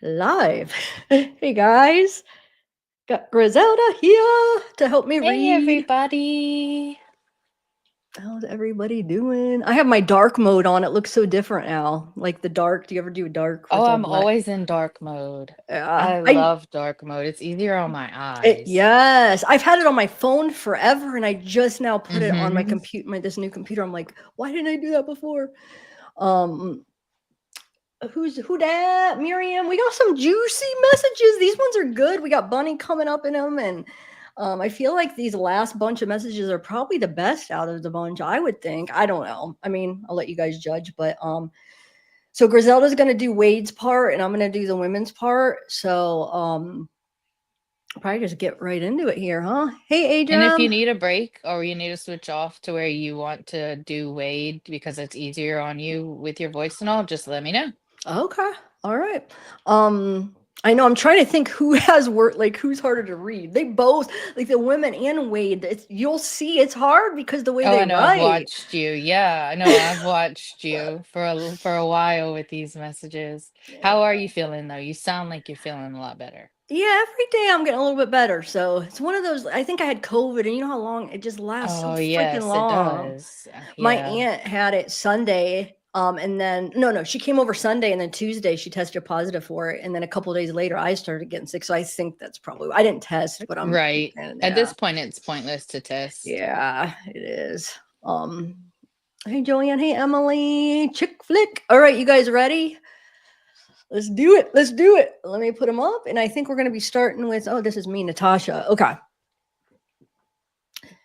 Live. Hey guys, got Griselda here to help me Hey, read. everybody. How's everybody doing? I have my dark mode on. It looks so different now. Like the dark. Do you ever do dark Oh, with a I'm black? always in dark mode. Yeah, I I love dark mode. It's easier on my eyes. yes, I've had it on my phone forever, and I just now put it on my Mm-hmm. computer. My this new computer. I'm like, why didn't I do that before? Um, who dat? Miriam. We got some juicy messages. These ones are good. We got Bunny coming up in them, and I feel like these last bunch of messages are probably the best out of the bunch. I would think. I don't know. I mean, I'll let you guys judge. But so Griselda's gonna do Wade's part, and I'm gonna do the women's part. So probably just get right into it here, huh? Hey, And if you Adrian. need a break or you need to switch off to where you want to do Wade because it's easier on you with your voice and all, just let me know. Okay. All right. I know I'm trying to think who has work like who's harder to read. They both like the women and Wade. You'll see it's hard because the way Oh, they I know I've write. watched you. Yeah, I know I've watched you for a while with these messages. How are you feeling though? You sound like you're feeling a lot better. Yeah, every day I'm getting a little bit better. So it's one of those. I think I had COVID, and you know how long it just lasts so Oh, freaking yes, it long. does. My Yeah. aunt had it Sunday, and then no, she came over Sunday, and then Tuesday she tested positive for it, and then a couple days later I started getting sick. So I think that's probably I didn't test, but I'm Right. thinking, At yeah. this point, it's pointless to test. Yeah, it is. Um, hey Joanne, hey Emily, chick flick. All right, you guys ready? Let's do it. Let's do it. Let me put them up, and I think we're gonna be starting with. Oh, this is me, Natasha. Okay.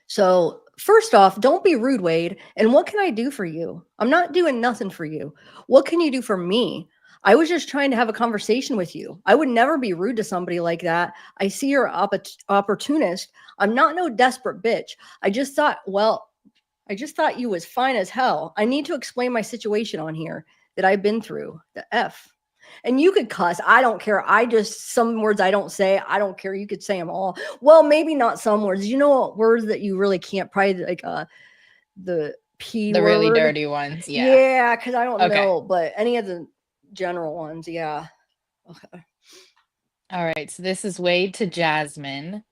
So first off, don't be rude, Wade. And what can I do for you? I'm not doing nothing for you. What can you do for me? I was just trying to have a conversation with you. I would never be rude to somebody like that. I see you're opportunist. I'm not no desperate bitch. I just thought you was fine as hell. I need to explain my situation on here that I've been through. The F. And you could cuss. I don't care. I just, some words I don't say. I don't care. You could say them all. Well, maybe not some words. You know, words that you really can't, probably like the P The really word. dirty ones. Yeah. Yeah, because I don't Okay. know. But any of the general ones, yeah. Okay. All right. So this is Wade to Jasmine.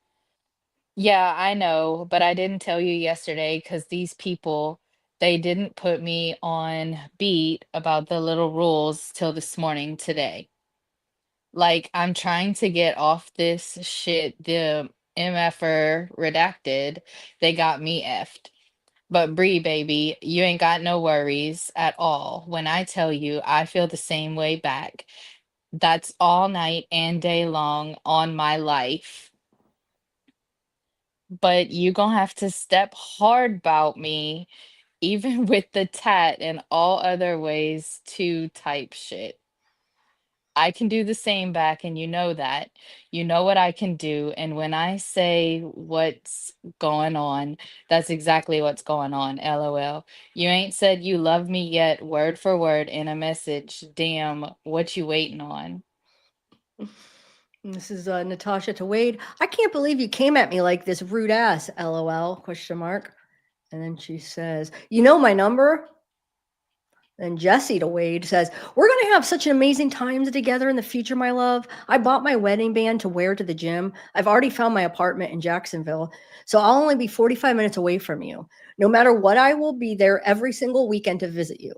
Yeah, I know, but I didn't tell you yesterday because these people, they didn't put me on beat about the little rules till this morning today. Like, I'm trying to get off this shit. The MFR redacted, they got me effed. But Bree, baby, you ain't got no worries at all. When I tell you, I feel the same way back. That's all night and day long on my life. But you gonna have to step hard about me, even with the tat and all other ways to type shit. I can do the same back, and you know that. You know what I can do. And when I say what's going on, that's exactly what's going on. LOL. You ain't said you love me yet, word for word, in a message. Damn, what you waiting on? And this is Natasha to Wade. I can't believe you came at me like this, rude ass. LOL? Question mark. And then she says, "You know my number." And Jesse to Wade says, "We're going to have such an amazing times together in the future, my love. I bought my wedding band to wear to the gym. I've already found my apartment in Jacksonville. So I'll only be 45 minutes away from you. No matter what, I will be there every single weekend to visit you.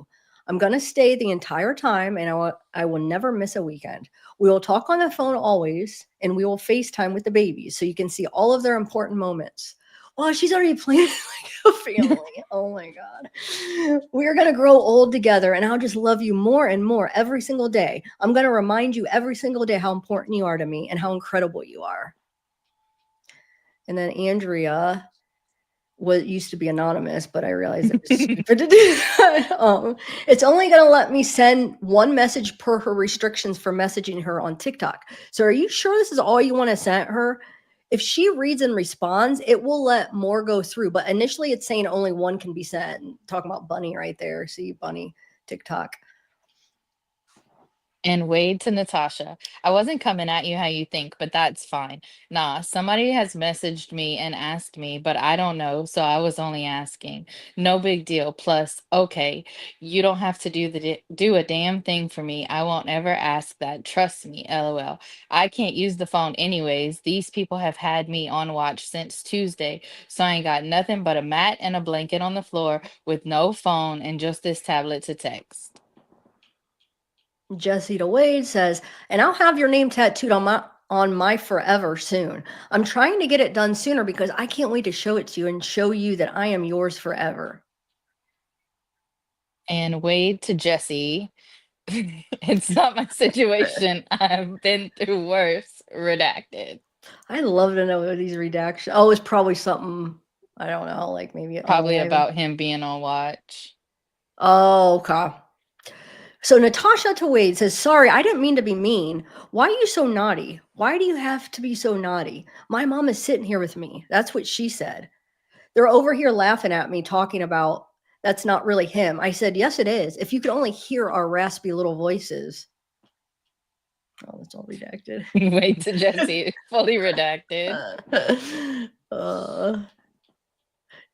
I'm going to stay the entire time and I will never miss a weekend. We will talk on the phone always and we will FaceTime with the babies so you can see all of their important moments." Well, she's already planning like a family. Oh my God. We're going to grow old together, and I'll just love you more and more every single day. I'm going to remind you every single day how important you are to me and how incredible you are. And then Andrea was used to be anonymous, but I realized it was stupid to do that. It's only going to let me send one message per her restrictions for messaging her on TikTok. So are you sure this is all you want to send her? If she reads and responds, it will let more go through. But initially, it's saying only one can be sent. Talking about Bunny right there. See Bunny TikTok. And Wade to Natasha. I wasn't coming at you how you think, but that's fine. Nah, somebody has messaged me and asked me, but I don't know, so I was only asking. No big deal. Plus, okay, you don't have to do a damn thing for me. I won't ever ask that. Trust me, LOL. I can't use the phone anyways. These people have had me on watch since Tuesday, so I ain't got nothing but a mat and a blanket on the floor with no phone and just this tablet to text. Jesse to Wade says, and I'll have your name tattooed on my forever soon. I'm trying to get it done sooner because I can't wait to show it to you and show you that I am yours forever. And Wade to Jesse. It's not my situation. I've been through worse. Redacted. I love to know these redactions. Oh, it's probably something, I don't know, like maybe Probably live. about him being on watch. Oh, okay. So Natasha to Wade says, sorry, I didn't mean to be mean. Why are you so naughty? Why do you have to be so naughty? My mom is sitting here with me. That's what she said. They're over here laughing at me, talking about that's not really him. I said, yes, it is. If you could only hear our raspy little voices. Oh, it's all redacted. Wade to Jesse. Fully redacted.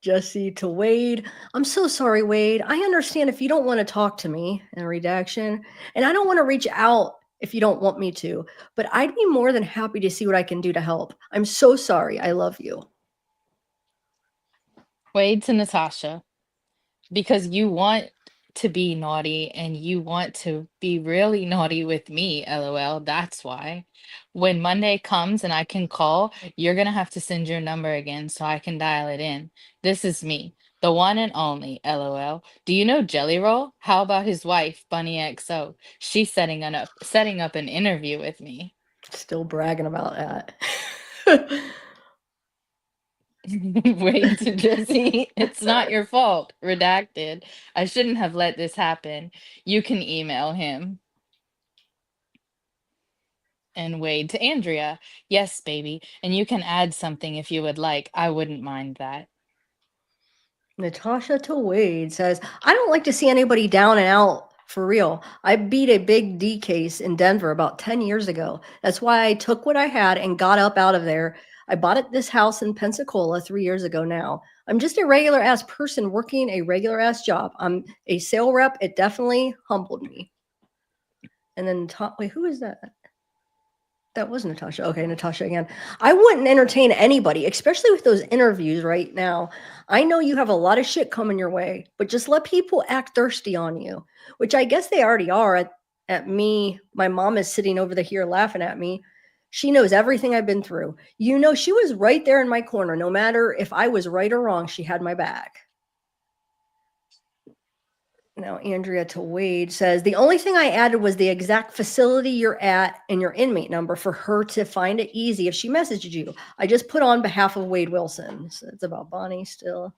Jesse to Wade. I'm so sorry, Wade. I understand if you don't want to talk to me in redaction, and I don't want to reach out if you don't want me to, but I'd be more than happy to see what I can do to help. I'm so sorry. I love you. Wade to Natasha. Because you want to be naughty and you want to be really naughty with me, LOL. That's why. When Monday comes and I can call, you're going to have to send your number again so I can dial it in. This is me, the one and only, LOL. Do you know Jelly Roll? How about his wife, Bunnie XO? She's setting up an interview with me. Still bragging about that. Wait to Jesse. It's not your fault. Redacted. I shouldn't have let this happen. You can email him. And Wade to Andrea. Yes, baby. And you can add something if you would like. I wouldn't mind that. Natasha to Wade says, I don't like to see anybody down and out for real. I beat a big D case in Denver about 10 years ago. That's why I took what I had and got up out of there. I bought it this house in Pensacola 3 years ago now. I'm just a regular ass person working a regular ass job. I'm a sale rep. It definitely humbled me. And then, wait, who is that? That was Natasha. Okay, Natasha again. I wouldn't entertain anybody, especially with those interviews right now. I know you have a lot of shit coming your way, but just let people act thirsty on you, which I guess they already are at me. My mom is sitting over here laughing at me. She knows everything I've been through. You know, she was right there in my corner. No matter if I was right or wrong, she had my back. Now, Andrea to Wade says, the only thing I added was the exact facility you're at and your inmate number for her to find it easy if she messaged you. I just put on behalf of Wade Wilson. So it's about Bunnie still.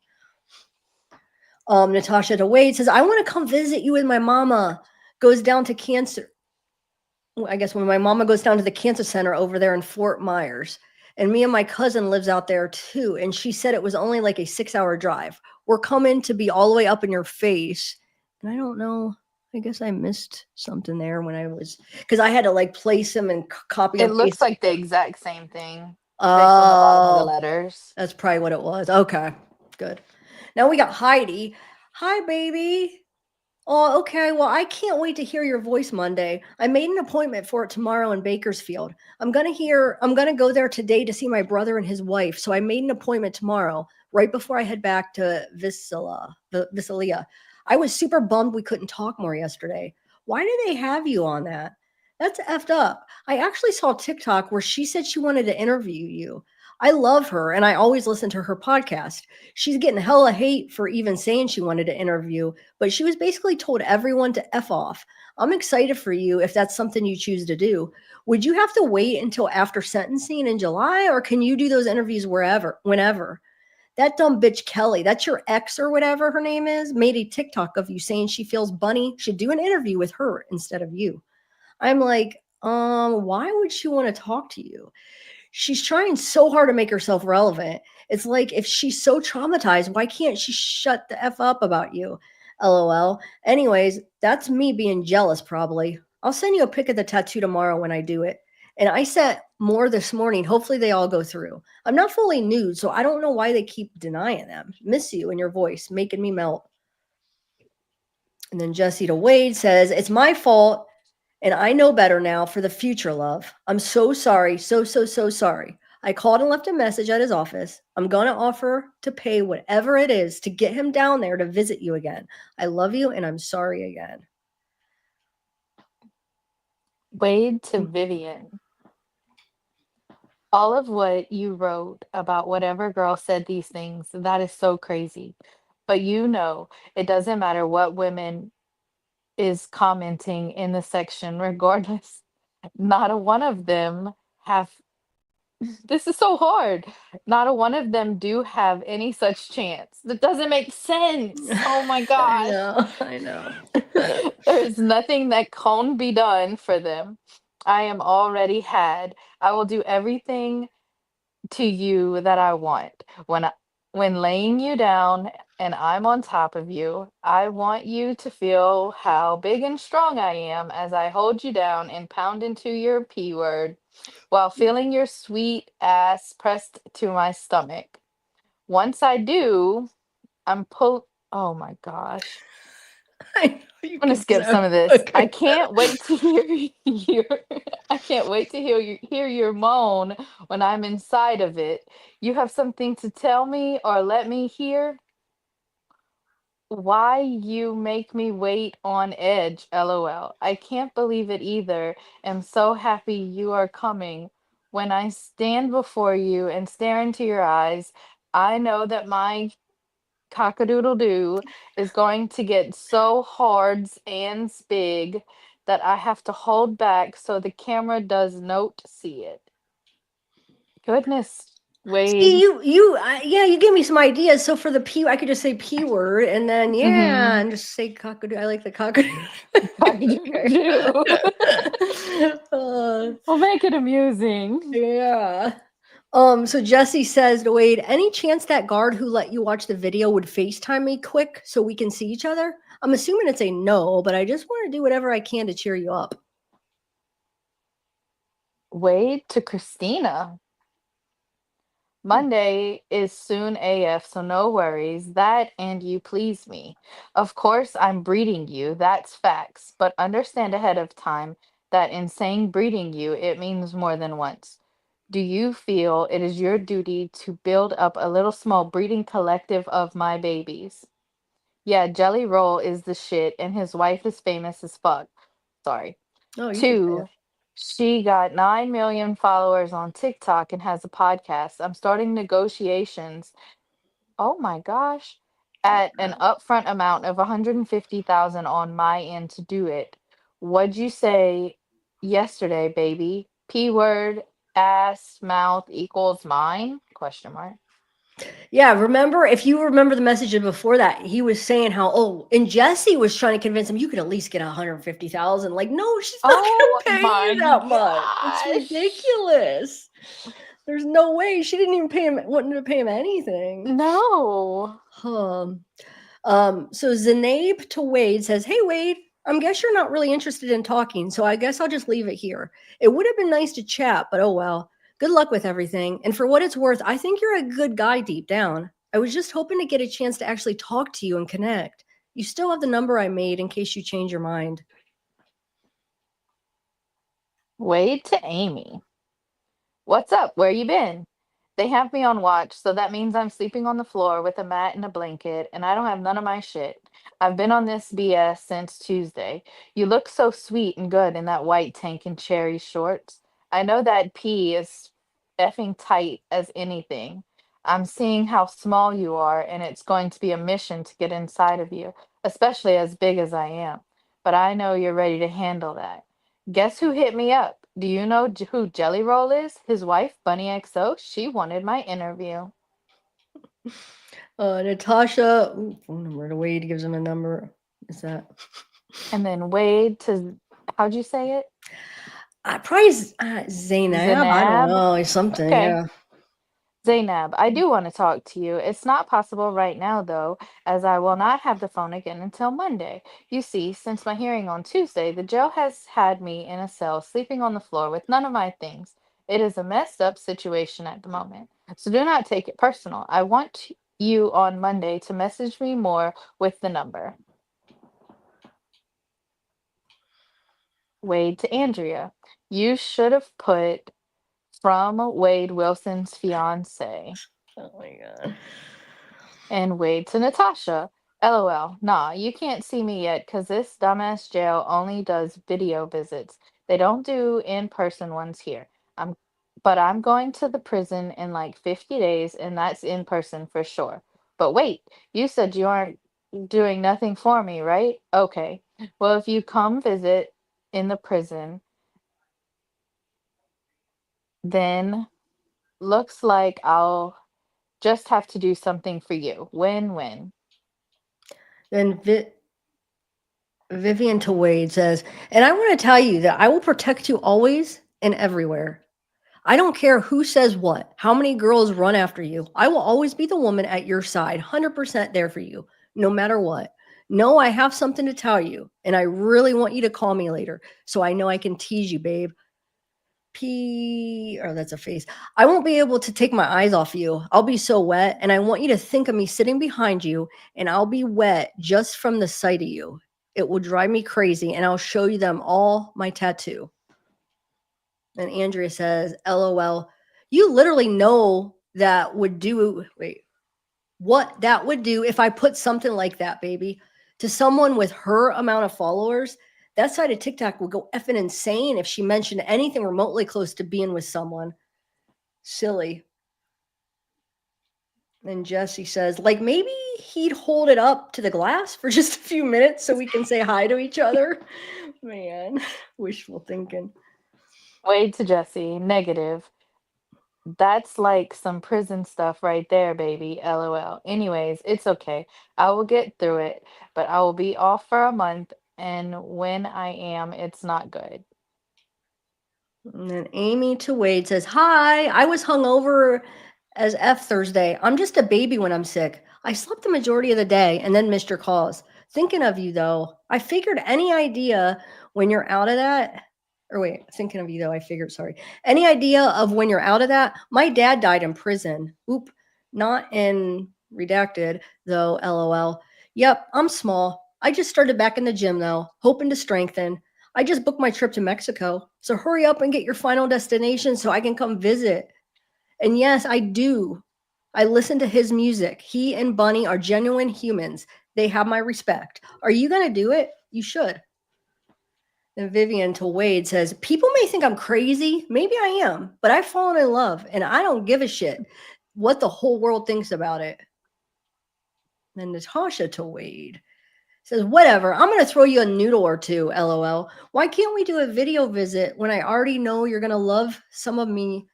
Natasha to Wade says, I want to come visit you when my mama goes down to cancer. I guess when my mama goes down to the cancer center over there in Fort Myers. And me and my cousin lives out there too. And she said it was only like a 6-hour drive. We're coming to be all the way up in your face. And I don't know. I guess I missed something there when I was, because I had to like place them and copy It and looks paste. like the exact same thing. Based on the bottom of the letters. That's probably what it was. Okay, good. Now we got Heidi. Hi, baby. Oh, okay. Well, I can't wait to hear your voice Monday. I made an appointment for it tomorrow in Bakersfield. I'm gonna go there today to see my brother and his wife. So I made an appointment tomorrow, right before I head back to Visalia. I was super bummed we couldn't talk more yesterday. Why do they have you on that? That's effed up. I actually saw TikTok where she said she wanted to interview you. I love her and I always listen to her podcast. She's getting hella hate for even saying she wanted to interview, but she was basically told everyone to F off. I'm excited for you if that's something you choose to do. Would you have to wait until after sentencing in July, or can you do those interviews whenever? That dumb bitch Kelly, that's your ex or whatever her name is, made a TikTok of you saying she feels Bunnie should do an interview with her instead of you. I'm like, why would she want to talk to you? She's trying so hard to make herself relevant. It's like, if she's so traumatized, why can't she shut the F up about you? LOL. Anyways, that's me being jealous, probably. I'll send you a pic of the tattoo tomorrow when I do it. And I sent more this morning. Hopefully they all go through. I'm not fully nude, so I don't know why they keep denying them. Miss you and your voice, making me melt. And then Jesse to Wade says, it's my fault, and I know better now for the future, love. I'm so sorry. So sorry. I called and left a message at his office. I'm going to offer to pay whatever it is to get him down there to visit you again. I love you, and I'm sorry again. Wade to Vivian. All of what you wrote about whatever girl said these things, that is so crazy. But it doesn't matter what women is commenting in the section, regardless. Not a one of them have, this is so hard. Not a one of them do have any such chance. That doesn't make sense. Oh my gosh. I know. There's nothing that can be done for them. I am already had. I will do everything to you that I want. When laying you down and I'm on top of you, I want you to feel how big and strong I am as I hold you down and pound into your P word while feeling your sweet ass pressed to my stomach. Once I do, oh my gosh. I know you I'm gonna can skip sound some of this. okay. I can't wait to hear your I can't wait to hear your moan when I'm inside of it. You have something to tell me or let me hear? Why you make me wait on edge, LOL. I can't believe it either. I'm so happy you are coming. When I stand before you and stare into your eyes, I know that my cock-a-doodle-doo is going to get so hard and big that I have to hold back so the camera does not see it. Goodness, See, Wade. yeah, you gave me some ideas. So for the P, I could just say P word and then, yeah, Mm-hmm. and just say cockadoo. I like the cockadoo. Cock-a-doodle-doo. uh, We'll make it amusing. yeah. So Jesse says to Wade, any chance that guard who let you watch the video would FaceTime me quick so we can see each other? I'm assuming it's a no, but I just want to do whatever I can to cheer you up. Wade to Christina. Monday is soon AF, so no worries. That and you please me. Of course, I'm breeding you, that's facts, but understand ahead of time that in saying breeding you, it means more than once. Do you feel it is your duty to build up a little small breeding collective of my babies? Yeah, Jelly Roll is the shit, and his wife is famous as fuck. Sorry. Oh, you could say it. Two, she got 9 million followers on TikTok and has a podcast. I'm starting negotiations. Oh my gosh. At an Wow. upfront amount of 150,000 on my end to do it. What'd you say yesterday, baby? P word ass mouth equals mine? Question mark. Yeah, remember if you remember the message before that, he was saying how and Jesse was trying to convince him you could at least get 150,000. Like, no, she's not Oh gonna pay you my that much. It's gosh. ridiculous. There's no way she didn't even pay him, wanting to pay him anything. No. Um, so Zanab to Wade says, hey Wade, I guess you're not really interested in talking, so I guess I'll just leave it here. It would have been nice to chat, but oh well. Good luck with everything. And for what it's worth, I think you're a good guy deep down. I was just hoping to get a chance to actually talk to you and connect. You still have the number I made in case you change your mind. Wade to Amy. What's up? Where you been? They have me on watch, so that means I'm sleeping on the floor with a mat and a blanket, and I don't have none of my shit. I've been on this BS since Tuesday. You look so sweet and good in that white tank and cherry shorts. I know that pee is effing tight as anything. I'm seeing how small you are, and it's going to be a mission to get inside of you, especially as big as I am. But I know you're ready to handle that. Guess who hit me up? Do you know who Jelly Roll is? His wife, Bunnie XO. She wanted my interview. Natasha, phone number to Wade gives him a number. Is that? And then Wade to, how'd you say it? Probably Zainab. I don't Zanab. know. Something. Okay. Yeah. Zainab, I do want to talk to you. It's not possible right now, though, as I will not have the phone again until Monday. You see, since my hearing on Tuesday, the jail has had me in a cell sleeping on the floor with none of my things. It is a messed up situation at the moment. So do not take it personal. I want you on Monday to message me more with the number. Wade to Andrea. You should have put from Wade Wilson's fiance. Oh my god. And Wade to Natasha. LOL. Nah, you can't see me yet because this dumbass jail only does video visits. They don't do in-person ones here. I'm I'm going to the prison in like 50 days and that's in person for sure. But wait, you said you aren't doing nothing for me, right? Okay. Well, if you come visit in the prison, then looks like I'll just have to do something for you. Win-win. Then Vivian to Wade says, and I want to tell you that I will protect you always and everywhere. I don't care who says what, how many girls run after you. I will always be the woman at your side, 100% there for you, no matter what. No, I have something to tell you, and I really want you to call me later so I know I can tease you, babe. Or that's a face. I won't be able to take my eyes off you. I'll be so wet, and I want you to think of me sitting behind you, and I'll be wet just from the sight of you. It will drive me crazy, and I'll show you them all my tattoo. And Andrea says, LOL, you literally know that would do. Wait, what that would do if I put something like that, baby, to someone with her amount of followers. That side of TikTok would go effing insane if she mentioned anything remotely close to being with someone. Silly. And Jesse says, like maybe he'd hold it up to the glass for just a few minutes so we can say hi to each other. Man, wishful thinking. Wade to Jesse. Negative. That's like some prison stuff right there, baby. LOL. Anyways, it's okay. I will get through it, but I will be off for a month, and when I am, it's not good. And then Amy to Wade says, hi, I was hungover as F Thursday. I'm just a baby when I'm sick. I slept the majority of the day and then missed your calls. Thinking of you though. I figured any idea when you're out of that. Or wait, thinking of you though, I figured, sorry. Any idea of when you're out of that? My dad died in prison. Oop, not in redacted though, LOL. Yep, I'm small. I just started back in the gym though, hoping to strengthen. I just booked my trip to Mexico. So hurry up and get your final destination so I can come visit. And yes, I do. I listen to his music. He and Bunnie are genuine humans. They have my respect. Are you going to do it? You should. And Vivian to Wade says, people may think I'm crazy. Maybe I am, but I've fallen in love and I don't give a shit what the whole world thinks about it. Then Natasha to Wade says, whatever, I'm going to throw you a noodle or two, LOL. Why can't we do a video visit when I already know you're going to love some of me,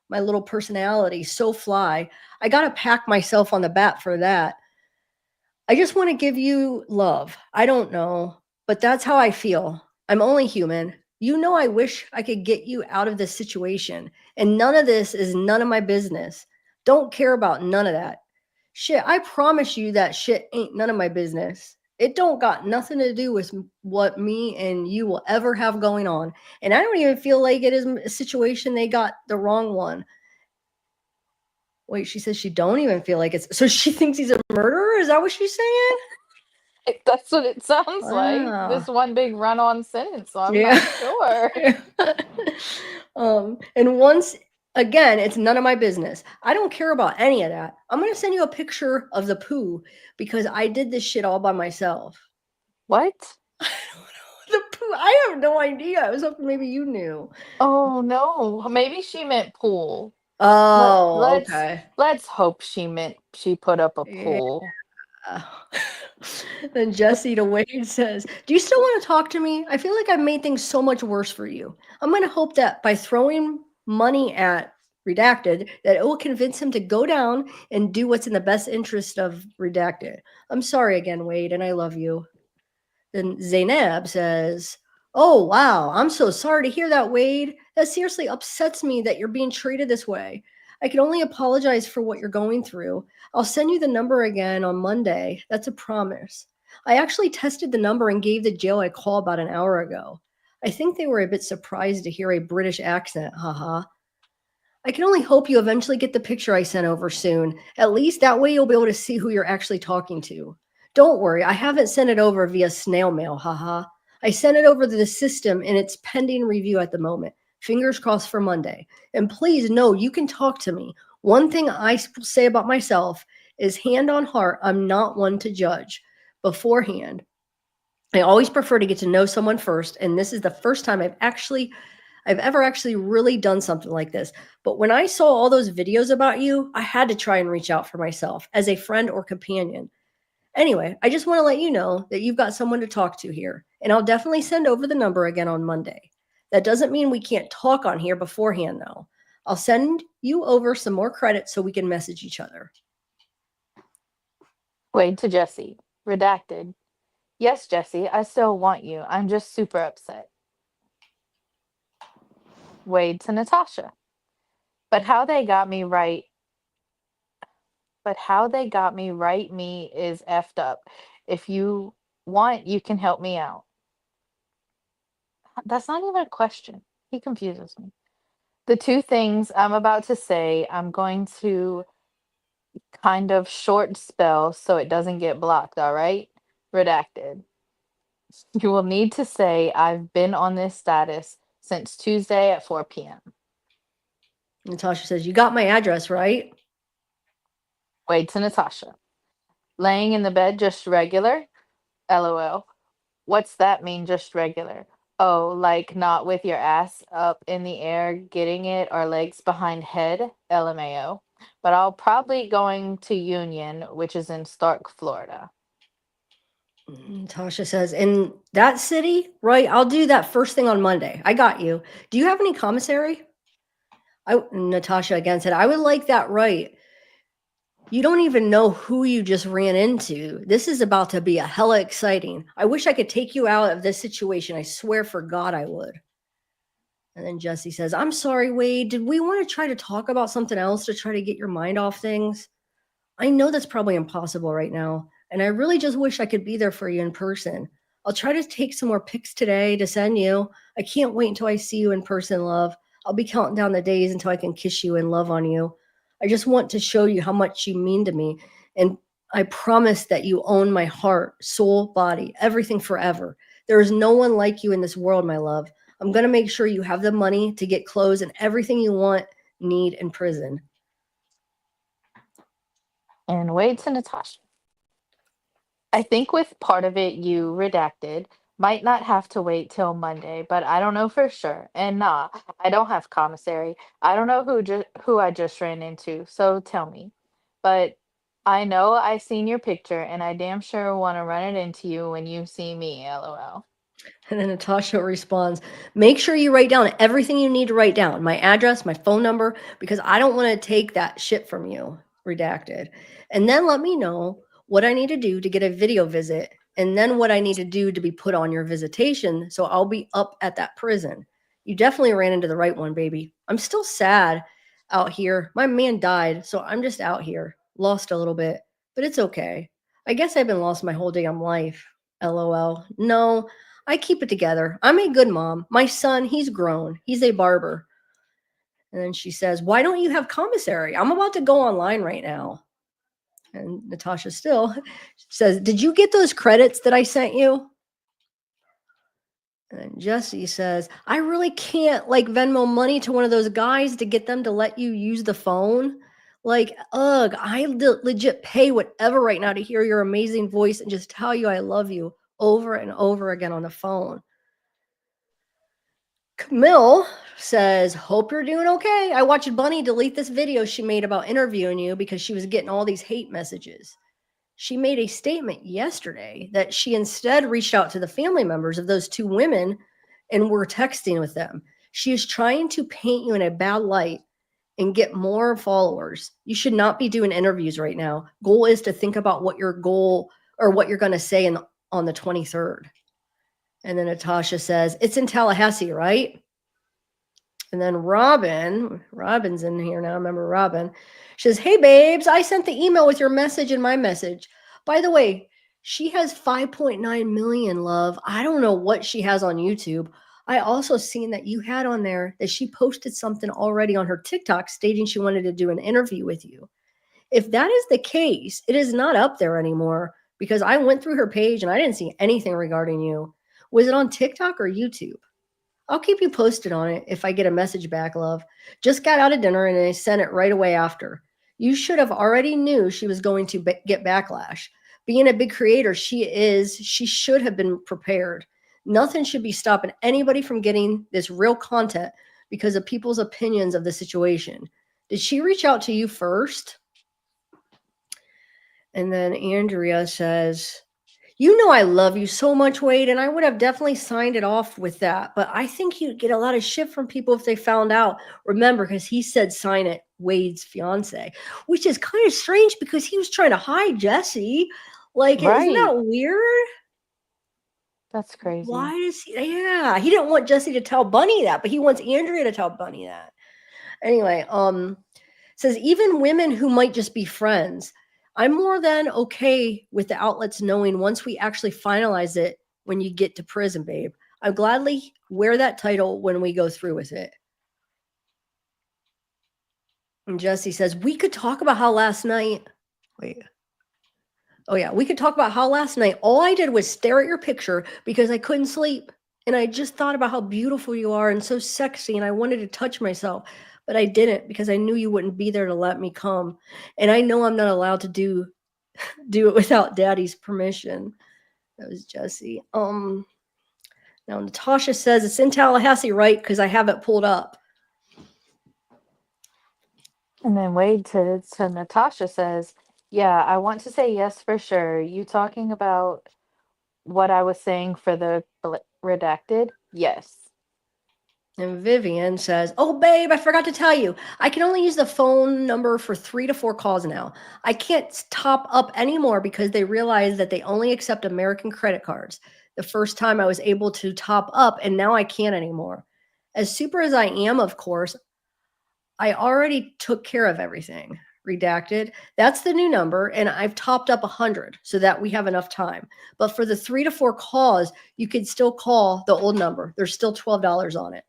my little personality, so fly. I got to pack myself on the bat for that. I just want to give you love. I don't know, but that's how I feel. I'm only human. You know, I wish I could get you out of this situation, and none of this is none of my business. Don't care about none of that. Shit, I promise you that shit ain't none of my business. It don't got nothing to do with what me and you will ever have going on. And I don't even feel like it is a situation they got the wrong one. Wait, she says she don't even feel like it's so she thinks he's a murderer? Is that what she's saying? That's what it sounds like. This Wow. one big run-on sentence, so I'm Yeah. not sure. And once again, it's none of my business. I don't care about any of that. I'm gonna send you a picture of the poo because I did this shit all by myself. What? The poo. I have no idea. I was hoping maybe you knew. Oh no, maybe she meant pool. Let Oh, let's okay. let's hope she meant she put up a Yeah. pool. Then Jesse to Wade says, do you still want to talk to me? I feel like I've made things so much worse for you. I'm going to hope that by throwing money at Redacted, that it will convince him to go down and do what's in the best interest of Redacted. I'm sorry again, Wade, and I love you. Then Zainab says, oh, wow, I'm so sorry to hear that, Wade. That seriously upsets me that you're being treated this way. I can only apologize for what you're going through. I'll send you the number again on Monday. That's a promise. I actually tested the number and gave the jail a call about an hour ago. I think they were a bit surprised to hear a British accent, haha. I can only hope you eventually get the picture I sent over soon. At least that way you'll be able to see who you're actually talking to. Don't worry, I haven't sent it over via snail mail, haha. I sent it over to the system and it's pending review at the moment. Fingers crossed for Monday. And please know you can talk to me. One thing I say about myself is hand on heart, I'm not one to judge beforehand. I always prefer to get to know someone first, and this is the first time I've ever actually really done something like this. But when I saw all those videos about you, I had to try and reach out for myself as a friend or companion. Anyway, I just want to let you know that you've got someone to talk to here, and I'll definitely send over the number again on Monday. That doesn't mean we can't talk on here beforehand, though. I'll send you over some more credits so we can message each other. Wade to Jesse. Redacted. Yes, Jesse, I still want you. I'm just super upset. Wade to Natasha. But how they got me right me is effed up. If you want, you can help me out. That's not even a question. He confuses me. The two things I'm about to say, I'm going to kind of short spell so it doesn't get blocked, all right? Redacted. You will need to say I've been on this status since Tuesday at 4 p.m. Natasha says, you got my address, right? Wade to Natasha. Laying in the bed just regular? LOL. What's that mean, just regular? Oh, like not with your ass up in the air getting it or legs behind head? LMAO. But I'll probably going to Union, which is in Stark, Florida. Tasha says, in that city, right? I'll do that first thing on Monday. I got you. Do you have any commissary? Natasha again said, I would like that right. You don't even know who you just ran into. This is about to be a hella exciting. I wish I could take you out of this situation. I swear for God I would. And then Jesse says, I'm sorry, Wade. Did we want to try to talk about something else to try to get your mind off things? I know that's probably impossible right now, and I really just wish I could be there for you in person. I'll try to take some more pics today to send you. I can't wait until I see you in person, love. I'll be counting down the days until I can kiss you and love on you. I just want to show you how much you mean to me, and I promise that you own my heart, soul, body, everything forever. There is no one like you in this world, my love. I'm going to make sure you have the money to get clothes and everything you want, need in prison. And Wade to Natasha. I think with part of it you redacted. Might not have to wait till Monday, but I don't know for sure. And nah, I don't have commissary. I don't know who I just ran into, so tell me. But I know I seen your picture and I damn sure want to run it into you when you see me, LOL. And then Natasha responds, make sure you write down everything you need to write down, my address, my phone number, because I don't want to take that shit from you. Redacted. And then let me know what I need to do to get a video visit, and then what I need to do to be put on your visitation so I'll be up at that prison. You definitely ran into the right one, baby. I'm still sad out here. My man died, so I'm just out here, lost a little bit, but it's okay. I guess I've been lost my whole damn life. LOL. No, I keep it together. I'm a good mom. My son, he's grown. He's a barber. And then she says, why don't you have commissary? I'm about to go online right now. And Natasha still says, did you get those credits that I sent you? And Jesse says, I really can't like Venmo money to one of those guys to get them to let you use the phone. Like, ugh, I legit pay whatever right now to hear your amazing voice and just tell you I love you over and over again on the phone. Camille says, hope you're doing okay. I watched Bunnie delete this video she made about interviewing you because she was getting all these hate messages. She made a statement yesterday that she instead reached out to the family members of those two women and were texting with them. She is trying to paint you in a bad light and get more followers. You should not be doing interviews right now. Goal is to think about what your goal or what you're going to say on the 23rd. And then Natasha says, it's in Tallahassee, right? And then Robin's in here now. Remember Robin? She says, "Hey babes, I sent the email with your message and my message. By the way, she has 5.9 million, love. I don't know what she has on YouTube. I also seen that you had on there that she posted something already on her TikTok stating she wanted to do an interview with you. If that is the case, it is not up there anymore because I went through her page and I didn't see anything regarding you. Was it on TikTok or YouTube? I'll keep you posted on it if I get a message back, love. Just got out of dinner and I sent it right away after. You should have already knew she was going to get backlash. Being a big creator she should have been prepared. Nothing should be stopping anybody from getting this real content because of people's opinions of the situation. Did she reach out to you first?" And then Andrea says, "You know I love you so much, Wade, and I would have definitely signed it off with that. But I think you'd get a lot of shit from people if they found out. Remember, because he said sign it, Wade's fiance, which is kind of strange because he was trying to hide Jesse. Like, isn't Right. that weird? That's crazy. Why does he? Yeah, he didn't want Jesse to tell Bunnie that, but he wants Andrea to tell Bunnie that. Anyway, says even women who might just be friends. I'm more than okay with the outlets knowing once we actually finalize it when you get to prison, babe. I'll gladly wear that title when we go through with it." And Jesse says, "We could talk about how last night." Wait. Oh, yeah. "We could talk about how last night all I did was stare at your picture because I couldn't sleep. And I just thought about how beautiful you are and so sexy. And I wanted to touch myself, but I didn't because I knew you wouldn't be there to let me come. And I know I'm not allowed to do it without daddy's permission." That was Jesse. Now Natasha says it's in Tallahassee, right? Because I have it pulled up. And then Wade to Natasha says, "Yeah, I want to say yes for sure. You talking about what I was saying for the redacted? Yes." And Vivian says, "Oh, babe, I forgot to tell you. I can only use the phone number for 3 to 4 calls now. I can't top up anymore because they realized that they only accept American credit cards. The first time I was able to top up, and now I can't anymore. As super as I am, of course, I already took care of everything." Redacted. That's the new number, and I've topped up 100 so that we have enough time. But for the 3 to 4 calls, you could still call the old number. There's still $12 on it.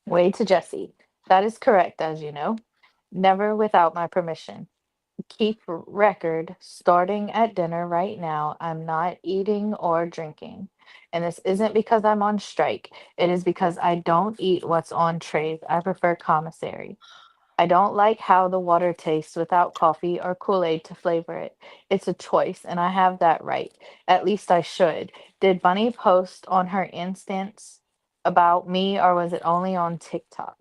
Wade to Jesse, "That is correct, as you know. Never without my permission. Keep record, starting at dinner right now, I'm not eating or drinking. And this isn't because I'm on strike. It is because I don't eat what's on trays. I prefer commissary. I don't like how the water tastes without coffee or Kool-Aid to flavor it. It's a choice, and I have that right. At least I should. Did Bunny post on her instance about me, or was it only on TikTok?"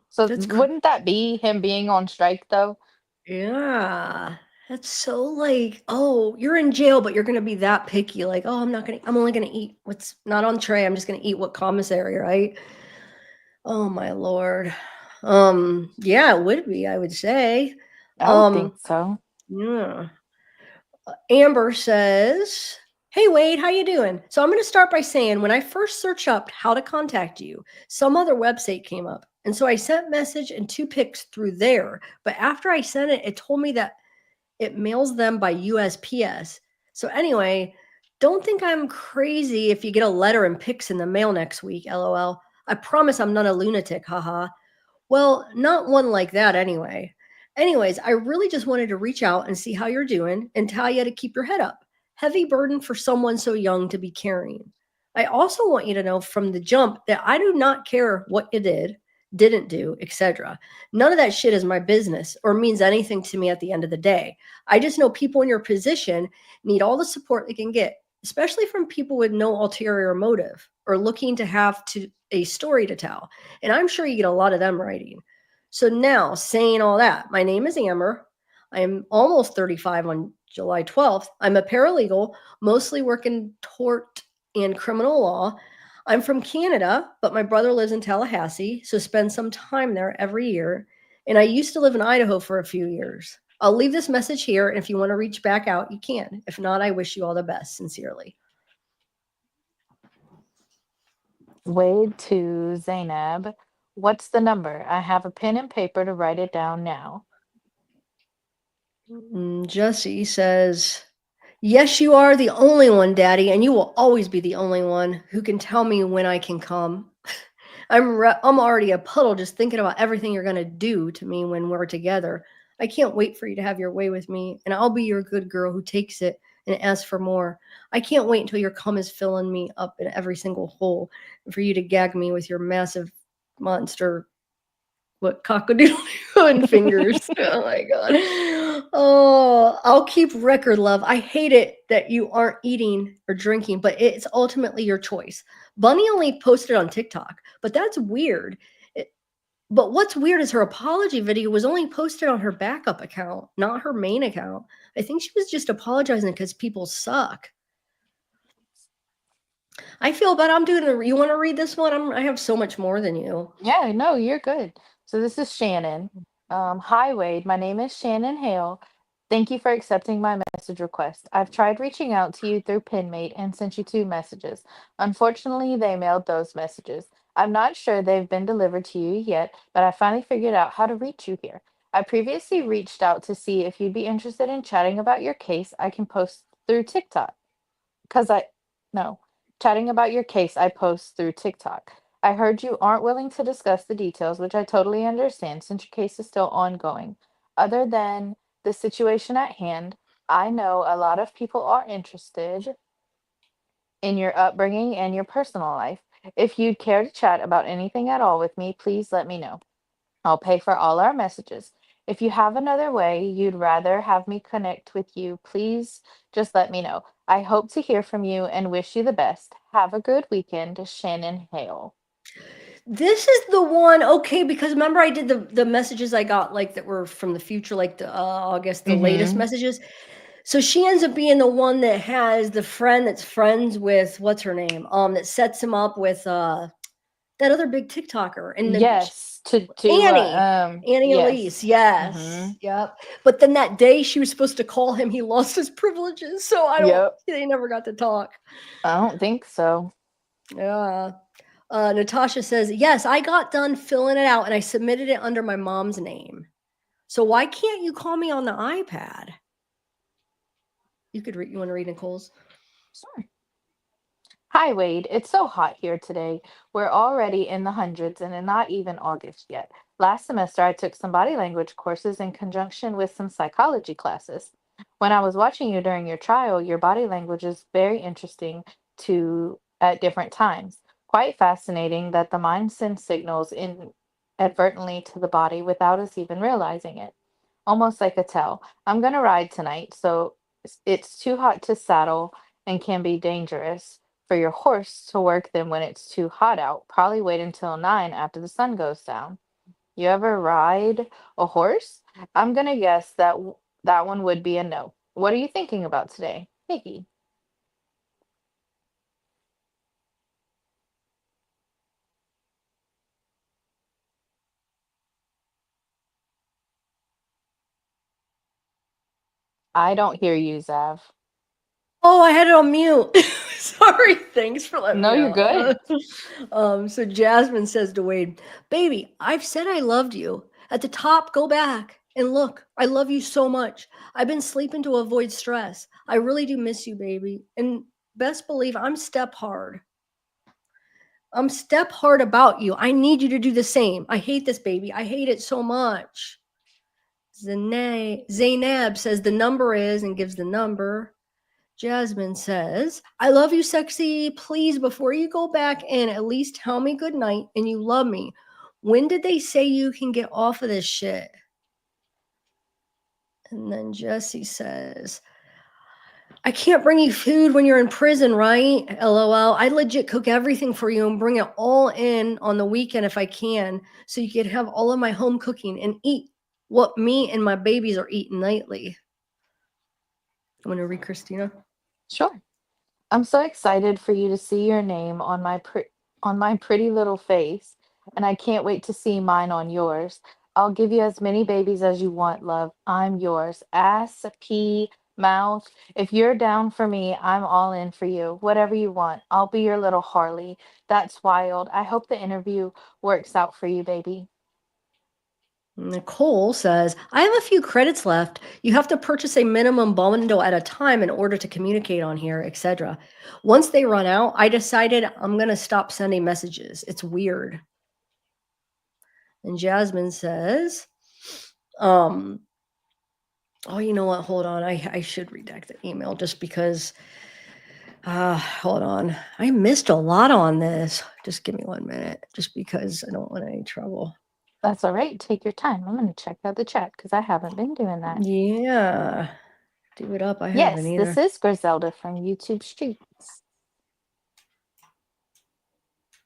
So That's wouldn't that be him being on strike, though? Yeah. That's so like, oh, you're in jail, but you're gonna be that picky. Like, oh, I'm only gonna eat what's not on tray. I'm just gonna eat what commissary, right? Oh my Lord. Yeah, it would be, I would say. I would Um, think so. yeah. Amber says, "Hey Wade, how you doing? So I'm going to start by saying when I first searched up how to contact you, some other website came up. And so I sent message and 2 pics through there. But after I sent it, it told me that it mails them by USPS. So anyway, don't think I'm crazy if you get a letter and pics in the mail next week, LOL. I promise I'm not a lunatic, haha. Well, not one like that anyway. Anyways, I really just wanted to reach out and see how you're doing and tell you to keep your head up. Heavy burden for someone so young to be carrying. I also want you to know from the jump that I do not care what you did, didn't do, etc. None of that shit is my business or means anything to me at the end of the day. I just know people in your position need all the support they can get, especially from people with no ulterior motive or looking to have a story to tell. And I'm sure you get a lot of them writing. So now, saying all that, my name is Amber. I am almost 35 on July 12th. I'm a paralegal, mostly working tort and criminal law. I'm from Canada, but my brother lives in Tallahassee, so spend some time there every year. And I used to live in Idaho for a few years. I'll leave this message here, and if you want to reach back out, you can. If not, I wish you all the best, sincerely." Wade to Zainab. What's the number? I have a pen and paper to write it down now. Jesse says, yes, you are the only one, Daddy, and you will always be the only one who can tell me when I can come. I'm already a puddle just thinking about everything you're going to do to me when we're together. I can't wait for you to have your way with me, and I'll be your good girl who takes it and asks for more. I can't wait until your cum is filling me up in every single hole, and for you to gag me with your massive monster cockadoodle and fingers. Oh my god. Oh, I'll keep record, love. I hate it that you aren't eating or drinking, but it's ultimately your choice. Bunny only posted on TikTok, but that's weird. But what's weird is her apology video was only posted on her backup account, not her main account. I think she was just apologizing because people suck. I feel bad. I'm doing. You want to read this one? I have so much more than you. Yeah, no, you're good. So this is Shannon. Hi, Wade. My name is Shannon Hale. Thank you for accepting my message request. I've tried reaching out to you through PinMate and sent you two messages. Unfortunately, they mailed those messages. I'm not sure they've been delivered to you yet, but I finally figured out how to reach you here. I previously reached out to see if you'd be interested in chatting about your case. I can post through TikTok. Because no, chatting about your case, I post through TikTok. I heard you aren't willing to discuss the details, which I totally understand since your case is still ongoing. Other than the situation at hand, I know a lot of people are interested in your upbringing and your personal life. If you'd care to chat about anything at all with me, please let me know. I'll pay for all our messages. If you have another way you'd rather have me connect with you, please just let me know. I hope to hear from you and wish you the best. Have a good weekend, Shannon Hale. This is the one, okay, because remember I did the messages I got like that were from the future, like the August, the latest Mm-hmm. messages. So she ends up being the one that has the friend that's friends with what's her name, that sets him up with that other big TikToker and Yes, Annie. Annie Elise, yes. yes, Mm-hmm. yep. But then that day she was supposed to call him, he lost his privileges, so Yep. they never got to talk. I don't think so. Yeah. Natasha says, yes, I got done filling it out and I submitted it under my mom's name. So why can't you call me on the iPad? You could read. You want to read Nicole's? Sure. Hi, Wade. It's so hot here today. We're already in the hundreds and not even August yet. Last semester, I took some body language courses in conjunction with some psychology classes. When I was watching you during your trial, your body language is very interesting to at different times. Quite fascinating that the mind sends signals inadvertently to the body without us even realizing it. Almost like a tell. I'm gonna ride tonight, so it's too hot to saddle and can be dangerous for your horse to work them when it's too hot out. Probably wait until 9 after the sun goes down. You ever ride a horse? I'm gonna guess that one would be a no. What are you thinking about today, Nikki? I don't hear you, Zav. Oh, I had it on mute. Sorry. Thanks for letting me No, you're know. good. So Jasmine says to Wade, "Baby, I've said I loved you. At the top, go back and look. I love you so much. I've been sleeping to avoid stress. I really do miss you, baby. And best believe I'm step hard. I'm step hard about you. I need you to do the same. I hate this, baby. I hate it so much." Zainab says the number is and gives the number. Jasmine says, I love you, sexy. Please, before you go back in, at least tell me good night and you love me. When did they say you can get off of this shit? And then Jesse says, I can't bring you food when you're in prison, right? LOL. I legit cook everything for you and bring it all in on the weekend if I can, so you can have all of my home cooking and eat what me and my babies are eating nightly. I'm going to read Christina. Sure. I'm so excited for you to see your name on my pretty little face, and I can't wait to see mine on yours. I'll give you as many babies as you want, love. I'm yours. Ass P Mouth, if you're down for me, I'm all in for you. Whatever you want. I'll be your little Harley. That's wild. I hope the interview works out for you, baby. Nicole says, I have a few credits left. You have to purchase a minimum bundle at a time in order to communicate on here, etc. Once they run out, I decided I'm going to stop sending messages. It's weird. And Jasmine says, oh, you know what? Hold on. I should redact the email just because, hold on. I missed a lot on this. Just give me 1 minute, just because I don't want any trouble. That's all right. Take your time. I'm going to check out the chat because I haven't been doing that. Yeah. Do it up. I haven't Yes, either. this is Griselda from YouTube Streets.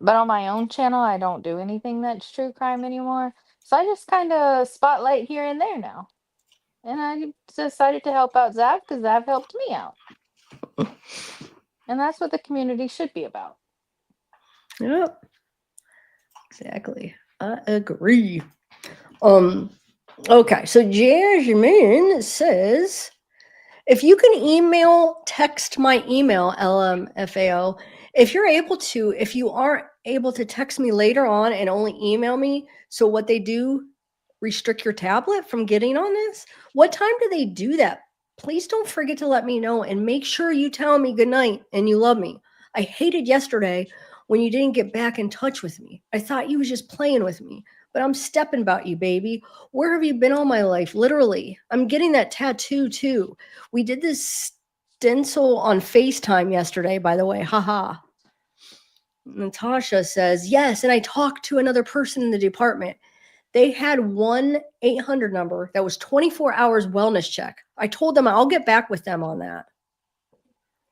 But on my own channel, I don't do anything that's true crime anymore. So I just kind of spotlight here and there now. And I decided to help out Zav because Zav helped me out. And that's what the community should be about. Yep. Exactly. I agree. Okay, so Jasmine says, if you can text my email, LMFAO, if you aren't able to text me later on and only email me, so what they do, restrict your tablet from getting on this? What time do they do that? Please don't forget to let me know and make sure you tell me good night and you love me. I hated yesterday when you didn't get back in touch with me. I thought you was just playing with me, but I'm stepping about you, baby. Where have you been all my life? Literally. I'm getting that tattoo too. We did this stencil on FaceTime yesterday, by the way. Haha. Natasha says, yes, and I talked to another person in the department. They had 1-800 number that was 24 hours wellness check. I told them I'll get back with them on that.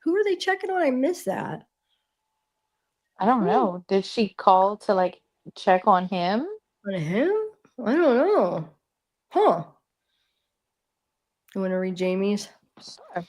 Who are they checking on? I missed that. I don't know. Did she call to like check on him? On him? I don't know. Huh. You want to read Jamie's? Sure.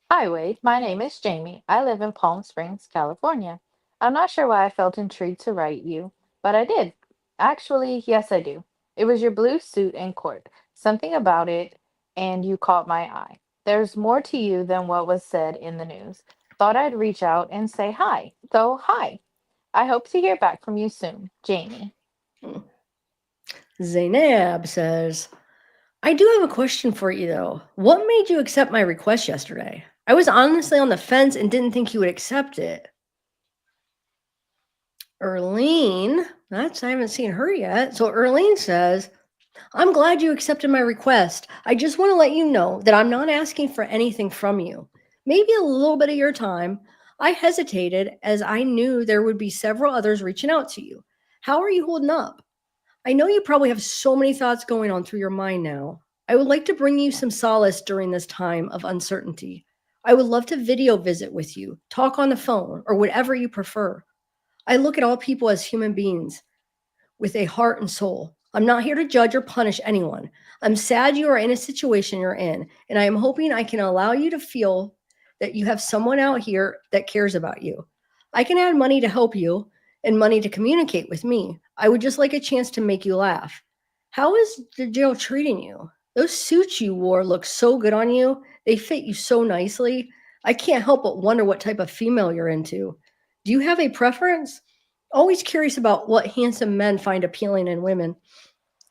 Hi, Wade. My name is Jamie. I live in Palm Springs, California. I'm not sure why I felt intrigued to write you, but I did. Actually, yes, I do. It was your blue suit in court. Something about it, and you caught my eye. There's more to you than what was said in the news. Thought I'd reach out and say hi. So, hi. I hope to hear back from you soon, Jamie. Zanab says, I do have a question for you, though. What made you accept my request yesterday? I was honestly on the fence and didn't think you would accept it. Erlene, I haven't seen her yet. So Erlene says, I'm glad you accepted my request. I just want to let you know that I'm not asking for anything from you. Maybe a little bit of your time. I hesitated as I knew there would be several others reaching out to you. How are you holding up? I know you probably have so many thoughts going on through your mind now. I would like to bring you some solace during this time of uncertainty. I would love to video visit with you, talk on the phone, or whatever you prefer. I look at all people as human beings with a heart and soul. I'm not here to judge or punish anyone. I'm sad you are in a situation you're in, and I am hoping I can allow you to feel that you have someone out here that cares about you. I can add money to help you and money to communicate with me. I would just like a chance to make you laugh. How is the jail treating you? Those suits you wore look so good on you. They fit you so nicely. I can't help but wonder what type of female you're into. Do you have a preference? Always curious about what handsome men find appealing in women.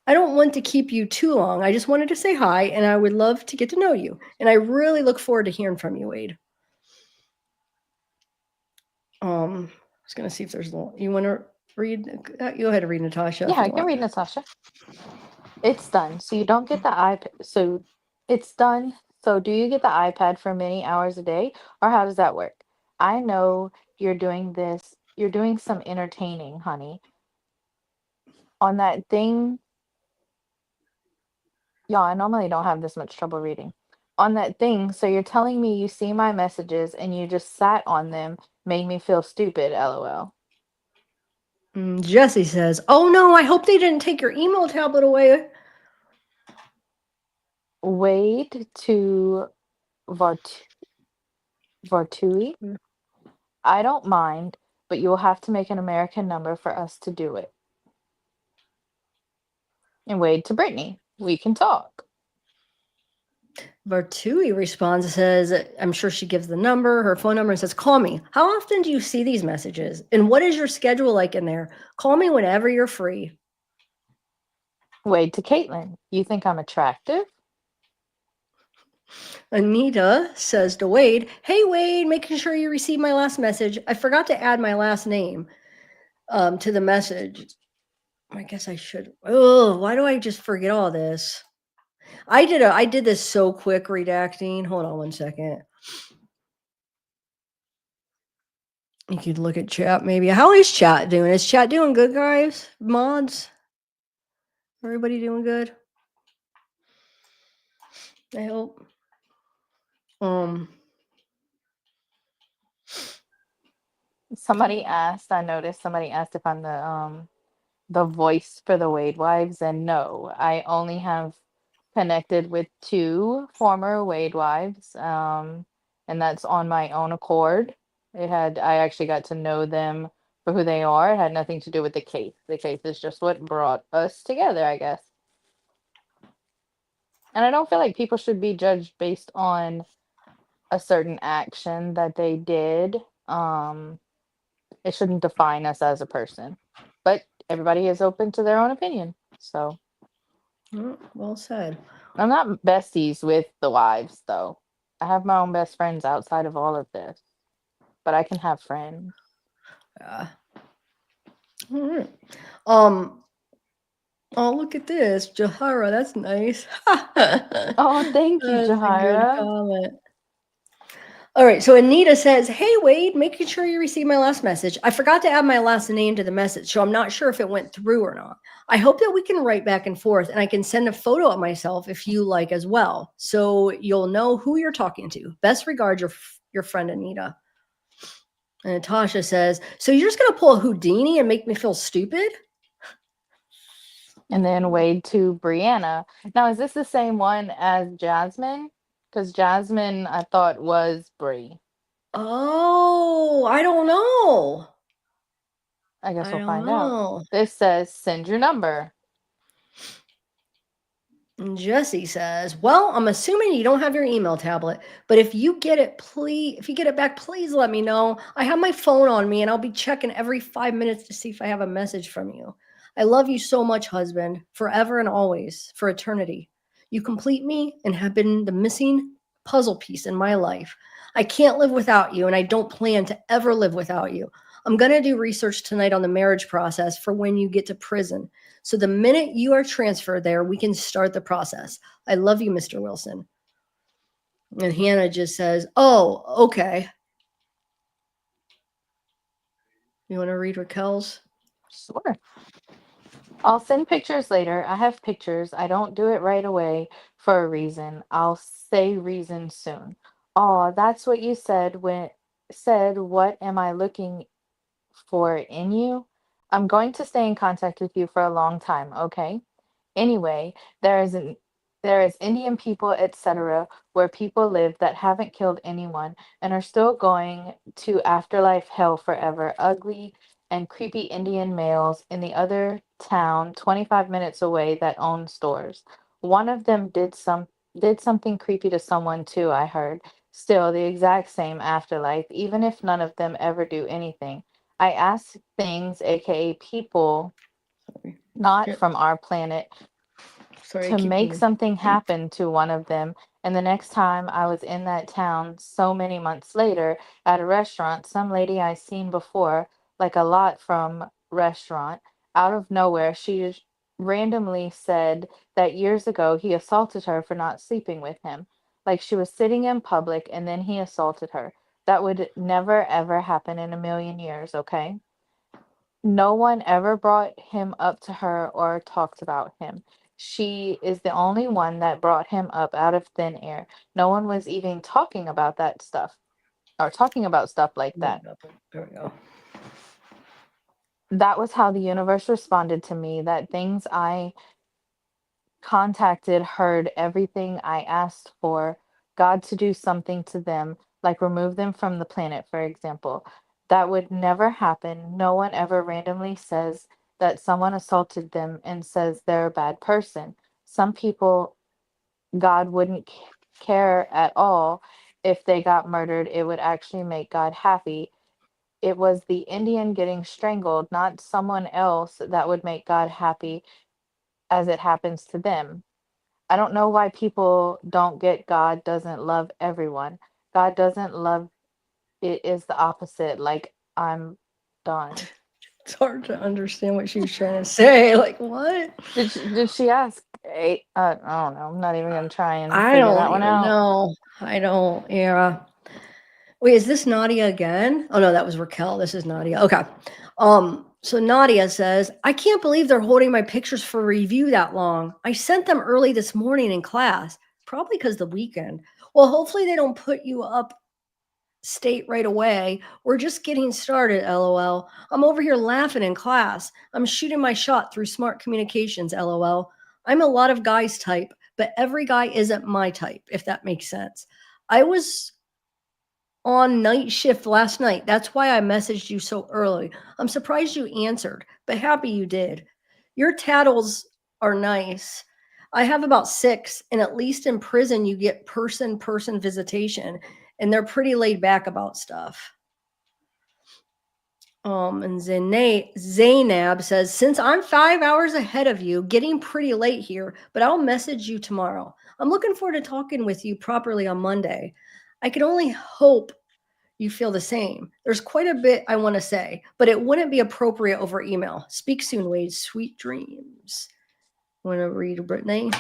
I don't want to keep you too long. I just wanted to say hi, and I would love to get to know you. And I really look forward to hearing from you, Wade. I was going to see if there's you want to read. Go ahead and read, Natasha. Yeah, If you I can want. read Natasha. It's done. So you don't get the iPad. So it's done. So do you get the iPad for many hours a day, or how does that work? I know you're doing this. You're doing some entertaining, honey. On that thing, yeah, I normally don't have this much trouble reading. On that thing, so you're telling me you see my messages and you just sat on them, made me feel stupid, lol. Jesse says, "Oh no, I hope they didn't take your email tablet away." Wade to Vart Vartui. Mm. I don't mind, but you will have to make an American number for us to do it. And Wade to Brittany. We can talk. Vartui responds and says, I'm sure she gives the number, her phone number, and says, call me. How often do you see these messages? And what is your schedule like in there? Call me whenever you're free. Wade to Caitlin, you think I'm attractive? Anita says to Wade, hey, Wade, making sure you receive my last message. I forgot to add my last name to the message. I guess I should. Oh, why do I just forget all this? I did this so quick redacting. Hold on one second. You could look at chat maybe. How is chat doing? Is chat doing good, guys? Mods? Everybody doing good? I hope. Um Somebody asked, I noticed somebody asked if I'm the voice for the Wade wives, and no, I only have connected with two former Wade wives, and that's on my own accord. I actually got to know them for who they are. It had nothing to do with the case. The case is just what brought us together, I guess. And I don't feel like people should be judged based on a certain action that they did. It shouldn't define us as a person. But everybody is open to their own opinion. So well said. I'm not besties with the wives, though. I have my own best friends outside of all of this, but I can have friends. Yeah. All right. Um oh, look at this. Jahara, that's nice. Oh, thank you, That's a good Jahira. comment. All right, so Anita says, hey, Wade, making sure you receive my last message. I forgot to add my last name to the message, so I'm not sure if it went through or not. I hope that we can write back and forth, and I can send a photo of myself if you like as well, so you'll know who you're talking to. Best regards, your friend Anita. And Natasha says, so you're just going to pull a Houdini and make me feel stupid? And then Wade to Brianna. Now, is this the same one as Jasmine? Because Jasmine, I thought, was Brie. Oh, I don't know. I guess I we'll don't find out. know. This says send your number. And Jesse says, well, I'm assuming you don't have your email tablet, but if you get it, if you get it back, please let me know. I have my phone on me and I'll be checking every 5 minutes to see if I have a message from you. I love you so much, husband, forever and always, for eternity. You complete me and have been the missing puzzle piece in my life. I can't live without you, and I don't plan to ever live without you. I'm going to do research tonight on the marriage process for when you get to prison. So the minute you are transferred there, we can start the process. I love you, Mr. Wilson. And Hannah just says, oh, okay. You want to read Raquel's? Sure. I'll send pictures later. I have pictures. I don't do it right away for a reason. I'll say reason soon. Oh, that's what you said, what am I looking for in you? I'm going to stay in contact with you for a long time, okay? Anyway, there is Indian people, etc., where people live that haven't killed anyone and are still going to afterlife hell forever. Ugly and creepy Indian males in the other town 25 minutes away that own stores. One of them did something creepy to someone too, I heard. Still, the exact same afterlife, even if none of them ever do anything. I ask things, aka people, Sorry. not Yeah, from our planet, sorry, I to keep make moving. something happen to one of them. And the next time I was in that town, so many months later, at a restaurant, some lady I seen before, like a lot from restaurant, out of nowhere, randomly said that years ago he assaulted her for not sleeping with him. Like she was sitting in public and then he assaulted her. That would never ever happen in a million years, okay? No one ever brought him up to her or talked about him. She is the only one that brought him up out of thin air. No one was even talking about that stuff or talking about stuff like that. There we go. That was how the universe responded to me, that things I contacted heard everything I asked for God to do something to them, like remove them from the planet, for example. That would never happen. No one ever randomly says that someone assaulted them and says they're a bad person. Some people God wouldn't care at all if they got murdered. It would actually make God happy. It was the Indian getting strangled, not someone else, that would make God happy as it happens to them. I don't know why people don't get God doesn't love everyone. God doesn't love it is the opposite. Like, I'm done. It's hard to understand what she was trying to say. Like, what? Did she ask eight? I don't know. I'm not even gonna try and I figure don't that one even out. know. I don't. Yeah. Wait, is this Nadia again? Oh no, that was Raquel. This is Nadia. Okay. So Nadia says, I can't believe they're holding my pictures for review that long. I sent them early this morning in class, probably because the weekend. Well, hopefully they don't put you up state right away. We're just getting started, lol. I'm over here laughing in class. I'm shooting my shot through smart communications, lol. I'm a lot of guys type, but every guy isn't my type, if that makes sense. I was on night shift last night. That's why I messaged you so early. I'm surprised you answered, but happy you did. Your tattles are nice. I have about six, and at least in prison, you get person visitation, and they're pretty laid back about stuff. And Zanab says, since I'm 5 hours ahead of you, getting pretty late here, but I'll message you tomorrow. I'm looking forward to talking with you properly on Monday. I can only hope you feel the same. There's quite a bit I want to say, but it wouldn't be appropriate over email. Speak soon, Wade. Sweet dreams. Want to read Brittany?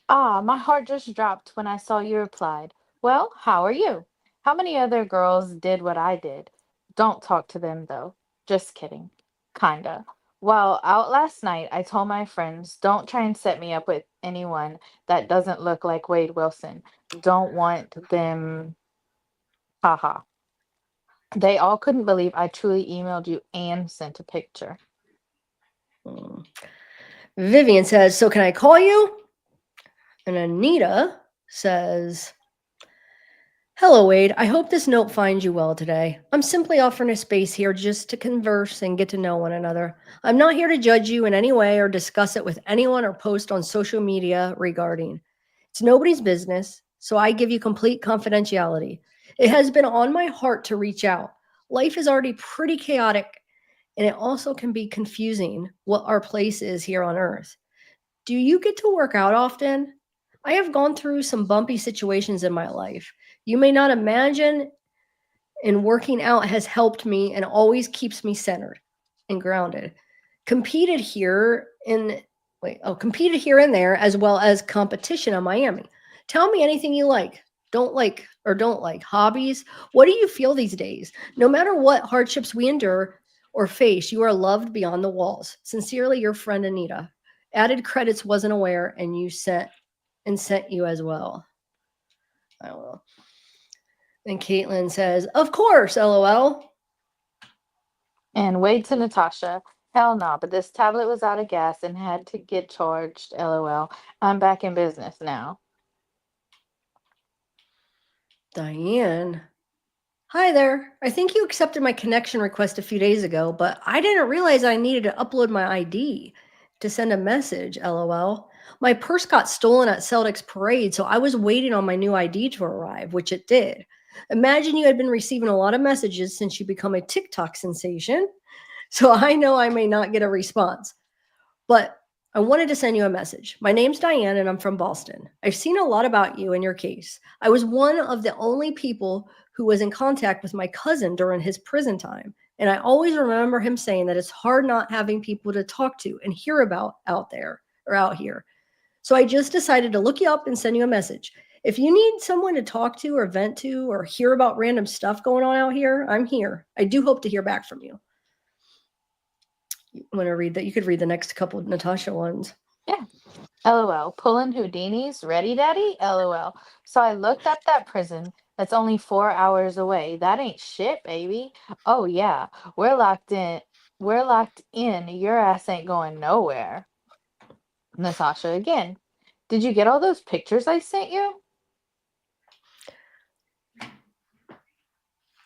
Ah, my heart just dropped when I saw you replied. Well, how are you? How many other girls did what I did? Don't talk to them though. Just kidding. Kinda. Well, out last night, I told my friends, don't try and set me up with anyone that doesn't look like Wade Wilson. Don't want them. Haha. They all couldn't believe I truly emailed you and sent a picture. Hmm. Vivian says, so can I call you? And Anita says, hello, Wade. I hope this note finds you well today. I'm simply offering a space here just to converse and get to know one another. I'm not here to judge you in any way or discuss it with anyone or post on social media regarding. It's nobody's business, so I give you complete confidentiality. It has been on my heart to reach out. Life is already pretty chaotic, and it also can be confusing what our place is here on Earth. Do you get to work out often? I have gone through some bumpy situations in my life. You may not imagine, and working out has helped me and always keeps me centered and grounded. Competed here in competed here and there as well as competition in Miami. Tell me anything you don't like hobbies. What do you feel these days? No matter what hardships we endure or face, you are loved beyond the walls. Sincerely, your friend Anita. Added credits wasn't aware and sent you as well. I don't know. And Caitlin says, of course, lol. And Wade to Natasha. Hell no, but this tablet was out of gas and had to get charged. LOL. I'm back in business now. Diane. Hi there. I think you accepted my connection request a few days ago, but I didn't realize I needed to upload my ID to send a message, lol. My purse got stolen at Celtics Parade, so I was waiting on my new ID to arrive, which it did. Imagine you had been receiving a lot of messages since you become a TikTok sensation, so I know I may not get a response. But I wanted to send you a message. My name's Diane and I'm from Boston. I've seen a lot about you and your case. I was one of the only people who was in contact with my cousin during his prison time. And I always remember him saying that it's hard not having people to talk to and hear about out there or out here. So I just decided to look you up and send you a message. If you need someone to talk to or vent to or hear about random stuff going on out here, I'm here. I do hope to hear back from you. You want to read that? You could read the next couple of Natasha ones. Yeah. LOL. Pulling Houdini's ready, daddy? LOL. So I looked up that prison. That's only 4 hours away. That ain't shit, baby. Oh yeah. We're locked in. We're locked in. Your ass ain't going nowhere. Natasha again. Did you get all those pictures I sent you?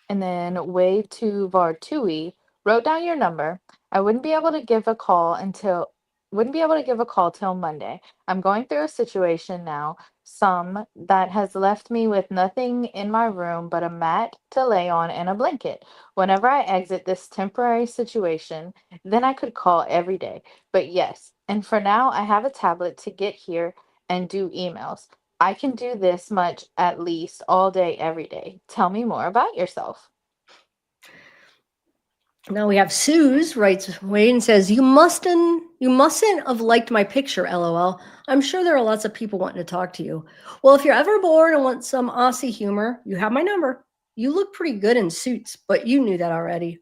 And then way to Vartui. Wrote down your number. I wouldn't be able to give a call until wouldn't be able to give a call till Monday. I'm going through a situation now, some that has left me with nothing in my room but a mat to lay on and a blanket. Whenever I exit this temporary situation, then I could call every day. But yes, and for now, I have a tablet to get here and do emails. I can do this much at least all day, every day. Tell me more about yourself. Now we have Suze writes Wade and says, you mustn't have liked my picture, LOL. I'm sure there are lots of people wanting to talk to you. Well, if you're ever bored and want some Aussie humor, you have my number. You look pretty good in suits, but you knew that already.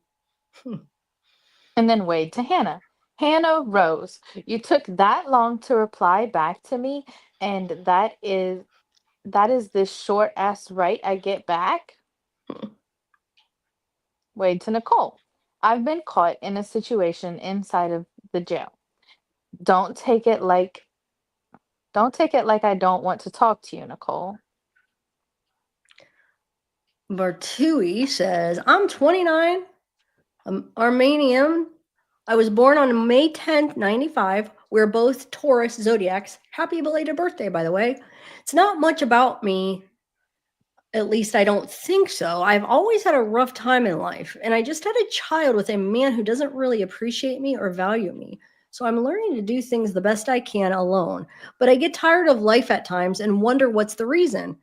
And then Wade to Hannah. Hannah Rose, you took that long to reply back to me, and that is this short ass right I get back. Wade to Nicole. I've been caught in a situation inside of the jail. Don't take it like don't take it like I don't want to talk to you, Nicole. Bartui says, I'm 29, I'm Armenian. I was born on May 10th, 95. We're both Taurus zodiacs. Happy belated birthday, by the way. It's not much about me. At least I don't think so. I've always had a rough time in life, and I just had a child with a man who doesn't really appreciate me or value me. So I'm learning to do things the best I can alone. But I get tired of life at times and wonder what's the reason.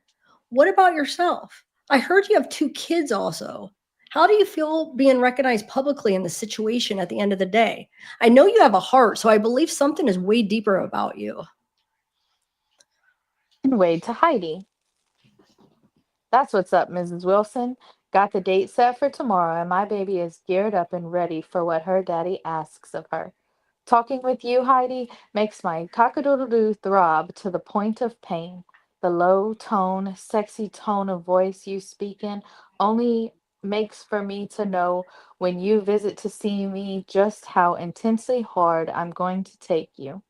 What about yourself? I heard you have two kids also. How do you feel being recognized publicly in the situation at the end of the day? I know you have a heart, so I believe something is way deeper about you. And Wade to Heidi. That's what's up, Mrs. Wilson. Got the date set for tomorrow, and my baby is geared up and ready for what her daddy asks of her. Talking with you, Heidi, makes my cockadoodle-doo throb to the point of pain. The low tone, sexy tone of voice you speak in only makes for me to know when you visit to see me just how intensely hard I'm going to take you.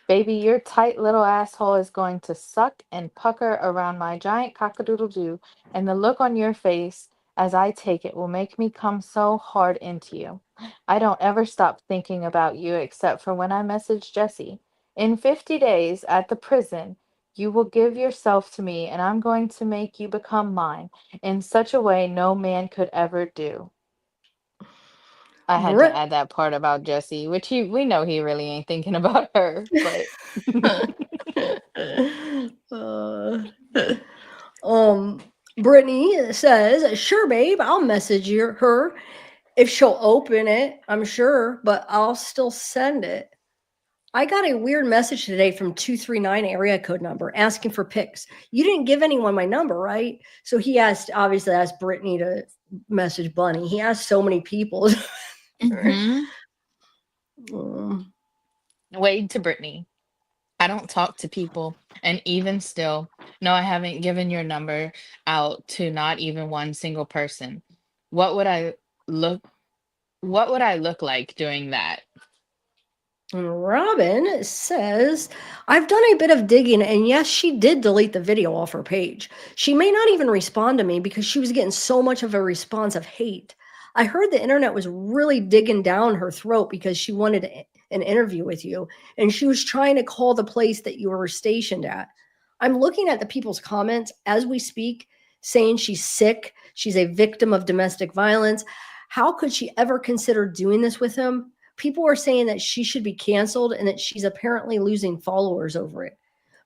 Baby, your tight little asshole is going to suck and pucker around my giant cockadoodle doo, and the look on your face as I take it will make me come so hard into you. I don't ever stop thinking about you except for when I message Jesse. In 50 days at the prison, you will give yourself to me, and I'm going to make you become mine in such a way no man could ever do. I had to Brit. add that part about Jesse, which we know he really ain't thinking about her, but uh, um, Brittany says, "Sure, babe, I'll message her if she'll open it. I'm sure, but I'll still send it." I got a weird message today from 239 area code number asking for pics. You didn't give anyone my number, right? So he obviously asked Brittany to message Bunny. He asked so many people. Mhm. Um, Wade to Brittany. I don't talk to people, and even still, no, I haven't given your number out to not even one single person. What would I look what would I look like doing that? Robin says, I've done a bit of digging, and yes, she did delete the video off her page. She may not even respond to me because she was getting so much of a response of hate. I heard the internet was really digging down her throat because she wanted an interview with you, and she was trying to call the place that you were stationed at. I'm looking at the people's comments as we speak, saying she's sick, she's a victim of domestic violence. How could she ever consider doing this with him? People are saying that she should be canceled and that she's apparently losing followers over it.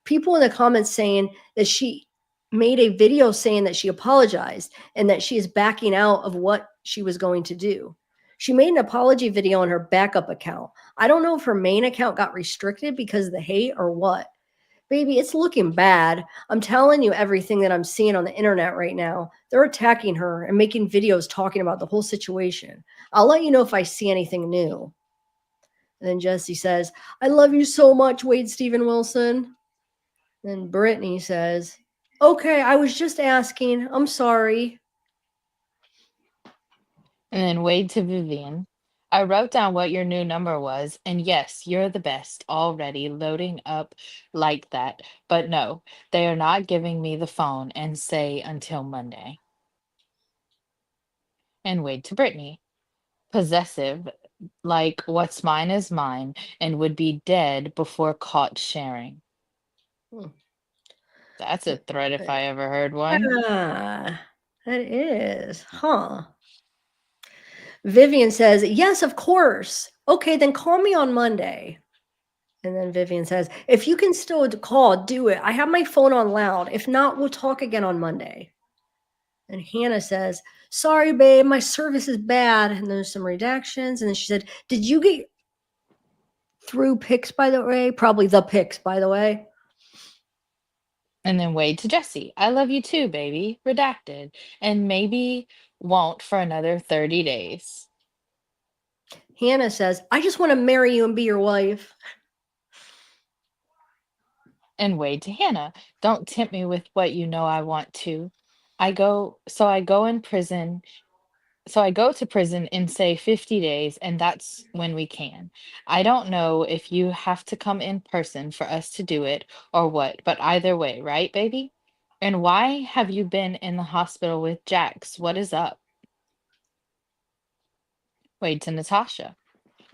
People in the comments saying that she made a video saying that she apologized and that she is backing out of what she was going to do. She made an apology video on her backup account. I don't know if her main account got restricted because of the hate or what. Baby, it's looking bad. I'm telling you everything that I'm seeing on the internet right now. They're attacking her and making videos talking about the whole situation. I'll let you know if I see anything new. And then Jesse says, I love you so much, Wade Stephen Wilson. Then Brittany says, okay, I was just asking. I'm sorry. And then Wade to Vivian. I wrote down what your new number was, and yes, you're the best already loading up like that. But no, they are not giving me the phone and say until Monday. And Wade to Brittany. Possessive. like what's mine is mine and would be dead before caught sharing. Hmm. That's a threat if I ever heard one. Yeah, that is. Huh. Vivian says, yes, of course. Okay, then call me on Monday. And then Vivian says, if you can still call, do it. I have my phone on loud. If not, we'll talk again on Monday. And Hannah says, sorry, babe, my service is bad. And there's some redactions. And then she said, did you get through pics, by the way? Probably the pics, by the way. And then Wade to Jesse. I love you too, baby. Redacted. And maybe won't for another 30 days. Hannah says, I just want to marry you and be your wife. And Wade to Hannah. Don't tempt me with what you know I want to. I go in prison. So I go to prison in say 50 days, and that's when we can. I don't know if you have to come in person for us to do it or what, but either way, right, baby? And why have you been in the hospital with Jax? What is up? Wade to Natasha.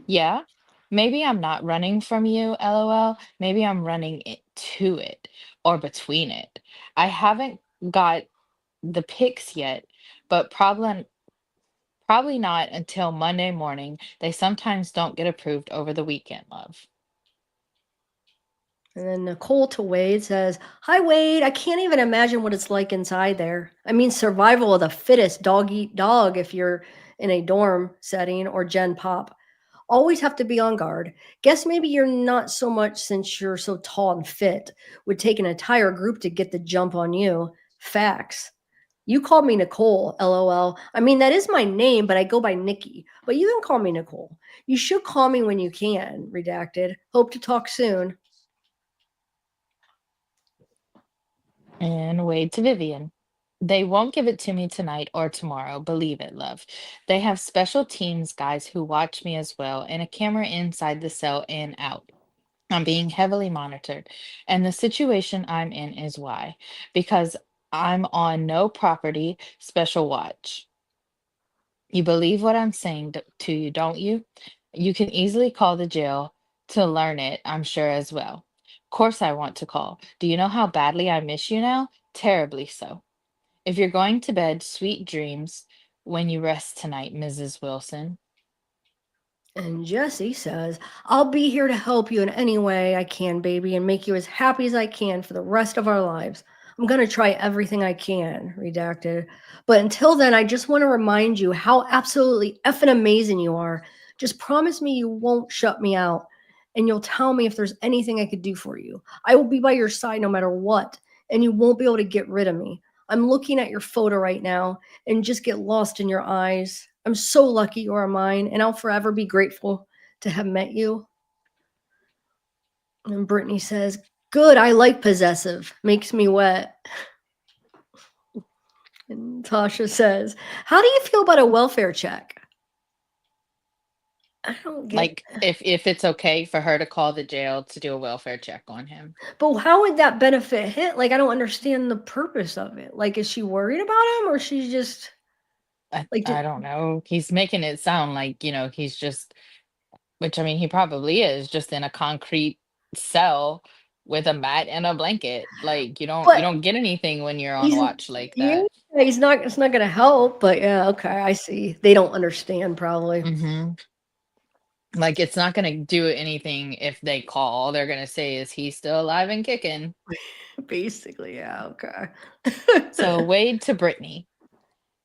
Yeah, maybe I'm not running from you, LOL. Maybe I'm running it to it or between it. I haven't got the pics yet, but probably not until Monday morning. They sometimes don't get approved over the weekend, love. And then Nicole to Wade says, hi, Wade. I can't even imagine what it's like inside there. I mean, survival of the fittest, dog eat dog if you're in a dorm setting or Gen Pop. Always have to be on guard. Guess maybe you're not so much since you're so tall and fit. Would take an entire group to get the jump on you. Facts. You called me Nicole, LOL. I mean, that is my name, but I go by Nikki. But you can call me Nicole. You should call me when you can, redacted. Hope to talk soon. And Wade to Vivian. They won't give it to me tonight or tomorrow, believe it, love. They have special teams guys who watch me as well, and a camera inside the cell and out. I'm being heavily monitored. And the situation I'm in is why. Because I'm on no property special watch. You believe what I'm saying to you, don't you? You can easily call the jail to learn it, I'm sure as well. Course I want to call. Do you know how badly I miss you now? Terribly so. If you're going to bed, sweet dreams when you rest tonight, Mrs. Wilson. And Jesse says, I'll be here to help you in any way I can, baby, and make you as happy as I can for the rest of our lives. I'm going to try everything I can, redacted. But until then, I just want to remind you how absolutely effing amazing you are. Just promise me you won't shut me out, and you'll tell me if there's anything I could do for you. I will be by your side no matter what, and you won't be able to get rid of me. I'm looking at your photo right now and just get lost in your eyes. I'm so lucky you are mine, and I'll forever be grateful to have met you. And Brittany says, good, I like possessive. Makes me wet. And Tasha says, how do you feel about a welfare check? I don't get Like if it's okay for her to call the jail to do a welfare check on him. but how would that benefit him? Like I don't understand the purpose of it. Like is she worried about him or she's just like I don't know. He's making it sound like, he's just, which I mean, he probably is just in a concrete cell with a mat and a blanket. Like you but don't get anything when you're on he's watch like yeah, that. he's not it's not gonna help, but yeah, okay, I see. They don't understand probably. Hmm. Like it's not gonna do anything if they call. They're gonna say, "Is he still alive and kicking?" Basically, yeah, okay. So Wade to Brittany.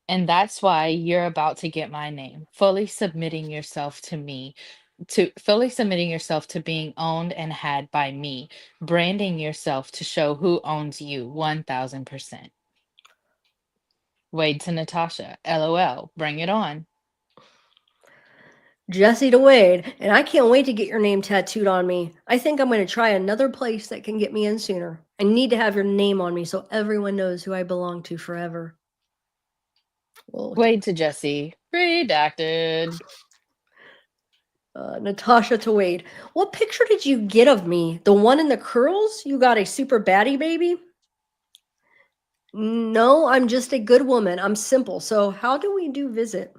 And that's why you're about to get my name, fully submitting yourself to being owned and had by me, branding yourself to show who owns you 1000%. Wade to Natasha, LOL, bring it on. Jesse to Wade, and I can't wait to get your name tattooed on me. I think I'm going to try another place that can get me in sooner. I need to have your name on me so everyone knows who I belong to forever. Well, Wade to Jesse, redacted. Natasha to Wade, what picture did you get of me? The one in the curls? You got a super baddie baby? No, I'm just a good woman. I'm simple. So, how do we do visit?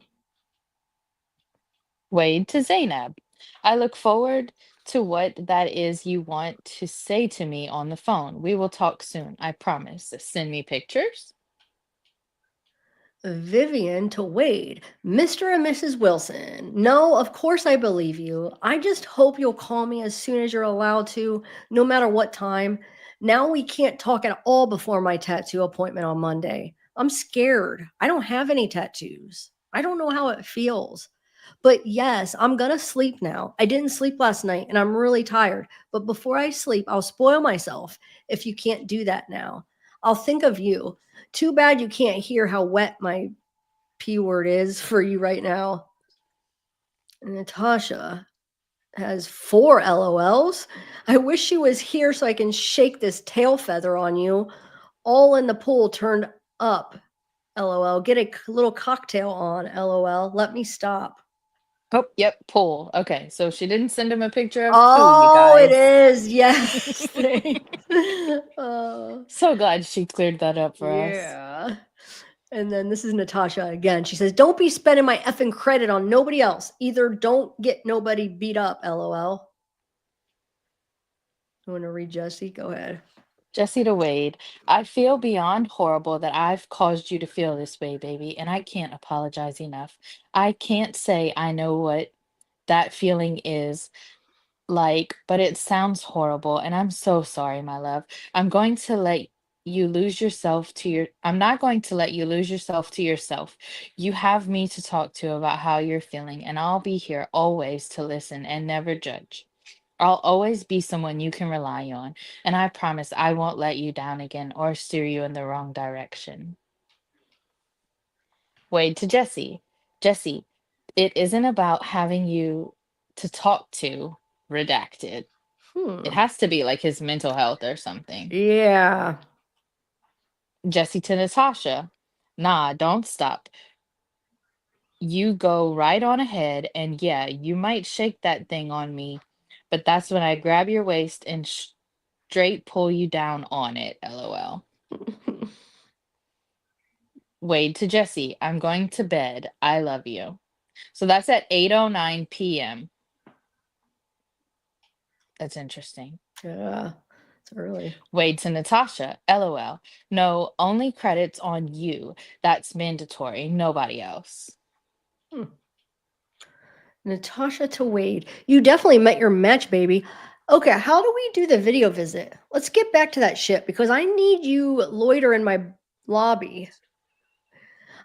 Wade to Zainab. I look forward to what that is you want to say to me on the phone. We will talk soon, I promise. Send me pictures. Vivian to Wade, Mr. and Mrs. Wilson. No, of course I believe you. I just hope you'll call me as soon as you're allowed to, no matter what time. Now we can't talk at all before my tattoo appointment on Monday. I'm scared. I don't have any tattoos. I don't know how it feels. But yes, I'm gonna sleep now. I didn't sleep last night and I'm really tired. But before I sleep, I'll spoil myself if you can't do that now. I'll think of you. Too bad you can't hear how wet my P word is for you right now. Natasha has 4 LOLs. I wish she was here so I can shake this tail feather on you. All in the pool turned up. LOL. Get a little cocktail on. LOL. Let me stop. Oh, yep, pull. Okay, so she didn't send him a picture of poo, you Oh, it guys. is. Yes. Thanks. Uh, So glad she cleared that up for us. yeah. And then this is Natasha again. She says, "Don't be spending my effing credit on nobody else. Either don't get nobody beat up, LOL." You want to read Jesse? Go ahead. Jesse to Wade, I feel beyond horrible that I've caused you to feel this way, baby, and I can't apologize enough. I can't say I know what that feeling is like, but it sounds horrible, and I'm so sorry, my love. I'm going to let you lose yourself to your I'm not going to let you lose yourself to yourself. You have me to talk to about how you're feeling, and I'll be here always to listen and never judge. I'll always be someone you can rely on, and I promise I won't let you down again or steer you in the wrong direction. Wade to Jesse. Jesse, it isn't about having you to talk to, redacted. It Hmm. has to be like his mental health or something. Yeah. Jesse to Natasha. Nah, don't stop. You go right on ahead, and yeah, you might shake that thing on me, but that's when I grab your waist and straight pull you down on it, lol. Wade to Jesse, I'm going to bed. I love you. So that's at 8:09 p.m. That's interesting. Yeah. It's early. Wade to Natasha, lol. No, only credits on you. That's mandatory. Nobody else. Hmm. Natasha to Wade. You definitely met your match, baby. Okay, how do we do the video visit? Let's get back to that shit because I need you loiter in my lobby.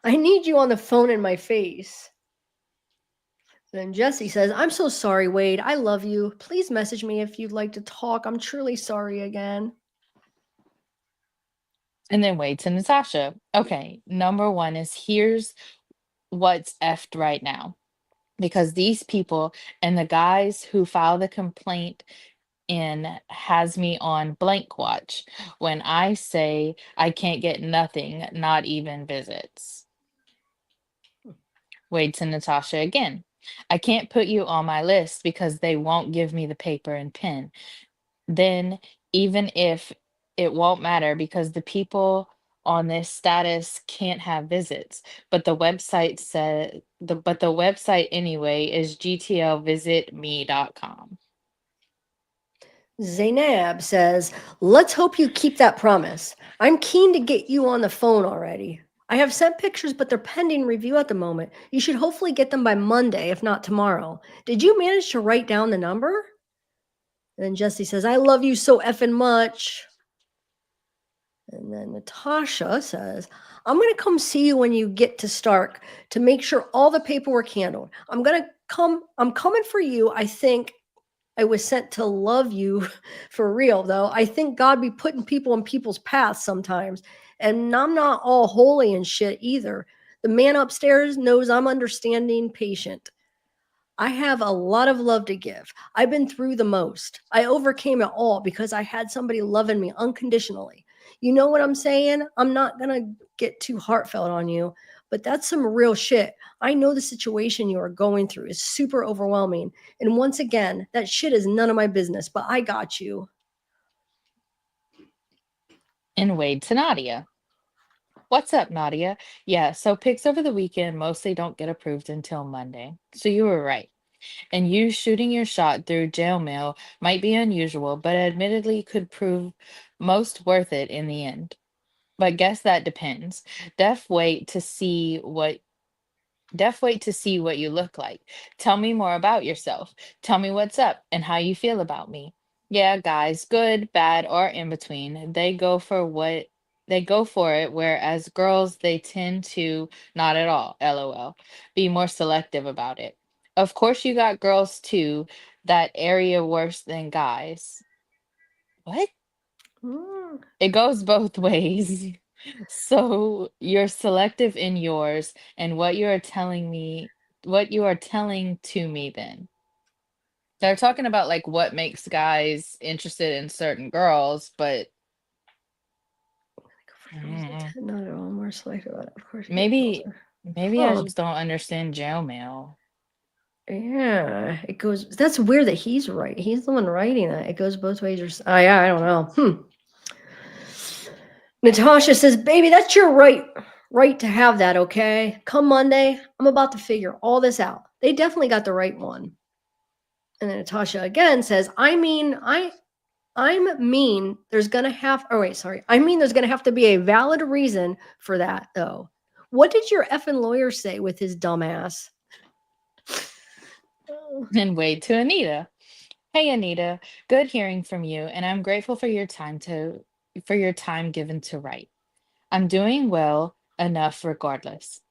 I need you on the phone in my face. Then Jesse says, "I'm so sorry, Wade. I love you. Please message me if you'd like to talk. I'm truly sorry again." And then Wade to Natasha. Okay, number one is here's what's effed right now. Because these people and the guys who file the complaint in has me on blank watch when I say I can't get nothing, not even visits. Wade to Natasha again. I can't put you on my list because they won't give me the paper and pen. Then, even if it won't matter because the people on this status can't have visits, but the website said the website anyway is gtlvisitme.com. Zainab says, "Let's hope you keep that promise. I'm keen to get you on the phone already. I have sent pictures, but they're pending review at the moment. You should hopefully get them by Monday, if not tomorrow. Did you manage to write down the number?" And then Jesse says, "I love you so effing much." And then Natasha says, "I'm going to come see you when you get to Stark to make sure all the paperwork handled. I'm coming for you. I think I was sent to love you for real, though. I think God be putting people in people's paths sometimes. And I'm not all holy and shit either. The man upstairs knows I'm understanding, patient. I have a lot of love to give. I've been through the most. I overcame it all because I had somebody loving me unconditionally. You know what I'm saying? I'm not going to get too heartfelt on you, but that's some real shit. I know the situation you are going through is super overwhelming. And once again, that shit is none of my business, but I got you." And Wade to Nadia. What's up, Nadia? Yeah, so pics over the weekend mostly don't get approved until Monday. So you were right. And you shooting your shot through jail mail might be unusual, but admittedly could prove most worth it in the end. But guess that depends. Def wait to see what Def wait to see what you look like. Tell me more about yourself. Tell me what's up and how you feel about me. Yeah, guys, good, bad, or in between, they go for it, whereas girls they tend to not at all, LOL. Be more selective about it. Of course you got girls too, that area worse than guys. What? Mm. It goes both ways. So you're selective in yours and what you are telling to me then. They're talking about like what makes guys interested in certain girls, but mm, Not at all more selective. Of course, you get girls maybe are. maybe I Huh. just don't understand jail mail. Yeah, it goes. That's weird that he's right. He's the one writing that. It goes both ways. Oh yeah, I don't know. Natasha says, "Baby, that's your right to have that. Okay, come Monday, I'm about to figure all this out. They definitely got the right one." And then Natasha again says, I'm mean. There's gonna have. Oh wait, sorry. I mean, there's gonna have to be a valid reason for that, though. What did your effing lawyer say with his dumbass?" Oh. And Wade to Anita. Hey Anita, good hearing from you, and I'm grateful for your time given to write. I'm doing well enough regardless.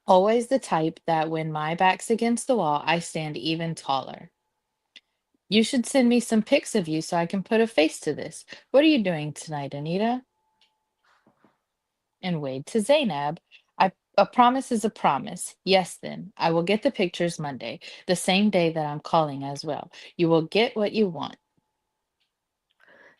Always the type that when my back's against the wall, I stand even taller. You should send me some pics of you so I can put a face to this. What are you doing tonight, Anita? And Wade to Zainab. A promise is a promise. Yes, then. I will get the pictures Monday, the same day that I'm calling as well. You will get what you want.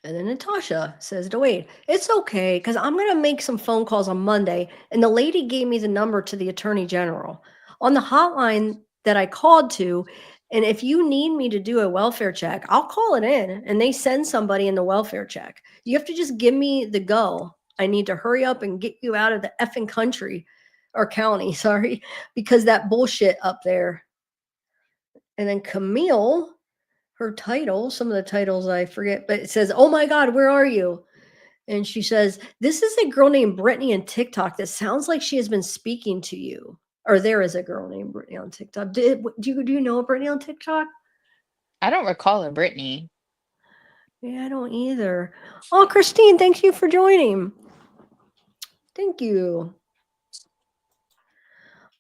And then Natasha says to Wade, "It's okay, because I'm going to make some phone calls on Monday." And the lady gave me the number to the attorney general on the hotline that I called to. And if you need me to do a welfare check, I'll call it in and they send somebody in the welfare check. You have to just give me the go. I need to hurry up and get you out of the effing country or county, sorry, because that bullshit up there. And then Camille, her title, some of the titles I forget, but it says, "Oh my God, where are you?" And she says, "This is a girl named Britney on TikTok that sounds like she has been speaking to you." Or there is a girl named Britney on TikTok. Do you know a Britney on TikTok? I don't recall a Brittany. Yeah, I don't either. Oh, Christine, thank you for joining. Thank you.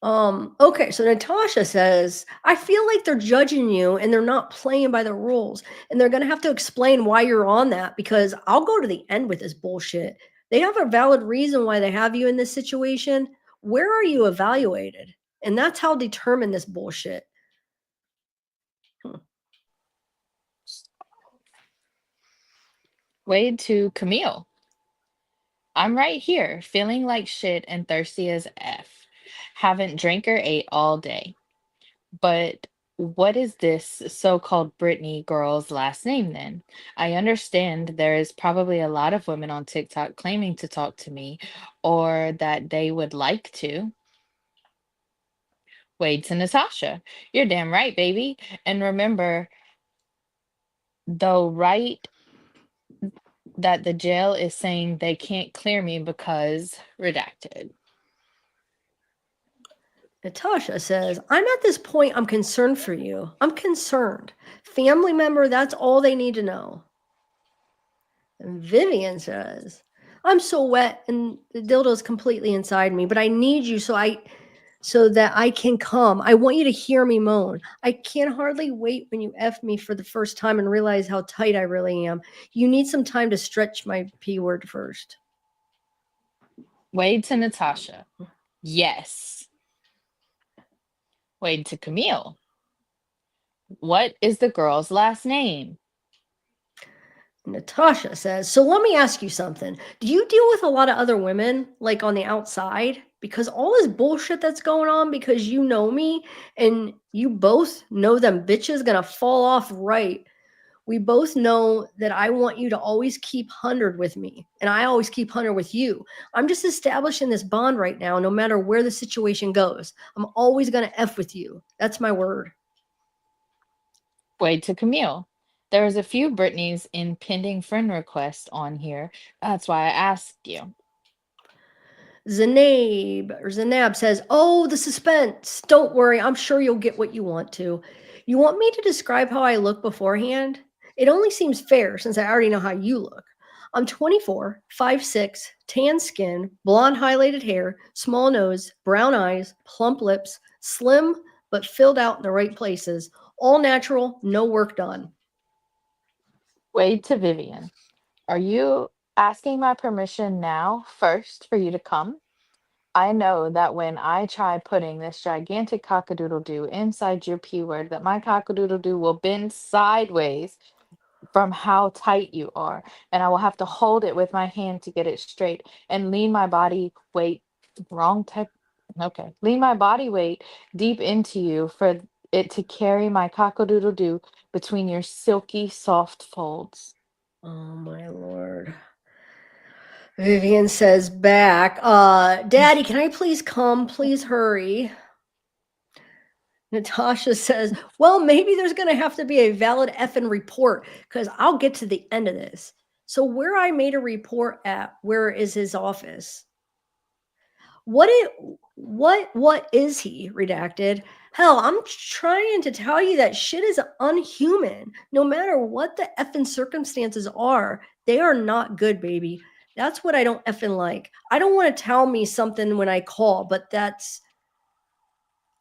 Okay, so Natasha says, "I feel like they're judging you and they're not playing by the rules. And they're gonna have to explain why you're on that because I'll go to the end with this bullshit. They have a valid reason why they have you in this situation. Where are you evaluated? And that's how determine this bullshit." Hmm. Wade to Camille. I'm right here, feeling like shit and thirsty as F. Haven't drank or ate all day. But what is this so-called Britney girl's last name then? I understand there is probably a lot of women on TikTok claiming to talk to me or that they would like to. Wade to Natasha. You're damn right, baby. And remember, though, right, that the jail is saying they can't clear me because redacted. Natasha says, "I'm at this point, I'm concerned for you. I'm concerned. Family member, that's all they need to know." And Vivian says, "I'm so wet and the dildo's completely inside me, but I need you so that I can come. I want you to hear me moan. I can hardly wait when you F me for the first time and realize how tight I really am. You need some time to stretch my P word first." Wade to Natasha. Yes. Wade to Camille. What is the girl's last name? Natasha says, "So let me ask you something. Do you deal with a lot of other women, like on the outside? Because all this bullshit that's going on, because you know me and you both know them bitches gonna fall off right. We both know that I want you to always keep 100 with me, and I always keep 100 with you. I'm just establishing this bond right now, no matter where the situation goes. I'm always gonna F with you. That's my word." Wade to Camille. There's a few Britneys in pending friend requests on here. That's why I asked you. Zanab says, "Oh, the suspense. Don't worry. I'm sure you'll get what you want to. You want me to describe how I look beforehand? It only seems fair since I already know how you look. I'm 24, 5'6", tan skin, blonde highlighted hair, small nose, brown eyes, plump lips, slim but filled out in the right places. All natural, no work done." Wade to Vivian. Are you asking my permission now first for you to come? I know that when I try putting this gigantic cockadoodle-doo inside your P word, that my cockadoodle-doo will bend sideways from how tight you are, and I will have to hold it with my hand to get it straight and lean my body weight, wrong type, okay, lean my body weight deep into you for it to carry my cockadoodle-doo between your silky, soft folds. Oh my lord. Vivian says back, "Daddy, can I please come? Please hurry." Natasha says, "Well, maybe there's going to have to be a valid effing report because I'll get to the end of this. So, where I made a report at, where is his office? What is he?" Redacted. "Hell, I'm trying to tell you that shit is unhuman. No matter what the effing circumstances are, they are not good, baby. That's what I don't effing like. I don't want to tell me something when I call, but that's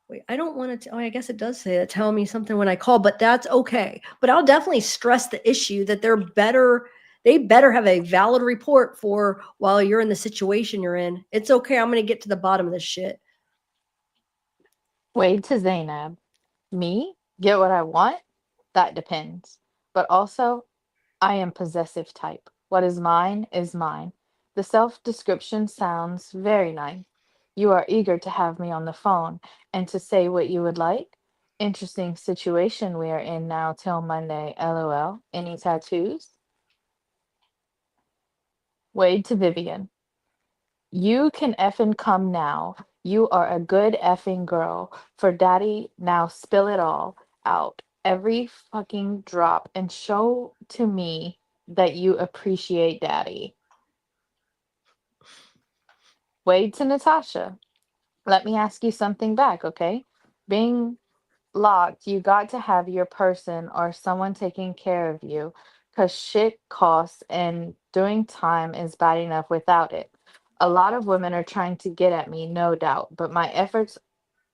wait, I don't want to. Oh, I guess it does say that. Tell me something when I call, but that's okay. But I'll definitely stress the issue that they're better. They better have a valid report for while you're in the situation you're in. It's okay. I'm going to get to the bottom of this shit." Wade to Zainab. Me? Get what I want? That depends. But also, I am possessive type. What is mine is mine. The self description sounds very nice. You are eager to have me on the phone and to say what you would like. Interesting situation we are in now till Monday. LOL. Any tattoos? Wade to Vivian. You can effing come now. You are a good effing girl. For daddy, now spill it all out. Every fucking drop and show to me that you appreciate daddy. Wade to Natasha. Let me ask you something back, okay? Being locked, you got to have your person or someone taking care of you because shit costs and doing time is bad enough without it. A lot of women are trying to get at me, no doubt, but my efforts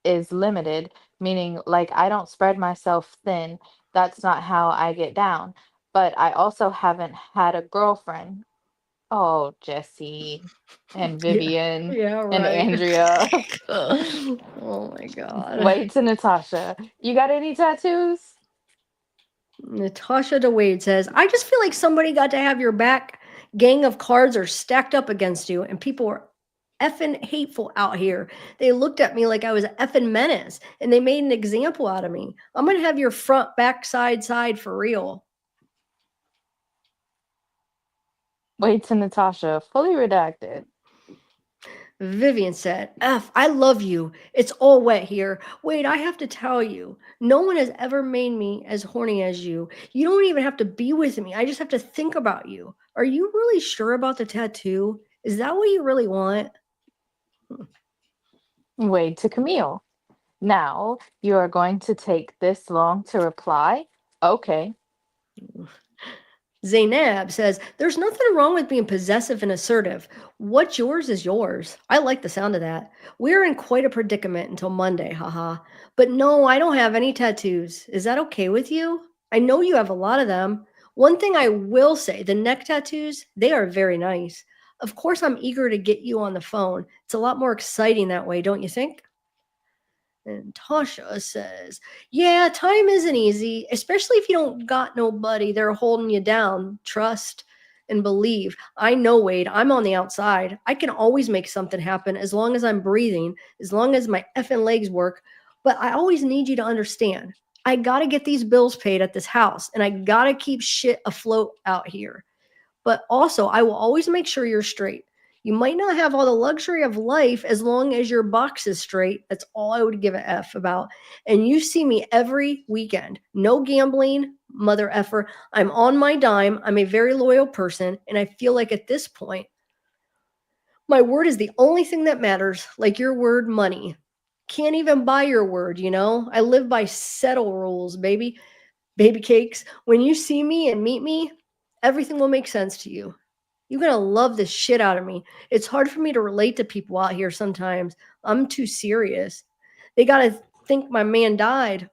is limited, meaning like I don't spread myself thin. That's not how I get down. But I also haven't had a girlfriend. Oh, Jesse and Yeah. Vivian Yeah, and right. Andrea. Oh my god. Wait to Natasha. You got any tattoos? Natasha DeWade says, "I just feel like somebody got to have your back. Gang of cards are stacked up against you, and people are effing hateful out here. They looked at me like I was an effing menace, and they made an example out of me. I'm gonna have your front, back, side for real." Wait to Natasha. Fully redacted. Vivian said, I love you. It's all wet here. Wait, I have to tell you, no one has ever made me as horny as you. You don't even have to be with me. I just have to think about you. Are you really sure about the tattoo? Is that what you really want?" Wait to Camille. Now you are going to take this long to reply? Okay. Zainab says, "There's nothing wrong with being possessive and assertive. What's yours is yours." I like the sound of that. "We're in quite a predicament until Monday, haha. But no, I don't have any tattoos. Is that okay with you? I know you have a lot of them. One thing I will say, the neck tattoos, they are very nice. Of course, I'm eager to get you on the phone. It's a lot more exciting that way, don't you think?" And Tasha says, "Yeah, time isn't easy, especially if you don't got nobody there holding you down. Trust and believe. I know, Wade, I'm on the outside. I can always make something happen as long as I'm breathing, as long as my effing legs work. But I always need you to understand. I got to get these bills paid at this house, and I got to keep shit afloat out here. But also, I will always make sure you're straight. You might not have all the luxury of life as long as your box is straight. That's all I would give a F about. And you see me every weekend. No gambling, mother effer. I'm on my dime. I'm a very loyal person. And I feel like at this point, my word is the only thing that matters, like your word, money. Can't even buy your word, you know? I live by settle rules, baby. Baby cakes. When you see me and meet me, everything will make sense to you. You're going to love the shit out of me. It's hard for me to relate to people out here sometimes. I'm too serious. They got to think my man died.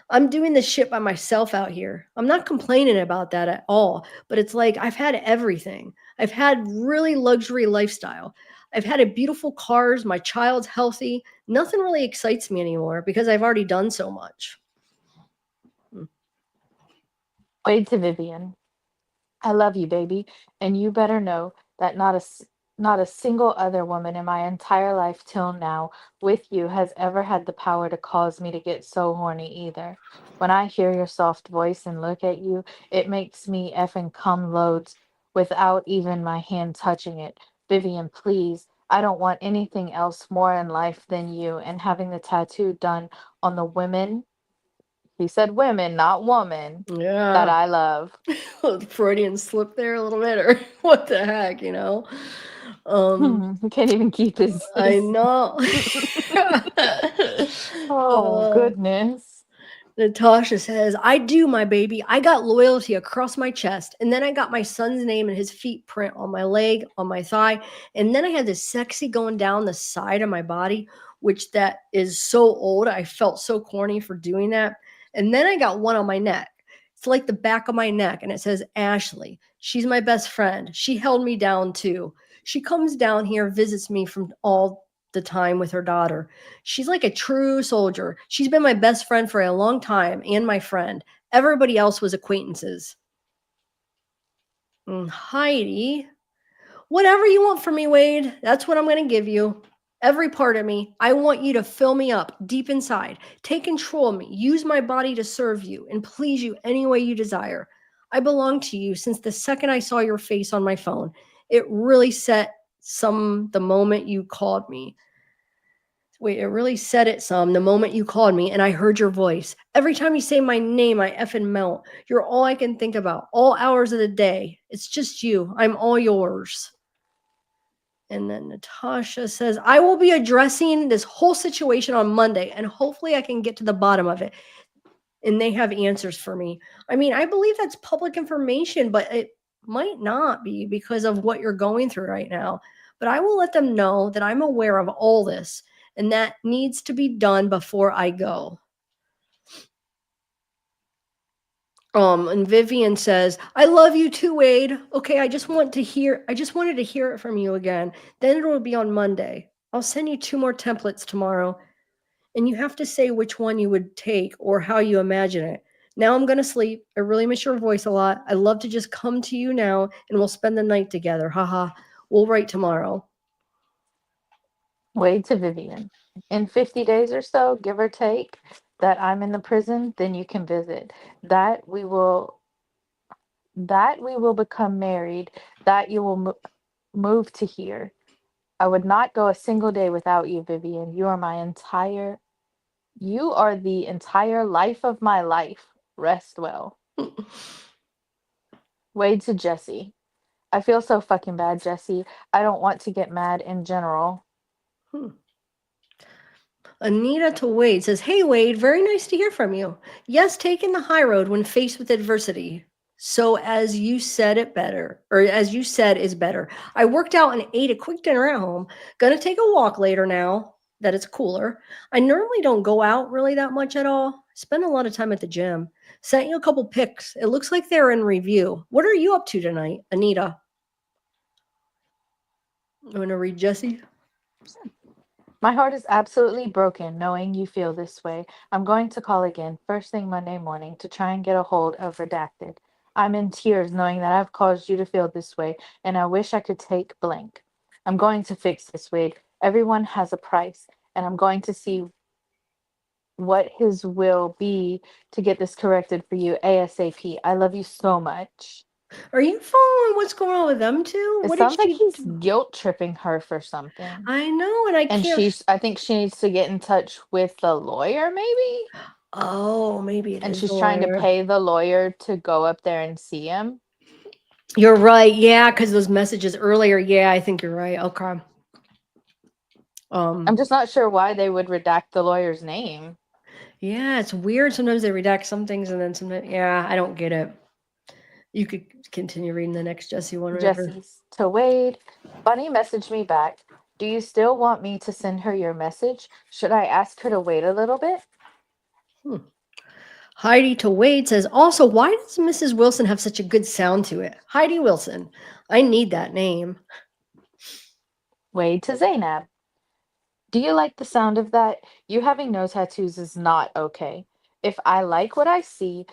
I'm doing this shit by myself out here. I'm not complaining about that at all, but it's like I've had everything. I've had really luxury lifestyle. I've had a beautiful cars, my child's healthy. Nothing really excites me anymore because I've already done so much. Wade to Vivian. I love you, baby, and you better know that not a single other woman in my entire life till now with you has ever had the power to cause me to get so horny either. When I hear your soft voice and look at you, it makes me effing come loads without even my hand touching it. Vivian, please. I don't want anything else more in life than you and having the tattoo done on the women. He said women, not woman, that Yeah. I love. Freudian slip there a little bit, or what the heck, you know? Um, He can't even keep I his know. Oh, uh, goodness. Natasha says, I do, my baby. I got loyalty across my chest. And then I got my son's name and his feet print on my leg, on my thigh. And then I had this sexy going down the side of my body, which that is so old. I felt so corny for doing that. And then I got one on my neck. It's like the back of my neck. And it says, Ashley. She's my best friend. She held me down too. She comes down here, visits me from all the time with her daughter. She's like a true soldier. She's been my best friend for a long time and my friend. Everybody else was acquaintances. And Heidi, whatever you want from me, Wade, that's what I'm going to give you. Every part of me, I want you to fill me up deep inside. Take control of me. Use my body to serve you and please you any way you desire. I belong to you since the second I saw your face on my phone. It really set the moment you called me. Wait, it really said it some the moment you called me and I heard your voice. Every time you say my name, I effing melt. You're all I can think about, all hours of the day. It's just you. I'm all yours. And then Natasha says, I will be addressing this whole situation on Monday and hopefully I can get to the bottom of it. And they have answers for me. I mean, I believe that's public information, but it might not be because of what you're going through right now. But I will let them know that I'm aware of all this and that needs to be done before I go. And Vivian says, I love you too, Wade. Okay, I just wanted to hear it from you again. Then it will be on Monday. I'll send you 2 more templates tomorrow. And you have to say which one you would take or how you imagine it. Now I'm going to sleep. I really miss your voice a lot. I love to just come to you now and we'll spend the night together. Haha. We'll write tomorrow. Wade to Vivian. In 50 days or so, give or take, that I'm in the prison, then you can visit. That we will that we will become married, that you will move to here. I would not go a single day without you, Vivian. You are the entire life of my life. Rest well. Wade to Jesse. I feel so fucking bad, Jesse. I don't want to get mad in general. Hmm. Anita to Wade says, Hey, Wade, very nice to hear from you. Yes, taking the high road when faced with adversity. So, as you said it better, or as you said is better. I worked out and ate a quick dinner at home. Gonna take a walk later now that it's cooler. I normally don't go out really that much at all. Spend a lot of time at the gym. Sent you a couple pics. It looks like they're in review. What are you up to tonight, Anita? I'm gonna read Jesse. My heart is absolutely broken knowing you feel this way. I'm going to call again first thing Monday morning to try and get a hold of Redacted. I'm in tears knowing that I've caused you to feel this way, and I wish I could take blank. I'm going to fix this, Wade. Everyone has a price, and I'm going to see what his will be to get this corrected for you ASAP. I love you so much. Are you following what's going on with them too? It What did sounds like she he's do? guilt tripping her for something. I know, and I And can't. I think she needs to get in touch with the lawyer, maybe? Oh, maybe it And is the she's trying to lawyer. pay the lawyer to go up there and see him. You're right. Yeah, because those messages earlier. Yeah, I think you're right. Okay. I'm Um. just not sure why they would redact the lawyer's name. Yeah, it's weird. Sometimes they redact some things, and then sometimes. Yeah, I don't get it. You could continue reading the next Jesse one whenever. Jesse's to Wade. Bunny messaged me back. Do you still want me to send her your message? Should I ask her to wait a little bit? Hmm. Heidi to Wade says, also, why does Mrs. Wilson have such a good sound to it? Heidi Wilson. I need that name. Wade to Zanab. Do you like the sound of that? You having no tattoos is not okay. If I like what I see,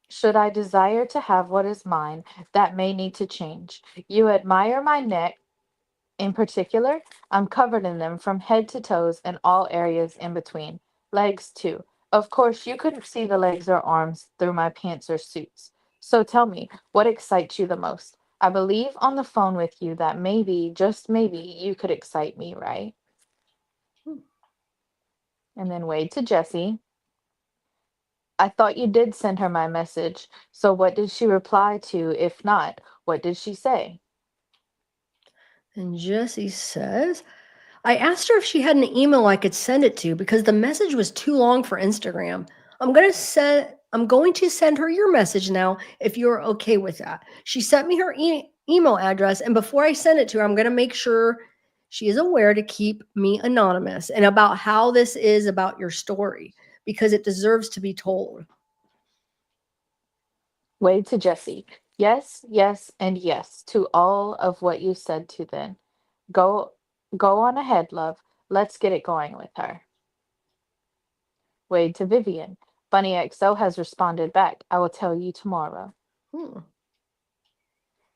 should I desire to have what is mine, that may need to change. You admire my neck in particular. I'm covered in them from head to toes and all areas in between. Legs, too. Of course, you couldn't see the legs or arms through my pants or suits. So tell me, what excites you the most? I believe on the phone with you that maybe, just maybe, you could excite me, right? And then Wade to Jesse. I thought you did send her my message. So what did she reply to? If not, what did she say? And Jesse says, I asked her if she had an email I could send it to because the message was too long for Instagram. I'm going to send her your message now if you're okay with that. She sent me her email address, and before I send it to her, I'm going to make sure she is aware to keep me anonymous and about how this is about your story because it deserves to be told. Wade to Jesse. Yes, yes, and yes to all of what you said to then. Go go on ahead, love. Let's get it going with her. Wade to Vivian. Bunnie XO has responded back. I will tell you tomorrow. Hmm.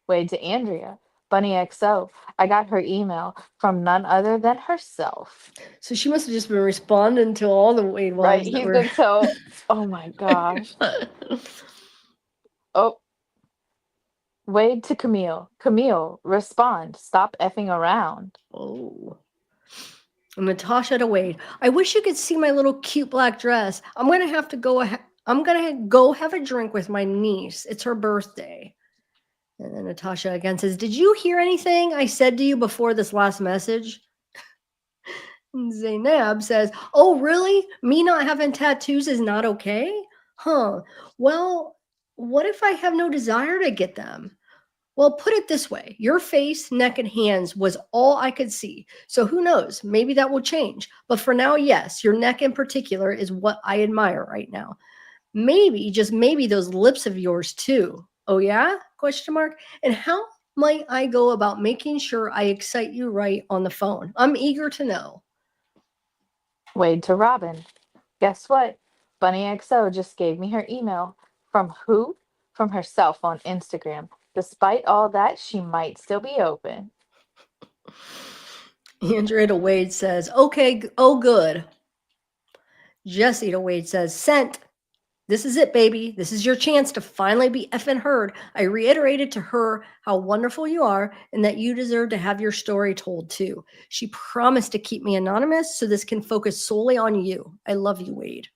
Wade to Andrea. Bunnie XO. I got her email from none other than herself. So she must have just been responding to all the Wade Right? wives that He's were. been so, oh my gosh. Oh, Wade to Camille. Camille, respond. Stop effing around. Oh. Natasha to Wade. I wish you could see my little cute black dress. I'm gonna go have a drink with my niece. It's her birthday. And then Natasha again says, "Did you hear anything I said to you before this last message?" And Zainab says, "Oh, really? Me not having tattoos is not okay? Huh. Well, what if I have no desire to get them? Well, put it this way, your face, neck, and hands was all I could see. So who knows? Maybe that will change. But for now, yes, your neck in particular is what I admire right now. Maybe, just maybe, those lips of yours too. Oh yeah? Question mark. And how might I go about making sure I excite you right on the phone? I'm eager to know. Wade to Robin. Guess what? Bunnie XO just gave me her email. From who? From herself on Instagram. Despite all that, she might still be open. Andrea to Wade says, okay, oh good. Jesse to Wade says, sent. This is it, baby. This is your chance to finally be effing heard. I reiterated to her how wonderful you are and that you deserve to have your story told too. She promised to keep me anonymous so this can focus solely on you. I love you, Wade.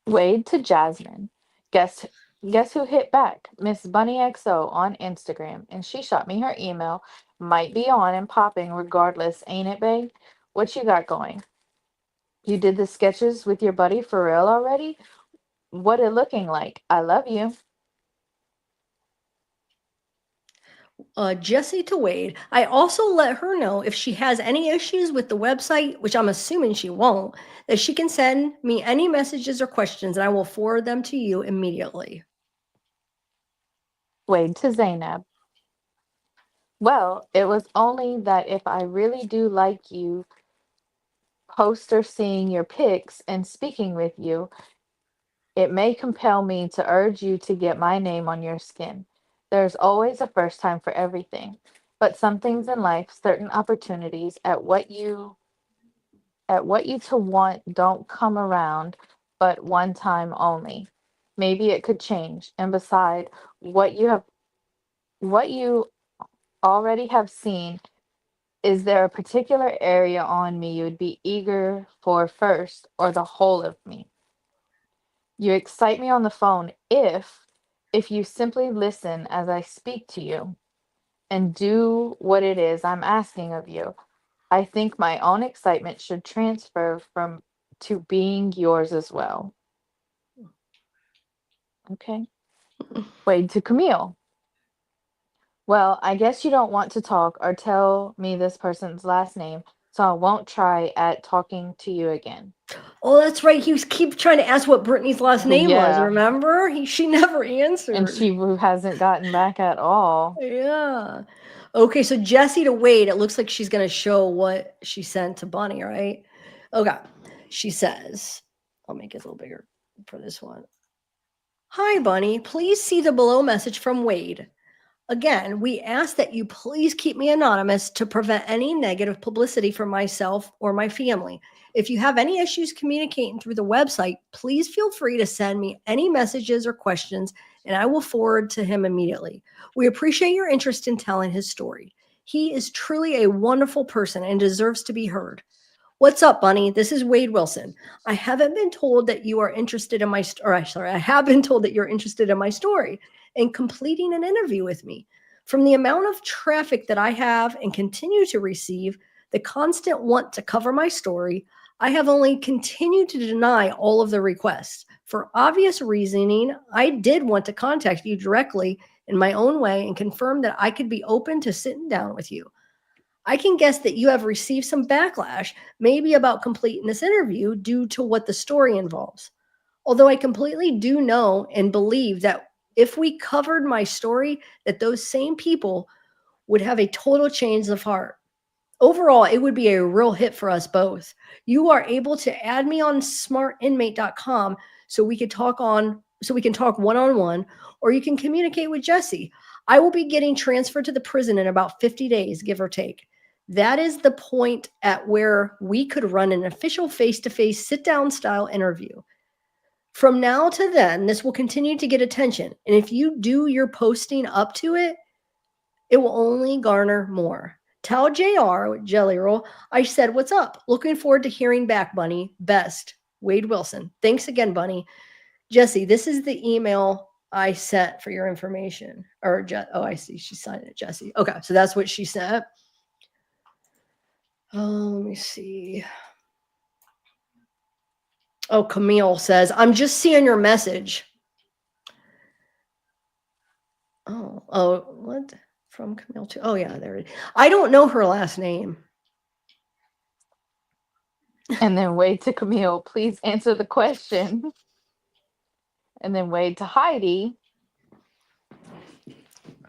Wade to Jasmine. Guess guess who hit back? Miss Bunnie XO on Instagram, and she shot me her email. Might be on and popping regardless, ain't it, babe? What you got going? You did the sketches with your buddy for real already? What it looking like? I love you. Jesse to Wade. I also let her know if she has any issues with the website, which I'm assuming she won't, that she can send me any messages or questions and I will forward them to you immediately. Wade to Zainab. Well, it was only that if I really do like you, poster seeing your pics and speaking with you, it may compel me to urge you to get my name on your skin. There's always a first time for everything, but some things in life, certain opportunities at what you to want don't come around but one time only. Maybe it could change. And beside what you already have seen, is there a particular area on me you would be eager for first, or the whole of me? You excite me on the phone if you simply listen as I speak to you and do what it is I'm asking of you. I think my own excitement should transfer from to being yours as well. Okay. Wade to Camille. Well, I guess you don't want to talk or tell me this person's last name, so I won't try at talking to you again. Oh, that's right. He was keep trying to ask what Brittany's last name was. Yeah. Remember? She never And answered. she hasn't gotten back at all. Yeah. Okay, so Jessie to Wade, it looks like she's going to show what she sent to Bunny, right? Okay. She says, I'll make it a little bigger for this one. Hi, Bunny. Please see the below message from Wade. Again, we ask that you please keep me anonymous to prevent any negative publicity for myself or my family. If you have any issues communicating through the website, please feel free to send me any messages or questions, and I will forward to him immediately. We appreciate your interest in telling his story. He is truly a wonderful person and deserves to be heard. What's up, Bunny? This is Wade Wilson. I haven't been told that you are interested in my I have been told that you're interested in my story and completing an interview with me. From the amount of traffic that I have and continue to receive, the constant want to cover my story, I have only continued to deny all of the requests. For obvious reasoning, I did want to contact you directly in my own way and confirm that I could be open to sitting down with you. I can guess that you have received some backlash, maybe about completing this interview due to what the story involves. Although I completely do know and believe that if we covered my story, that those same people would have a total change of heart. Overall, it would be a real hit for us both. You are able to add me on smartinmate.com so we can talk one-on-one, or you can communicate with Jesse. I will be getting transferred to the prison in about 50 days, give or take. That is the point at where we could run an official face-to-face sit-down style interview. From now to then, this will continue to get attention. And if you do your posting up to it, it will only garner more. Tell JR, Jelly Roll, I said, what's up? Looking forward to hearing back, Bunny. Best, Wade Wilson. Thanks again, Bunny. Jesse, this is the email I sent for your information. Oh, I see. She signed it, Jesse. Okay, so that's what she sent. Let me see. Oh, Camille says, I'm just seeing your message. Oh, what? From Camille to, oh yeah, there it is. I don't know her last name. And then Wade to Camille, please answer the question. And then Wade to Heidi.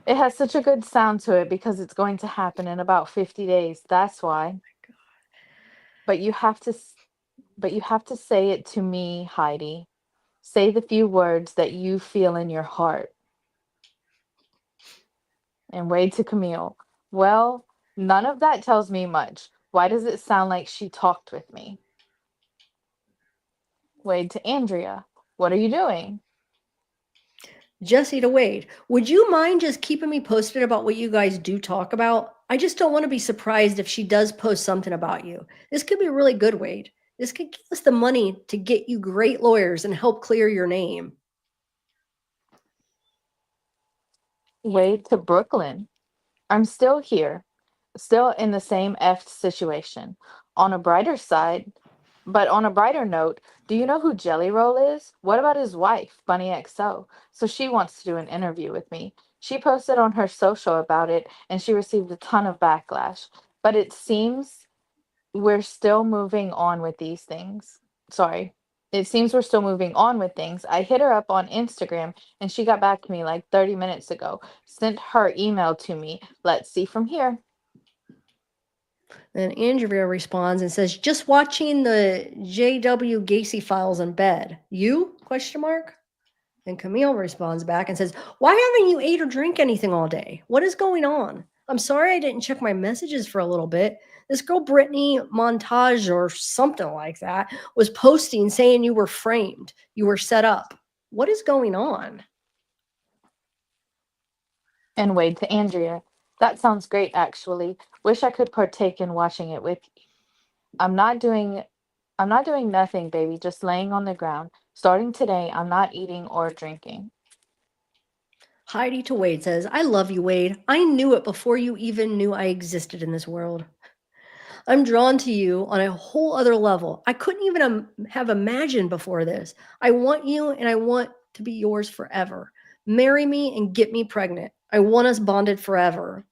It has such a good sound to it because it's going to happen in about 50 days. That's why. But you have to say it to me, Heidi. Say the few words that you feel in your heart. And Wade to Camille. Well, none of that tells me much. Why does it sound like she talked with me? Wade to Andrea. What are you doing? Jesse to Wade, would you mind just keeping me posted about what you guys do talk about? I just don't want to be surprised if she does post something about you. This could be really good, Wade. This could give us the money to get you great lawyers and help clear your name. Wade to Brooklyn. I'm still here, still in the same effed situation. On a brighter side, but on a brighter note, do you know who Jelly Roll is? What about his wife, Bunnie XO? So she wants to do an interview with me. She posted on her social about it and she received a ton of backlash. But it seems we're still moving on with these things. Sorry. It seems we're still moving on with things. I hit her up on Instagram and she got back to me like 30 minutes ago. Sent her email to me. Let's see from here. Then Andrea responds and says, just watching the J.W. Gacy files in bed. You? Question mark. And Camille responds back and says, why haven't you ate or drink anything all day? What is going on? I'm sorry I didn't check my messages for a little bit. This girl, Britney Montage or something like that, was posting saying you were framed. You were set up. What is going on? And Wade to Andrea. That sounds great, actually. Wish I could partake in watching it with you. I'm not doing I'm not doing nothing, baby, just laying on the ground. Starting today, I'm not eating or drinking. Heidi to Wade says, I love you, Wade. I knew it before you even knew I existed in this world. I'm drawn to you on a whole other level. I couldn't even have imagined before this. I want you and I want to be yours forever. Marry me and get me pregnant. I want us bonded forever.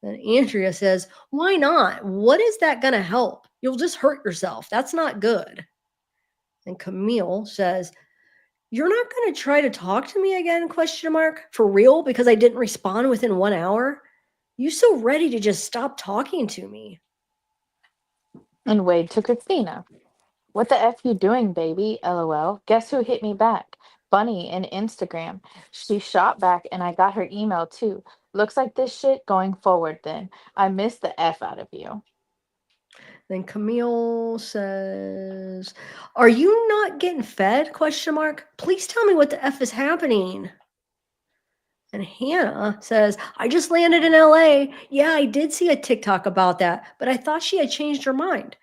Then Andrea says, why not? What is that going to help? You'll just hurt yourself. That's not good. And Camille says, you're not going to try to talk to me again? Question mark. For real? Because I didn't respond within 1 hour? You so ready to just stop talking to me. And Wade to Christina. What the F you doing, baby? LOL. Guess who hit me back? Bunny in Instagram. She shot back and I got her email too. Looks like this shit going forward then. I missed the F out of you. Then Camille says, are you not getting fed? Question mark. Please tell me what the F is happening. And Hannah says, I just landed in LA. Yeah, I did see a TikTok about that, but I thought she had changed her mind.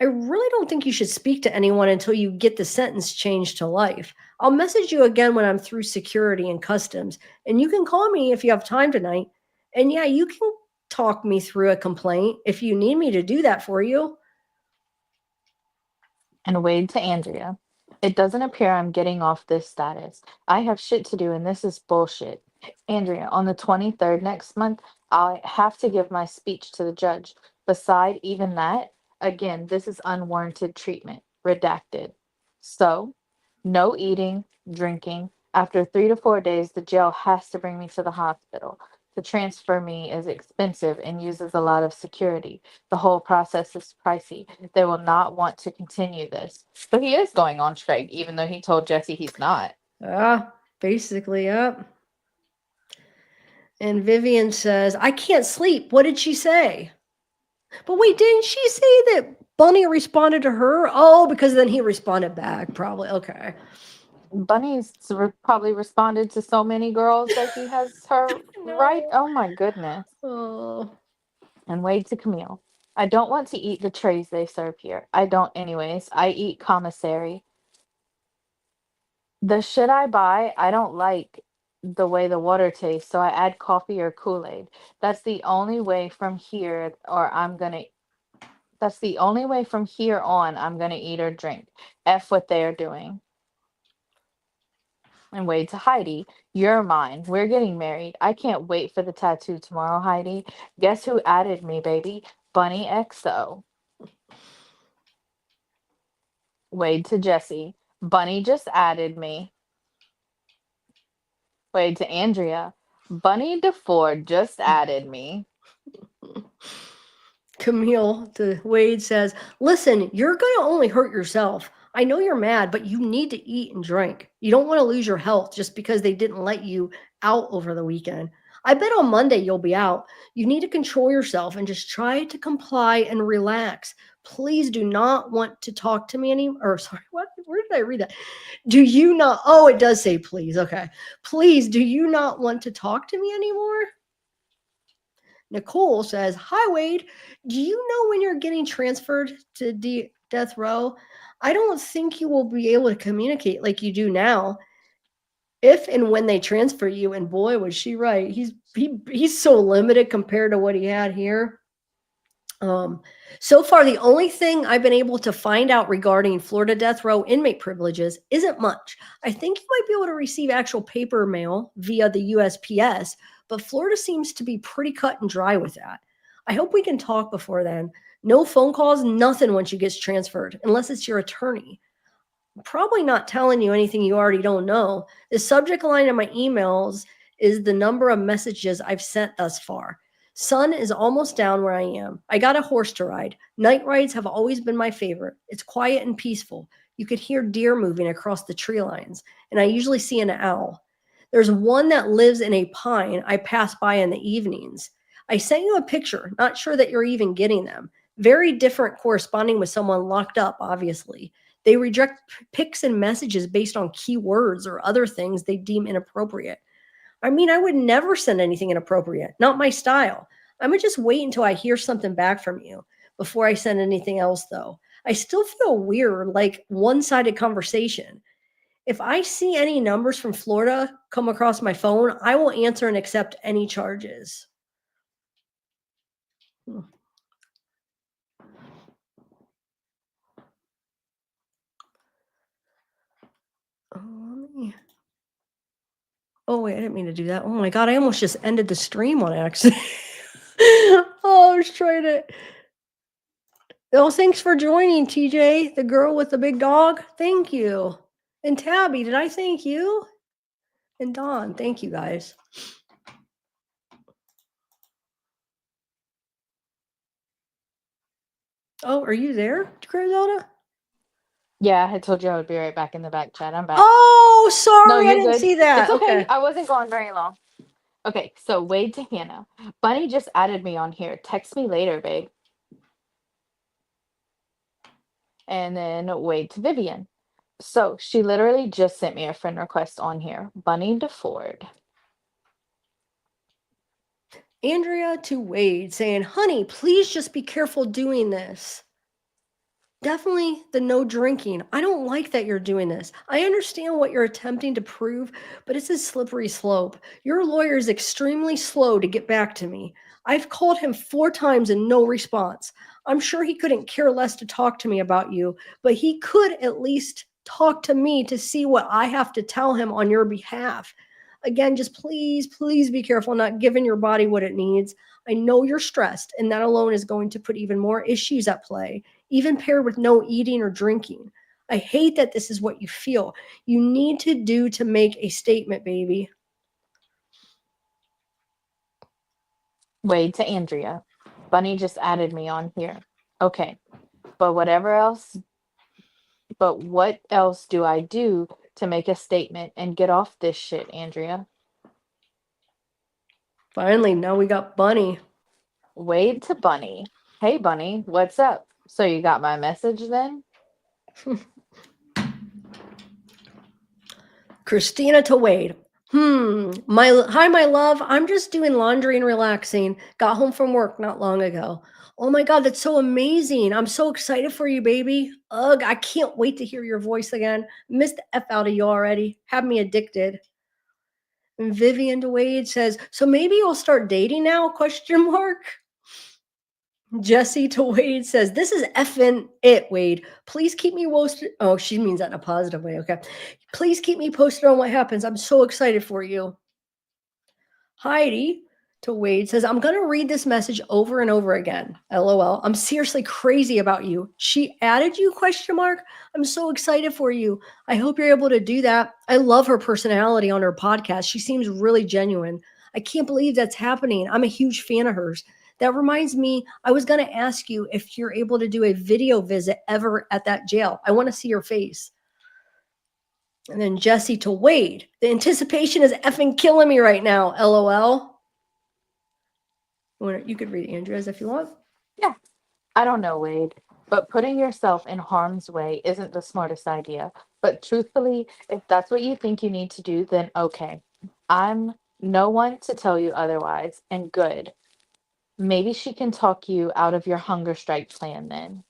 I really don't think you should speak to anyone until you get the sentence changed to life. I'll message you again when I'm through security and customs, and you can call me if you have time tonight. And yeah, you can talk me through a complaint if you need me to do that for you. And Wade to Andrea. It doesn't appear I'm getting off this status. I have shit to do and this is bullshit. Andrea, on the 23rd next month, I have to give my speech to the judge. Beside even that, again, this is unwarranted treatment. Redacted. So, no eating, drinking. After 3 to 4 days, the jail has to bring me to the hospital. To transfer me is expensive and uses a lot of security. The whole process is pricey. They will not want to continue this. So he is going on strike, even though he told Jesse he's not. Basically, yep. And Vivian says, I can't sleep. What did she say? But wait, didn't she say that Bunny responded to her? Oh, because then he responded back, probably. Okay. Bunny's probably responded to so many girls that he has her right. No. Oh my goodness. Oh. And Wade to Camille. I don't want to eat the trays they serve here. I don't, anyways. I eat commissary. The shit I buy, I don't like the way the water tastes, so I add coffee or Kool-Aid. That's the only way from here, or I'm gonna. That's the only way from here on I'm gonna eat or drink. F what they're doing. And Wade to Heidi, you're mine. We're getting married. I can't wait for the tattoo tomorrow, Heidi. Guess who added me, baby? Bunnie XO. Wade to Jesse. Bunny just added me. Wade to Andrea. Bunny DeFord just added me. Camille to Wade says, listen, you're going to only hurt yourself. I know you're mad, but you need to eat and drink. You don't want to lose your health just because they didn't let you out over the weekend. I bet on Monday you'll be out. You need to control yourself and just try to comply and relax. Please do not want to talk to me anymore. Or sorry, what? Where did I read that? Do you not? Oh, it does say please. Okay. Please, do you not want to talk to me anymore? Nicole says, hi, Wade. Do you know when you're getting transferred to death row? I don't think you will be able to communicate like you do now. If and when they transfer you, and boy, was she right. He's so limited compared to what he had here. So far, the only thing I've been able to find out regarding Florida death row inmate privileges isn't much. I think you might be able to receive actual paper mail via the USPS, but Florida seems to be pretty cut and dry with that. I hope we can talk before then. No phone calls, nothing once you get transferred, unless it's your attorney. I'm probably not telling you anything you already don't know. The subject line of my emails is the number of messages I've sent thus far. Sun is almost down where I am. I got a horse to ride. Night rides have always been my favorite. It's quiet and peaceful. You could hear deer moving across the tree lines, and I usually see an owl. There's one that lives in a pine I pass by in the evenings. I sent you a picture, not sure that you're even getting them. Very different corresponding with someone locked up, obviously. They reject pics and messages based on keywords or other things they deem inappropriate. I mean, I would never send anything inappropriate, not my style. I would just wait until I hear something back from you before I send anything else, though. I still feel weird, like one sided conversation. If I see any numbers from Florida come across my phone, I will answer and accept any charges. Hmm. Oh, oh, wait, I didn't mean to do that. Oh my God, I almost just ended the stream on accident. Oh, I was trying to. Oh, thanks for joining, TJ, the girl with the big dog. Thank you. And Tabby, did I thank you? And Dawn, thank you guys. Oh, are you there, Griselda? Yeah, I told you I would be right back in the back chat. I'm back. Oh, No, sorry, I you're didn't good. see that. It's okay. Okay. I wasn't going very long. Okay, so Wade to Hannah. Bunny just added me on here. Text me later, babe. And then Wade to Vivian. So she literally just sent me a friend request on here. Bunny to Ford. Andrea to Wade saying, honey, please just be careful doing this. Definitely the no drinking. I don't like that you're doing this. I understand what you're attempting to prove, but it's a slippery slope. Your lawyer is extremely slow to get back to me. I've called him 4 times and no response. I'm sure he couldn't care less to talk to me about you, but he could at least talk to me to see what I have to tell him on your behalf. Again, just please, please be careful not giving your body what it needs. I know you're stressed, and that alone is going to put even more issues at play, even paired with no eating or drinking. I hate that this is what you feel. You need to do to make a statement, baby. Wade to Andrea. Bunny just added me on here. Okay, but whatever else, but what else do I do to make a statement and get off this shit, Andrea? Finally, now we got Bunny. Wade to Bunny. Hey, Bunny, what's up? So you got my message then? Christina to Wade. Hi, my love. I'm just doing laundry and relaxing. Got home from work not long ago. Oh my God, that's so amazing. I'm so excited for you, baby. Ugh, I can't wait to hear your voice again. Missed the F out of you already. Have me addicted. And Vivian to Wade says, so maybe you'll start dating now? Question mark. Jesse to Wade says, this is effing it, Wade. Please keep me posted. Oh, she means that in a positive way. Okay. Please keep me posted on what happens. I'm so excited for you. Heidi to Wade says, I'm going to read this message over and over again. LOL. I'm seriously crazy about you. She added you? Question mark. I'm so excited for you. I hope you're able to do that. I love her personality on her podcast. She seems really genuine. I can't believe that's happening. I'm a huge fan of hers. That reminds me, I was going to ask you if you're able to do a video visit ever at that jail. I want to see your face. And then Jesse to Wade. The anticipation is effing killing me right now. LOL. You could read Andrea's if you want. Yeah. I don't know, Wade, but putting yourself in harm's way isn't the smartest idea. But truthfully, if that's what you think you need to do, then okay. I'm no one to tell you otherwise, and good. Maybe she can talk you out of your hunger strike plan then.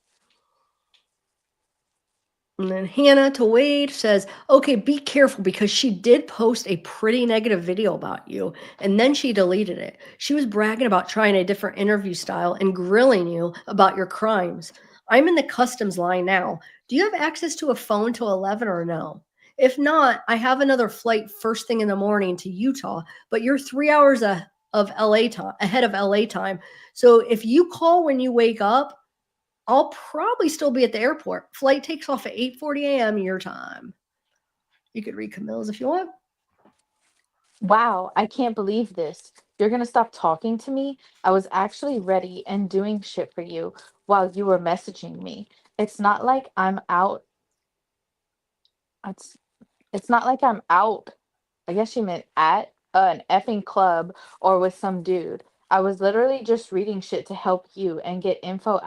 And then Hannah to Wade says, okay, be careful because she did post a pretty negative video about you and then she deleted it. She was bragging about trying a different interview style and grilling you about your crimes. I'm in the customs line now. Do you have access to a phone till 11 or no? If not, I have another flight first thing in the morning to Utah, but you're 3 hours of LA time ahead of LA time. So if you call when you wake up, I'll probably still be at the airport. Flight takes off at 8:40 a.m. your time. You could read Camille's if you want. Wow, I can't believe this. You're gonna stop talking to me? I was actually ready and doing shit for you while you were messaging me. It's not like I'm out. It's it's not like I'm out. I guess she meant at an effing club or with some dude. I was literally just reading shit to help you and get info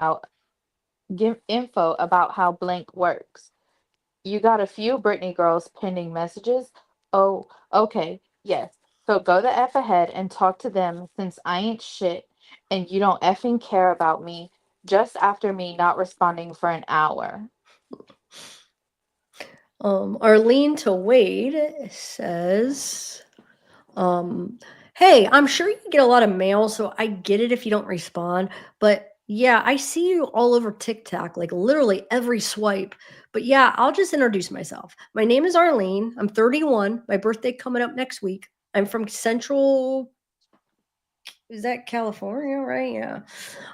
about how blank works. You got a few Britney girls pending messages? Oh, okay, yes. So go the F ahead and talk to them since I ain't shit and you don't effing care about me just after me not responding for an hour. Arlene to Wade says, hey, I'm sure you get a lot of mail, so I get it if you don't respond. But yeah, I see you all over TikTok, like literally every swipe. But yeah, I'll just introduce myself. My name is Arlene. I'm 31. My birthday coming up next week. I'm from Central, is that California, right? Yeah.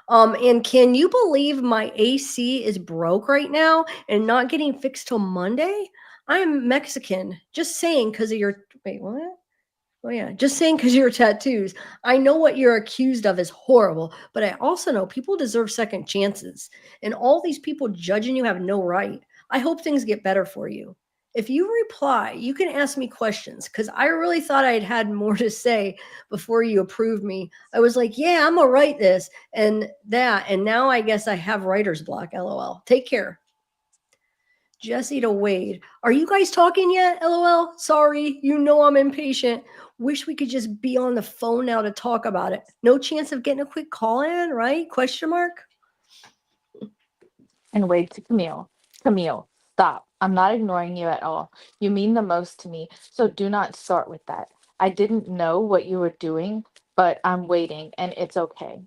And can you believe my AC is broke right now and not getting fixed till Monday? I'm Mexican. Just saying because of your wait, what? Oh yeah, just saying because of your tattoos. I know what you're accused of is horrible, but I also know people deserve second chances. And all these people judging you have no right. I hope things get better for you. If you reply, you can ask me questions because I really thought I'd had more to say before you approved me. I was like, yeah, I'm gonna write this and that, and now I guess I have writer's block. LOL. Take care. Jesse to Wade. Are you guys talking yet? LOL. Sorry, you know I'm impatient. Wish we could just be on the phone now to talk about it. No chance of getting a quick call in, right? Question mark. And Wade to Camille. Camille, stop. I'm not ignoring you at all. You mean the most to me, so do not start with that. I didn't know what you were doing, but I'm waiting, and it's okay.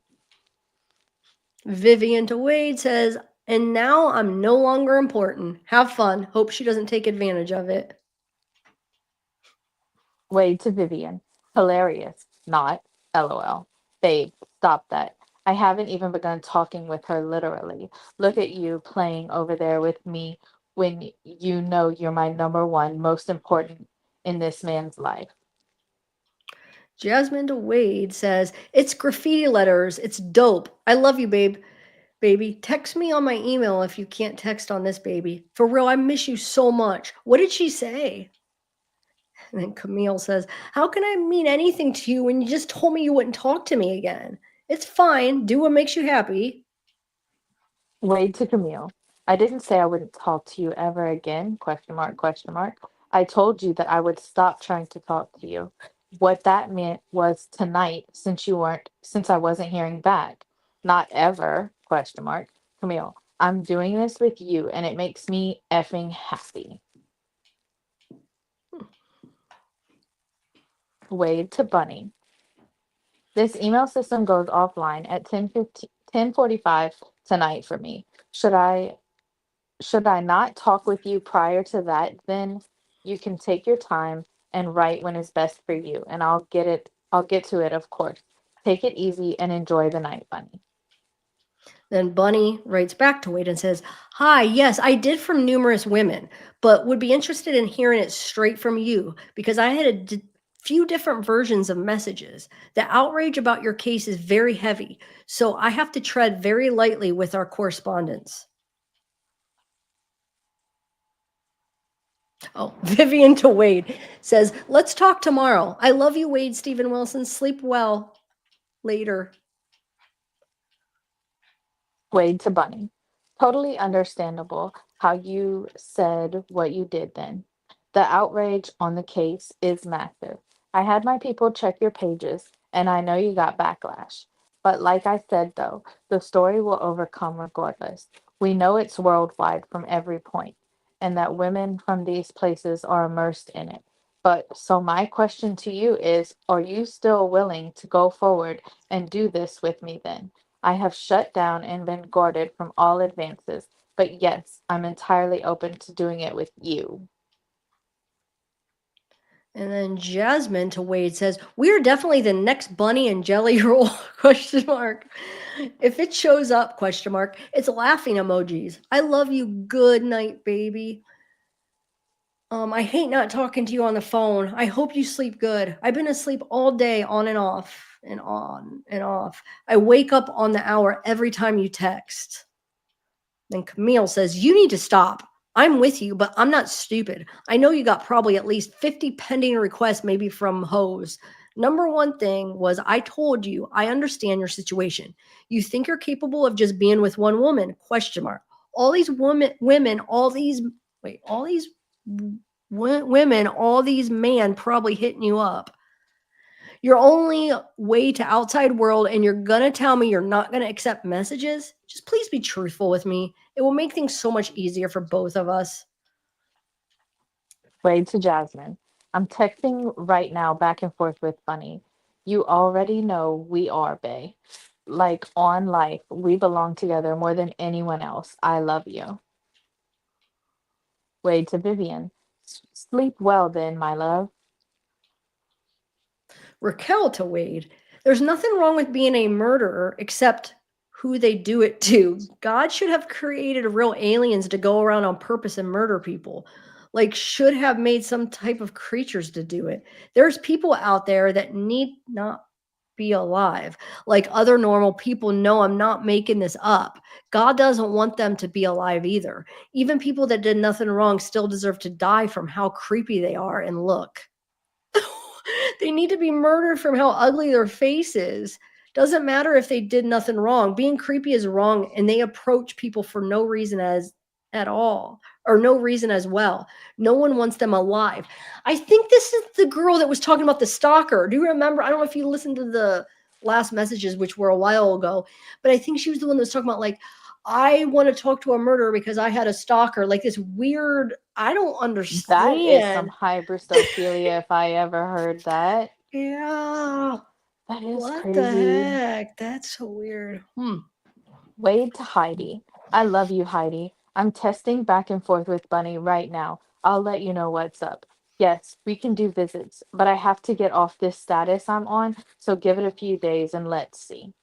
Vivian to Wade says, and now I'm no longer important. Have fun. Hope she doesn't take advantage of it. Wade to Vivian. Hilarious. Not. LOL. Babe, stop that. I haven't even begun talking with her literally. Look at you playing over there with me when you know you're my number one most important in this man's life. Jasmine to Wade says, it's graffiti letters. It's dope. I love you, babe. Baby, text me on my email if you can't text on this, baby. For real, I miss you so much. What did she say? And then Camille says, how can I mean anything to you when you just told me you wouldn't talk to me again? It's fine. Do what makes you happy. Wade to Camille. I didn't say I wouldn't talk to you ever again, question mark, question mark. I told you that I would stop trying to talk to you. What that meant was tonight, since I wasn't hearing back. Not ever, question mark. Camille, I'm doing this with you and it makes me effing happy. Wade to Bunny. This email system goes offline at 10:45 tonight for me. Should I Should I not talk with you prior to that, then you can take your time and write when is best for you, and I'll get to it, of course. Take it easy and enjoy the night, Bunny. Then Bunny writes back to Wade and says, hi, yes, I did from numerous women, but would be interested in hearing it straight from you because I had few different versions of messages. The outrage about your case is very heavy, so I have to tread very lightly with our correspondence. Oh, Vivian to Wade says, let's talk tomorrow. I love you, Wade Stephen Wilson. Sleep well. Later. Wade to Bunny. Totally understandable how you said what you did then. The outrage on the case is massive. I had my people check your pages, and I know you got backlash. But like I said, though, the story will overcome regardless. We know it's worldwide from every point, and that women from these places are immersed in it. But so my question to you is, are you still willing to go forward and do this with me then? I have shut down and been guarded from all advances, but yes, I'm entirely open to doing it with you. And then Jasmine to Wade says, we're definitely the next bunny and jelly roll, question mark. If it shows up, question mark, it's laughing emojis. I love you. Good night, baby. I hate not talking to you on the phone. I hope you sleep good. I've been asleep all day on and off and on and off. I wake up on the hour every time you text. Then Camille says, you need to stop. I'm with you, but I'm not stupid. I know you got probably at least 50 pending requests, maybe from hoes. Number one thing was I told you I understand your situation. You think you're capable of just being with one woman? Question mark. All these women, all these Wait, all these women, all these men probably hitting you up. Your only way to outside world, and you're gonna tell me you're not gonna accept messages? Just please be truthful with me. It will make things so much easier for both of us. Wade to Jasmine. I'm texting right now back and forth with Bunny. You already know we are, bae. Like on life, we belong together more than anyone else. I love you. Wade to Vivian. Sleep well then, my love. Raquel to Wade. There's nothing wrong with being a murderer except who they do it to. God should have created real aliens to go around on purpose and murder people. Like, should have made some type of creatures to do it. There's people out there that need not be alive. Like other normal people know, I'm not making this up. God doesn't want them to be alive either. Even people that did nothing wrong still deserve to die from how creepy they are and look. They need to be murdered from how ugly their face is. Doesn't matter if they did nothing wrong. Being creepy is wrong, and they approach people for no reason as at all, or no reason as well. No one wants them alive. I think this is the girl that was talking about the stalker. Do you remember? I don't know if you listened to the last messages, which were a while ago, but I think she was the one that was talking about, like, I want to talk to a murderer because I had a stalker, like this weird, I don't That is some understand. hybristophilia if I ever heard that. Yeah. That is What the crazy. heck? That's so weird. Wade to Heidi. I love you, Heidi. I'm testing back and forth with Bunny right now. I'll let you know what's up. Yes, we can do visits, but I have to get off this status I'm on, so give it a few days and let's see.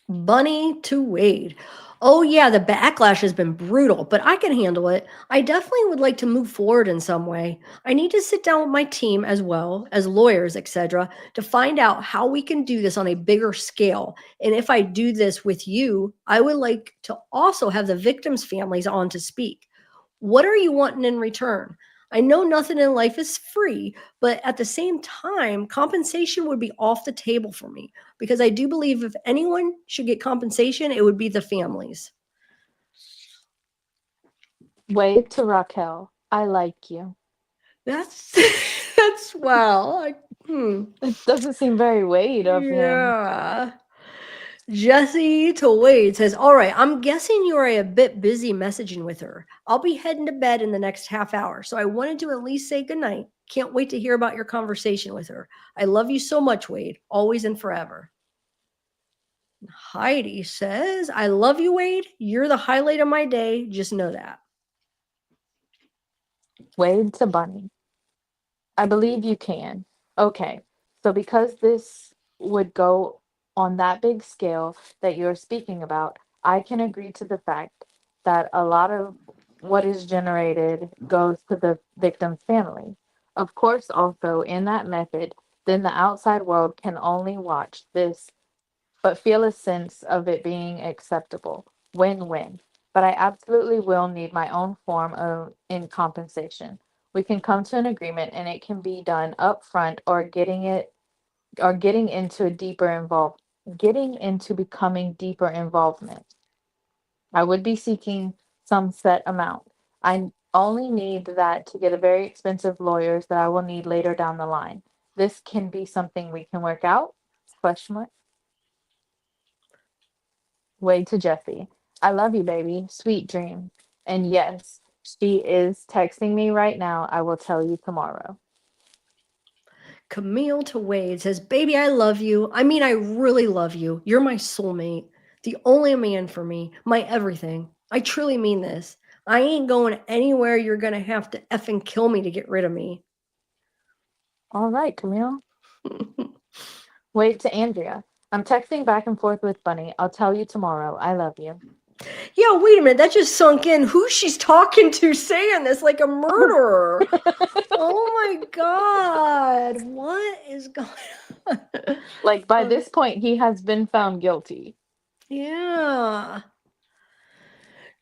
Bunny to Wade. Oh, yeah, the backlash has been brutal, but I can handle it. I definitely would like to move forward in some way. I need to sit down with my team as well as lawyers, etc., to find out how we can do this on a bigger scale. And if I do this with you, I would like to also have the victims' families on to speak. What are you wanting in return? I know nothing in life is free, but at the same time, compensation would be off the table for me because I do believe if anyone should get compensation, it would be the families. Wade to Raquel. I like you. That's that's wow. It doesn't seem very Wade of him. Yeah. Jesse to Wade says, all right, I'm guessing you are a bit busy messaging with her. I'll be heading to bed in the next half hour, so I wanted to at least say goodnight. Can't wait to hear about your conversation with her. I love you so much, Wade, always and forever. Heidi says, I love you, Wade. You're the highlight of my day. Just know that. Wade to Bunny. I believe you can. Okay, so because this would go on that big scale that you're speaking about, I can agree to the fact that a lot of what is generated goes to the victim's family. Of course, also in that method, then the outside world can only watch this but feel a sense of it being acceptable. Win-win. But I absolutely will need my own form of in compensation. We can come to an agreement and it can be done up front or getting into becoming deeper involvement. I would be seeking some set amount. I only need that to get a very expensive lawyers that I will need later down the line. This can be something we can work out? Question mark. Way to Jesse. I love you, baby. Sweet dream. And yes, she is texting me right now. I will tell you tomorrow. Camille to Wade says, baby, I love you. I mean, I really love you. You're my soulmate, the only man for me, my everything. I truly mean this. I ain't going anywhere. You're going to have to effing kill me to get rid of me. All right, Camille. Wait to Andrea. I'm texting back and forth with Bunny. I'll tell you tomorrow. I love you. Yeah, wait a minute. That just sunk in. Who she's talking to saying this like a murderer? Oh my God. What is going on? Like by Uh, this point, he has been found guilty. yeah.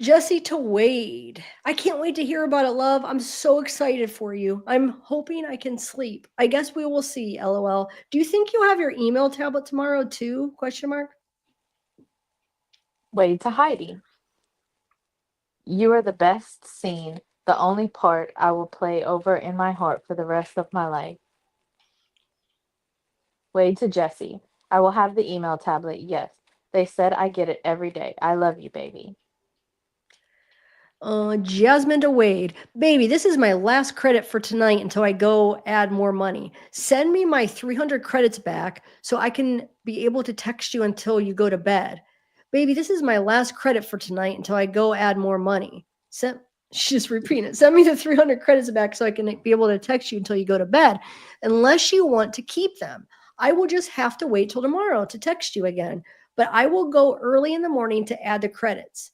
Jesse to Wade. I can't wait to hear about it, love. I'm so excited for you. I'm hoping I can sleep. I guess we will see, LOL. Do you think you'll have your email tablet tomorrow too? Question mark. Wait to Heidi. You are the best scene, the only part I will play over in my heart for the rest of my life. Wade to Jesse. I will have the email tablet. Yes. They said I get it every day. I love you, baby. Jasmine to Wade. Baby, this is my last credit for tonight until I go add more money. Send me my 300 credits back so I can be able to text you until you go to bed. Baby, this is my last credit for tonight until I go add more money. She's just repeating it. Send me the 300 credits back so I can be able to text you until you go to bed, unless you want to keep them. I will just have to wait till tomorrow to text you again, but I will go early in the morning to add the credits.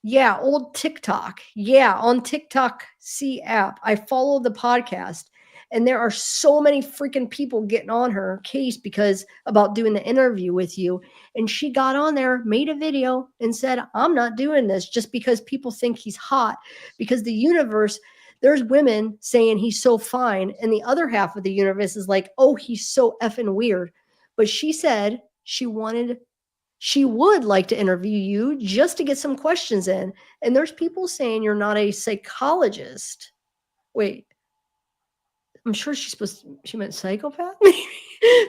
Yeah, old TikTok. Yeah, on TikTok C app. I follow the podcast, and there are so many freaking people getting on her case because about doing the interview with you. And she got on there, made a video, and said, I'm not doing this just because people think he's hot. Because the universe, there's women saying he's so fine, and the other half of the universe is like, oh, he's so effing weird. But she said she would like to interview you just to get some questions in. And there's people saying you're not a psychologist. Wait, I'm sure she meant psychopath.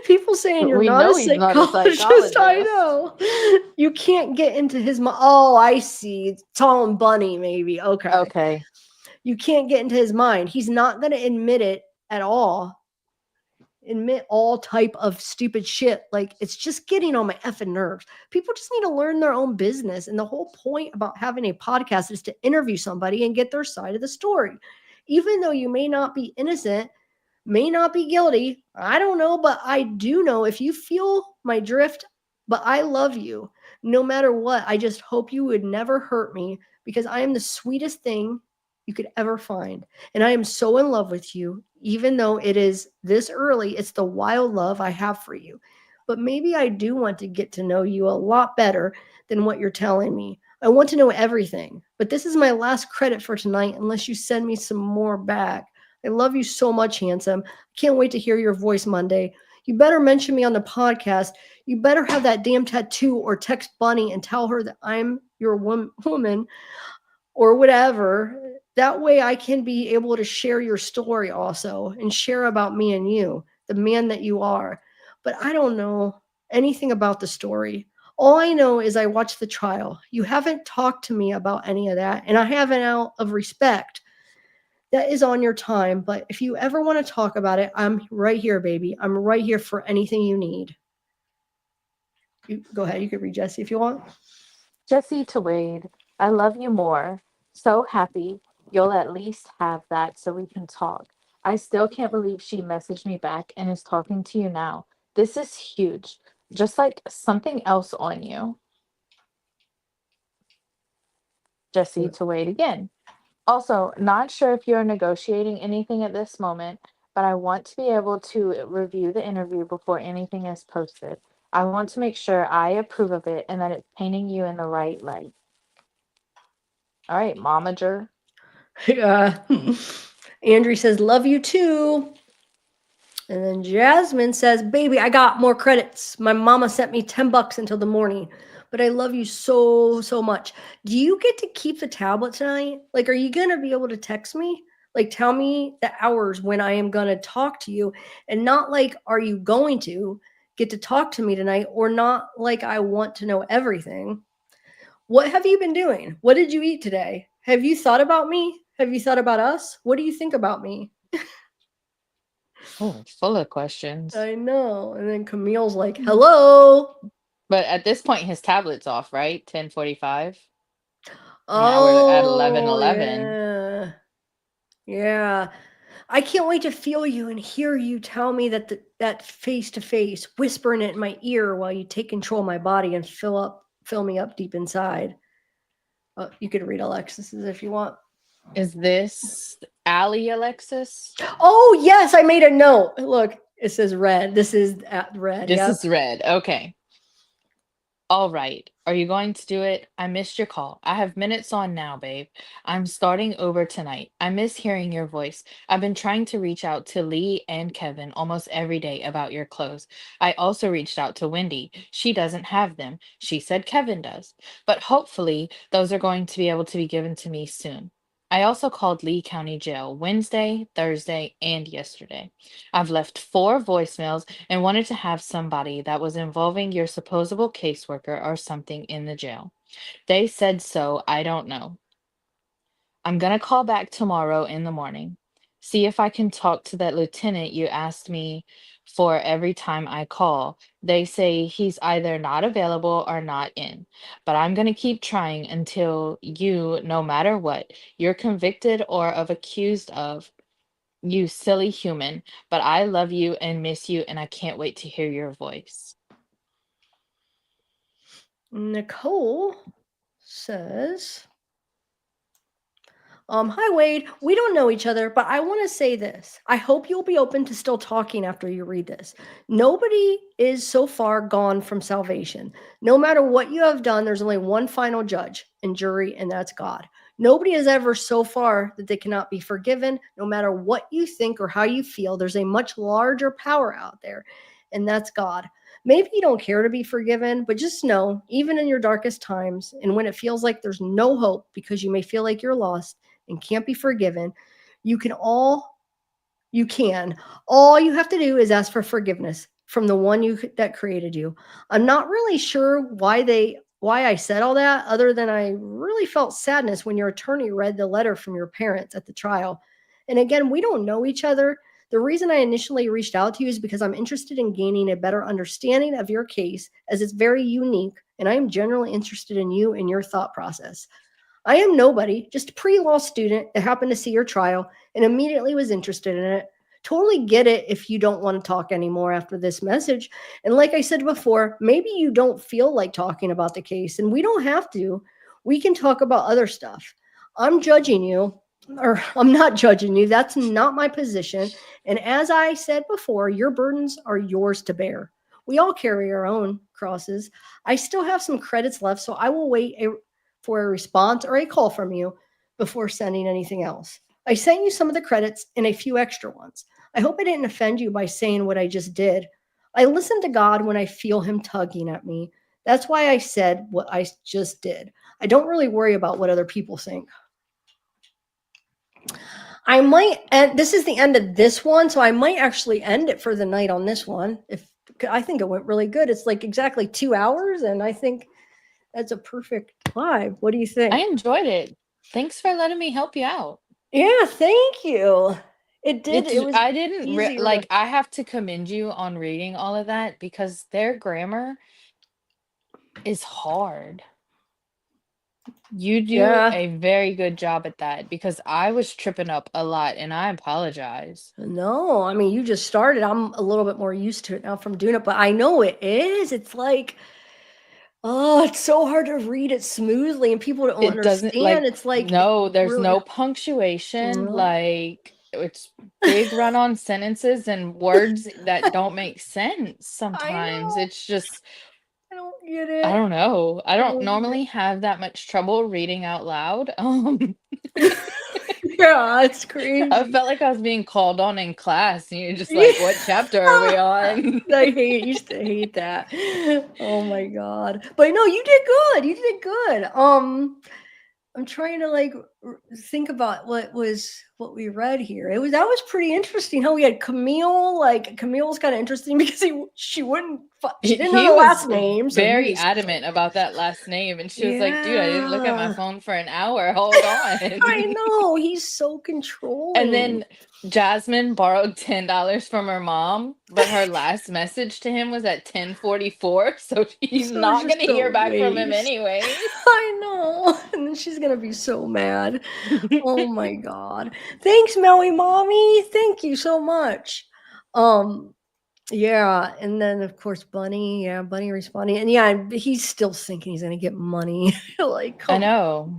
People saying you're We not a know he's not a psychologist. I psychologist. know. You can't get into his mind. Oh, I see. It's Tom Bunny, maybe. Okay. Okay. You can't get into his mind. He's not going to admit it at all. Admit all type of stupid shit. Like, it's just getting on my effing nerves. People just need to learn their own business. And the whole point about having a podcast is to interview somebody and get their side of the story. Even though you may not be innocent, may not be guilty, I don't know, but I do know if you feel my drift, but I love you no matter what. I just hope you would never hurt me because I am the sweetest thing you could ever find. And I am so in love with you, even though it is this early. It's the wild love I have for you. But maybe I do want to get to know you a lot better than what you're telling me. I want to know everything. But this is my last credit for tonight unless you send me some more back. I love you so much, handsome. Can't wait to hear your voice Monday. You better mention me on the podcast. You better have that damn tattoo or text Bunny and tell her that I'm your woman or whatever. That way I can be able to share your story also and share about me and you, the man that you are. But I don't know anything about the story. All I know is I watched the trial. You haven't talked to me about any of that, and I haven't out of respect. That is on your time, but if you ever want to talk about it, I'm right here, baby. I'm right here for anything you need. You go ahead. You can read Jesse if you want. Jesse to Wade. I love you more. So happy you'll at least have that so we can talk. I still can't believe she messaged me back and is talking to you now. This is huge. Just like something else on you. Jesse to Wade again. Also, not sure if you're negotiating anything at this moment, but I want to be able to review the interview before anything is posted. I want to make sure I approve of it and that it's painting you in the right light. All right, momager. Andrew says, love you too. And then Jasmine says, baby, I got more credits. My mama sent me $10 until the morning, but I love you so, so much. Do you get to keep the tablet tonight? Like, are you going to be able to text me? Like, tell me the hours when I am going to talk to you, and not like, are you going to get to talk to me tonight, or not like I want to know everything. What have you been doing? What did you eat today? Have you thought about me? Have you thought about us? What do you think about me? Oh, full of questions. I know. And then Camille's like, hello. But at this point, his tablet's off, right? 10:45. Now we're at Oh, 11:11. yeah. Yeah. I can't wait to feel you and hear you tell me that face to face, whispering it in my ear while you take control of my body and fill me up deep inside. You could read Alexis's if you want. Is this Allie, Alexis? Oh, yes, I made a note. Look, it says red. This is red. This Yep. is red. Okay. All right. Are you going to do it? I missed your call. I have minutes on now, babe. I'm starting over tonight. I miss hearing your voice. I've been trying to reach out to Lee and Kevin almost every day about your clothes. I also reached out to Wendy. She doesn't have them. She said Kevin does. But hopefully, those are going to be able to be given to me soon. I also called Lee County Jail Wednesday, Thursday, and yesterday. I've left 4 voicemails and wanted to have somebody that was involving your supposable caseworker or something in the jail. They said so, I don't know. I'm gonna call back tomorrow in the morning. See if I can talk to that lieutenant you asked me for every time I call. They say he's either not available or not in. But I'm gonna keep trying until you, no matter what, you're convicted or of accused of, you silly human, but I love you and miss you, and I can't wait to hear your voice. Nicole says, hi Wade. We don't know each other, but I want to say this. I hope you'll be open to still talking after you read this. Nobody is so far gone from salvation. No matter what you have done, there's only one final judge and jury, and that's God. Nobody is ever so far that they cannot be forgiven. No matter what you think or how you feel, there's a much larger power out there, and that's God. Maybe you don't care to be forgiven, but just know, even in your darkest times, and when it feels like there's no hope because you may feel like you're lost and can't be forgiven, you can all you can. All you have to do is ask for forgiveness from the one that created you. I'm not really sure why I said all that, other than I really felt sadness when your attorney read the letter from your parents at the trial. And again, we don't know each other. The reason I initially reached out to you is because I'm interested in gaining a better understanding of your case, as it's very unique, and I am generally interested in you and your thought process. I am nobody, just a pre-law student that happened to see your trial and immediately was interested in it. Totally get it if you don't want to talk anymore after this message. And like I said before, maybe you don't feel like talking about the case, and we don't have to. We can talk about other stuff. I'm judging you, or I'm not judging you. That's not my position. And as I said before, your burdens are yours to bear. We all carry our own crosses. I still have some credits left, so I will wait for a response or a call from you before sending anything else. I sent you some of the credits and a few extra ones. I hope I didn't offend you by saying what I just did. I listen to God when I feel Him tugging at me. That's why I said what I just did. I don't really worry about what other people think. I might, and this is the end of this one, so I might actually end it for the night on this one. If I think it went really good. It's like exactly 2 hours, and I think that's a perfect vibe. What do you think? I enjoyed it. Thanks for letting me help you out. Yeah, thank you. It did. It was I didn't easier to. like, I have to commend you on reading all of that because their grammar is hard. You do Yeah. a very good job at that because I was tripping up a lot and I apologize. No, I mean, you just started. I'm a little bit more used to it now from doing it, but I know it is. It's like, oh, it's so hard to read it smoothly and people don't It doesn't understand. like, It's like, it's no, there's really, no punctuation. no, Like, it's big run-on sentences and words that don't make sense I sometimes. know. It's just, I don't get I it. don't know. I I don't don't get normally have that much trouble reading out loud. it. Yeah, it's I crazy. felt like I was being called on in class, and you're just Yeah. like, "What chapter are we on?" Used to hate that. Oh my god. But no, you did good. You did good. I'm trying to like think about what we read here. That was pretty interesting how we had Camille. Like Camille was kind of interesting because she didn't know He the was last name, so he very was adamant about that last name, and she was like, "Dude, I didn't look at my yeah. phone for an hour. Hold I on." know he's so And controlling. then Jasmine borrowed $10 from her mom, but her last message to him was at 10:44, so he's So it's not just gonna a hear back from him waste. anyways. I know. And then she's gonna be so mad. Oh my god. Thanks, Maui Mommy. Thank you so much. Um, yeah, and then of course Bunny, yeah, Bunny responding. And yeah, he's still thinking he's gonna get money. Like, I come know.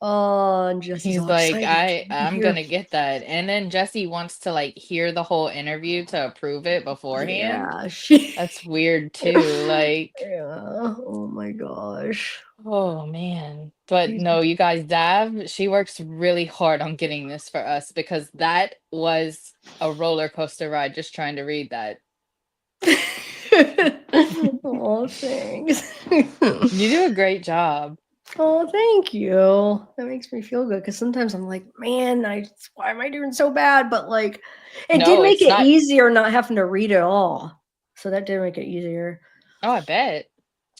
Oh, and Jesse's He's all like, excited to be I'm here. gonna get that. And then Jesse wants to like hear the whole interview to approve it beforehand. Yeah, she. That's weird too. Like, Yeah. Oh my gosh. oh man. But She's. no, you guys, Dav, she works really hard on getting this for us because that was a roller coaster ride just trying to read that. Oh, thanks. You do a great job. Oh, thank you. That makes me feel good because sometimes I'm like, man, why am I doing so bad? But like, it did No, make it's it not. easier not having to read it all. So that did make it easier. Oh, I bet.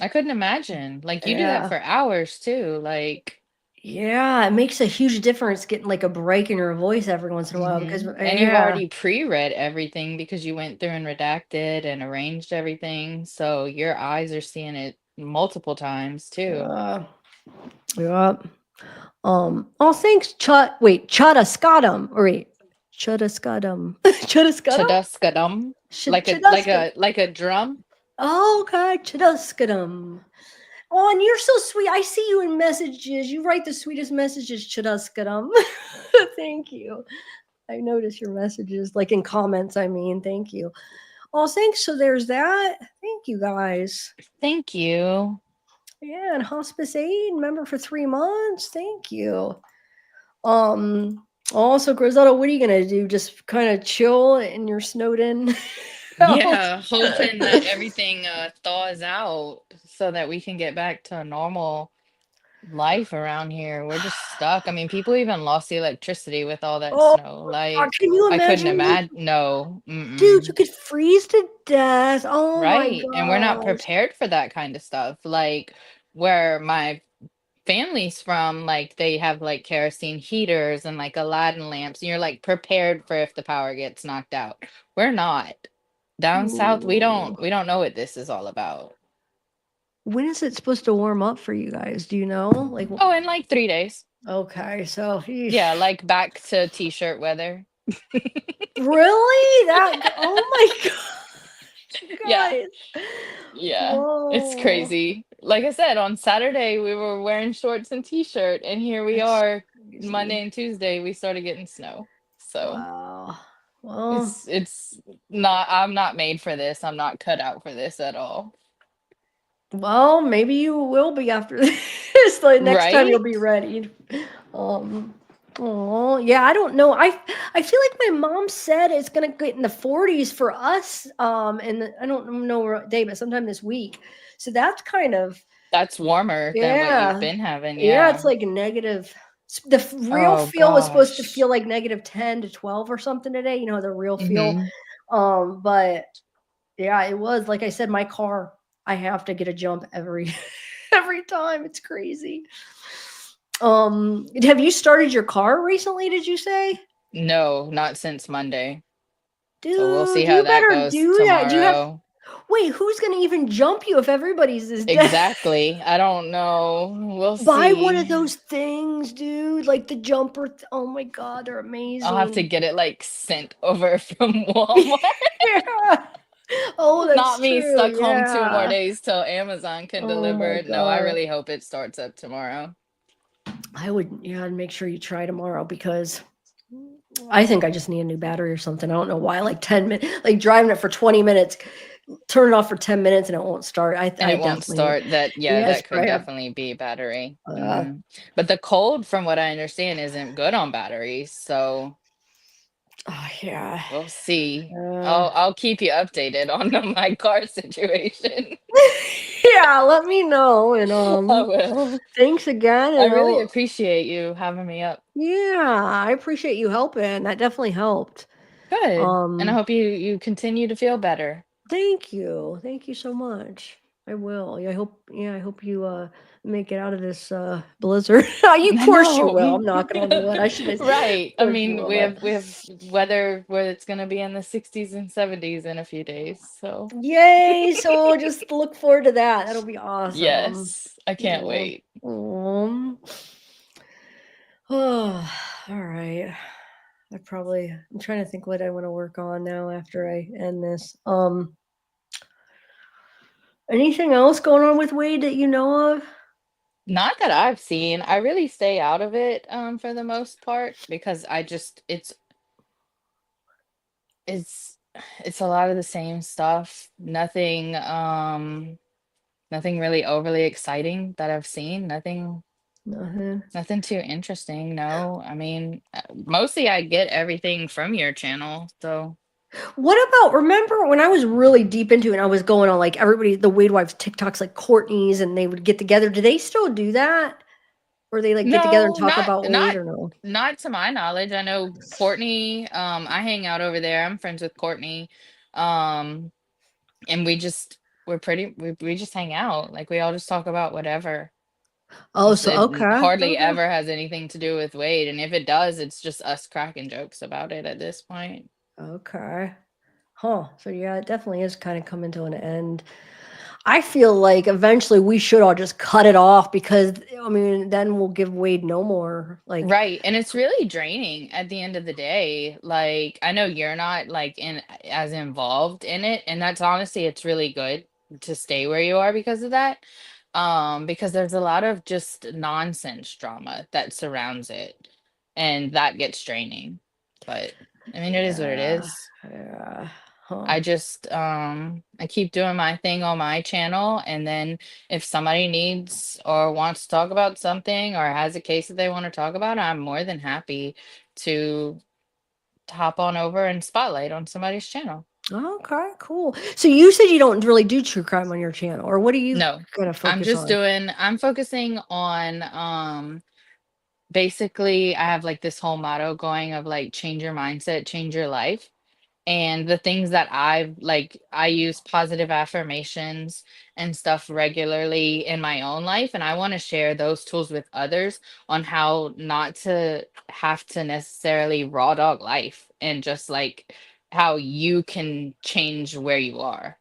I couldn't imagine. Like you do that Yeah. for hours too. Like, Yeah, it makes a huge difference getting like a break in your voice every once in a while because and you've yeah. already pre-read everything because you went through and redacted and arranged everything. So your eyes are seeing it multiple times too. Yeah. Oh, thanks, Chut. Wait, Chudascudum. Or wait, Chudascudum. Chudascudum? Chaduskadum. Like a Chudascudum. like a drum. Oh, okay, Chudascudum. Oh, and you're so sweet. I see you in messages. You write the sweetest messages, Chudascudum. Thank you. I notice your messages, like in comments, I mean. Thank you. Oh, thanks. So there's that. Thank you, guys. Thank you. Yeah, and hospice aid member for 3 months. Thank you. Also, Griselda, what are you gonna do? Just kind of chill in your snowed in house? Yeah, hoping that everything thaws out so that we can get back to a normal life around here. We're just stuck. I mean, people even lost the electricity with all that Oh, snow. God, Like, can you I couldn't imagine? imagine. No, Dude, you mm-mm. could freeze to death. Oh my Right. And we're not gosh. prepared for that kind of stuff. Like, where my family's from, like, they have like kerosene heaters and like Aladdin lamps, and you're like prepared for if the power gets knocked out. We're not. Down south, Ooh. we don't know what this is all about. When is it supposed to warm up for you guys? Do you know? Like, Oh, in like 3 days. okay, so Yeah, like back to t-shirt weather. really? Oh my Yeah. God, guys. Yeah. It's Whoa. crazy. Like I said, on Saturday we were wearing shorts and t-shirt, and here we That's are crazy. Monday and Tuesday we started getting snow. So Wow. Well, it's not, I'm not made for this. I'm not cut out for this at all. maybe you will be after this. The next time you'll be Right? ready. Um, oh yeah, I don't know. I feel like my mom said it's gonna get in the 40s for us. And I don't know what day, but sometime this week. So that's kind of That's warmer than what you've yeah, been having. yeah. It's Yeah. like a negative. Real Oh feel was supposed to gosh. feel like negative 10 to 12 or something today. You know the real feel. Hmm. But yeah, it was like I said, my car. I have to get a jump every every time. It's crazy. Have you started your car recently? Did you say, No, not since Monday. So we'll see dude? how You that better goes do that. Do you have? tomorrow. Wait, who's gonna even jump you if everybody's is dead? Exactly. I don't know. We'll Buy one see. of those things, dude. Like the jumper. Oh my god, they're I'll have to amazing. get it like sent over from Walmart. Yeah. Oh, Not that's me true. stuck home 2 more Yeah. days till Amazon can Oh deliver my it. No, I god. really hope it starts up tomorrow. I would, yeah, make sure you try tomorrow because I think I just need a new battery or something. I don't know why. Like 10 minutes, like driving it for 20 minutes, turn it off for 10 minutes and it won't start. And I it won't definitely, start. That, yeah, yes, that could right. definitely be battery. Uh, But the cold, from what I understand, isn't good on batteries. So oh, yeah. we'll see. Uh, I'll keep you updated on my car situation. yeah, let me know. And I will. thanks again. I And really appreciate you having me up. yeah, I appreciate you helping. That definitely helped. Good. And I Um, hope you continue to feel better. Thank you. Thank you so much. I will. Yeah, I hope you make it out of this blizzard. Of I course you know. will. I'm knocking on the wood. I should have of Right. I course you mean, will. we have weather where it's gonna be in the 60s and 70s in a few days. So Yay. So just look forward to that. That'll be awesome. yes, I can't Yeah. wait. Oh, all right. I'm trying to think what I want to work on now after I end this. Anything else going on with Wade that you know of? Not that I've seen. I really stay out of it for the most part because I just it's it's a lot of the same stuff. Nothing really overly exciting that I've seen. Nothing. Nothing too interesting. No. I mean, mostly I get everything from your channel. So, What about, remember when I was really deep into it and I was going on like everybody, the Wade wives TikToks, like Courtney's, and they would get together. Do they still do that? Or they like get together and no, talk about Wade or no? not to my knowledge. I know Courtney, I hang out over there. I'm friends with Courtney. Um and we just hang out. Like we all just talk about whatever. Oh, so okay. Hardly Okay. ever has anything to do with Wade, and if it does, it's just us cracking jokes about it at this point. Okay. Huh. So yeah, it definitely is kind of coming to an end. I feel like eventually we should all just cut it off because I mean then we'll give Wade no more. Like, Right, and it's really draining at the end of the day. Like, I know you're not like in as involved in it, and that's honestly it's really good to stay where you are because of that. Because there's a lot of just nonsense drama that surrounds it, and that gets draining. But I mean, it is what it yeah, is. yeah, huh. I just I keep doing my thing on my channel, and then if somebody needs or wants to talk about something or has a case that they want to talk about, I'm more than happy to hop on over and spotlight on somebody's channel. Okay, cool. So you said you don't really do true crime on your channel, or what do you No, kind of focus on? I'm focusing on basically I have like this whole motto going of like change your mindset, change your life. And the things that I use positive affirmations and stuff regularly in my own life, and I want to share those tools with others on how not to have to necessarily raw dog life, and just like how you can change where you are,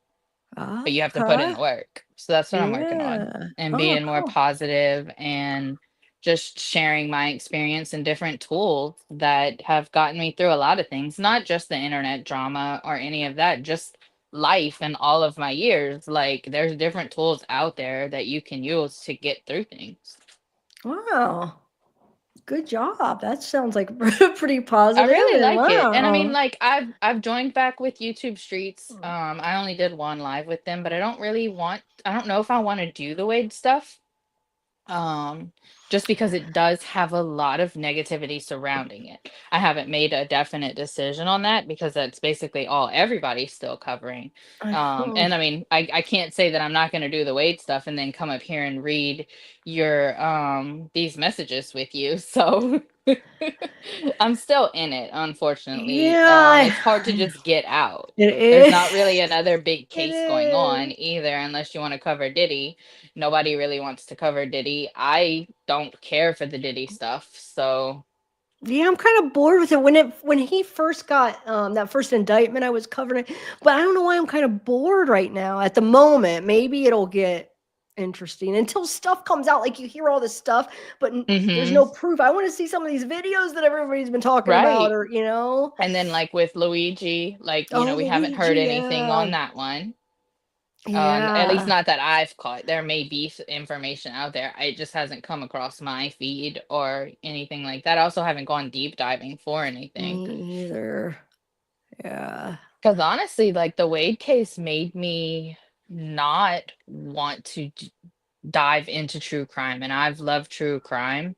but you have to put in Okay. the work. So that's what I'm working on, Yeah. and Oh, being more cool. positive and just sharing my experience and different tools that have gotten me through a lot of things, not just the internet drama or any of that, just life and all of my years. Like there's different tools out there that you can use to get through things. Wow. Good job. That sounds like pretty I positive really and like it. And I mean wow. like I've joined back with YouTube Streets. I only did one live with them, but I don't know if I want to do the Wade stuff. um just because it does have a lot of negativity surrounding it. I haven't made a definite decision on that because that's basically all everybody's still covering. Hmm. And I mean I can't say that I'm not going to do the Wade stuff and then come up here and read your these messages with you. So I'm still in it, unfortunately. Yeah, It's hard to just get out. it There's is. not really another big It case going on is. either, unless you want to cover Diddy. Nobody really wants to cover Diddy. I don't care for the Diddy stuff. So, Yeah, I'm kind of bored with it. When he first got that first indictment, I was covering it, but I don't know why I'm kind of bored right now at the moment. Maybe it'll get interesting until stuff comes out. Like you hear all this stuff, but there's hmm no proof. I want to see some of these videos that everybody's been talking about, right. or you know. And then, like with Luigi, like, Oh, we haven't heard Luigi, anything yeah, on that one. At least yeah. not that I've caught. There may be information out there. It just hasn't come across my feed or anything like that. I also haven't gone deep diving for anything. Me either. Yeah. Because honestly, like the Wade case made me not want to dive into true crime. And I've loved true crime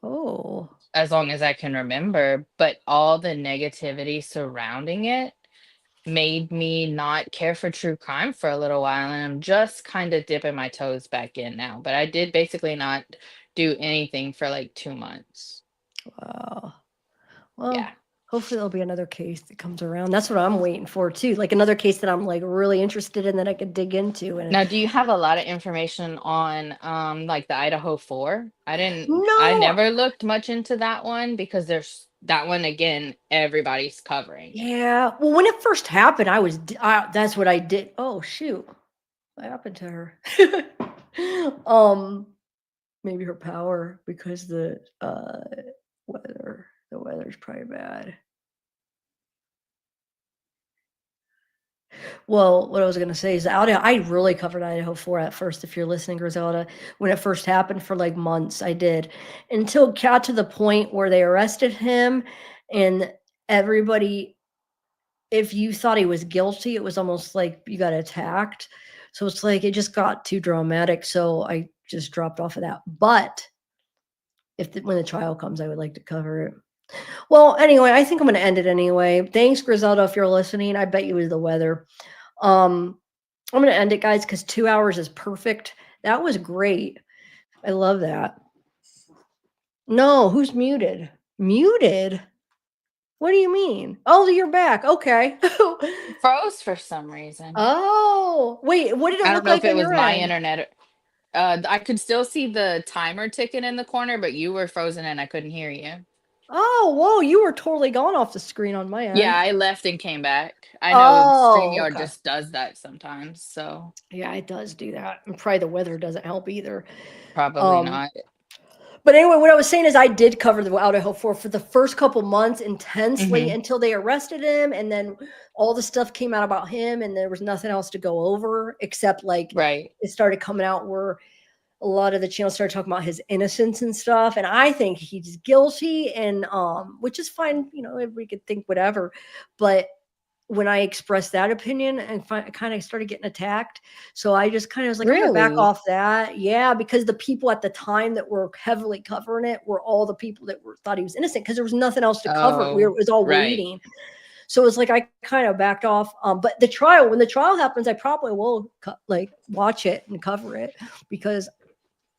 Oh. as long as I can remember. But all the negativity surrounding it made me not care for true crime for a little while, and I'm just kind of dipping my toes back in now. But I did basically not do anything for like 2 months. Wow. Yeah. Well, hopefully there'll be another case that comes around. That's what I'm waiting for too. Like another case that I'm like really interested in that I could dig into. And Now, do you have a lot of information on like the Idaho 4? I no, never looked much into that one because there's that one again, everybody's covering. yeah. Well, when it first happened, that's what I did. Oh shoot, what happened to her? um, maybe her power because the weather's probably bad. Well, what I was going to say is Idaho, I really covered Idaho 4 at first, if you're listening, Griselda, when it first happened for like months. I did until it got to the point where they arrested him and everybody, if you thought he was guilty, it was almost like you got attacked. So it's like it just got too dramatic. So I just dropped off of that. But when the trial comes, I would like to cover it. Well, anyway, I think I'm going to end it anyway. Thanks, Griselda, if you're listening. I bet you it was the weather. I'm going to end it, guys, because 2 hours is perfect. That was great. I love that. No, who's muted? Muted? What do you mean? Oh, you're back. Okay. Froze for some reason. Oh, wait. What did it I look don't know like if it on was your my end? internet. I could still see the timer ticking in the corner, but you were frozen and I couldn't hear you. Oh, whoa. You were totally gone off the screen on my Yeah, end. I left and came back. I know Oh, StreamYard okay. just does that sometimes, so Yeah, it does do that. And probably the weather doesn't help either. probably not. But anyway, what I was saying is I did cover the Idaho 4 for the first couple months intensely Hmm. until they arrested him. And then all the stuff came out about him and there was nothing else to go over except like Right. it started coming out where a lot of the channels started talking about his innocence and stuff. And I think he's guilty and which is fine, you know, everybody could think whatever. But when I expressed that opinion and kind of started getting attacked. So I just kind of was like, I'm going to back Really? off that. Yeah, because the people at the time that were heavily covering it were all the people that thought he was innocent because there was nothing else to cover. It Oh, was all right. waiting. So it's like I kind of backed off. But the trial, when the trial happens, I probably will like watch it and cover it because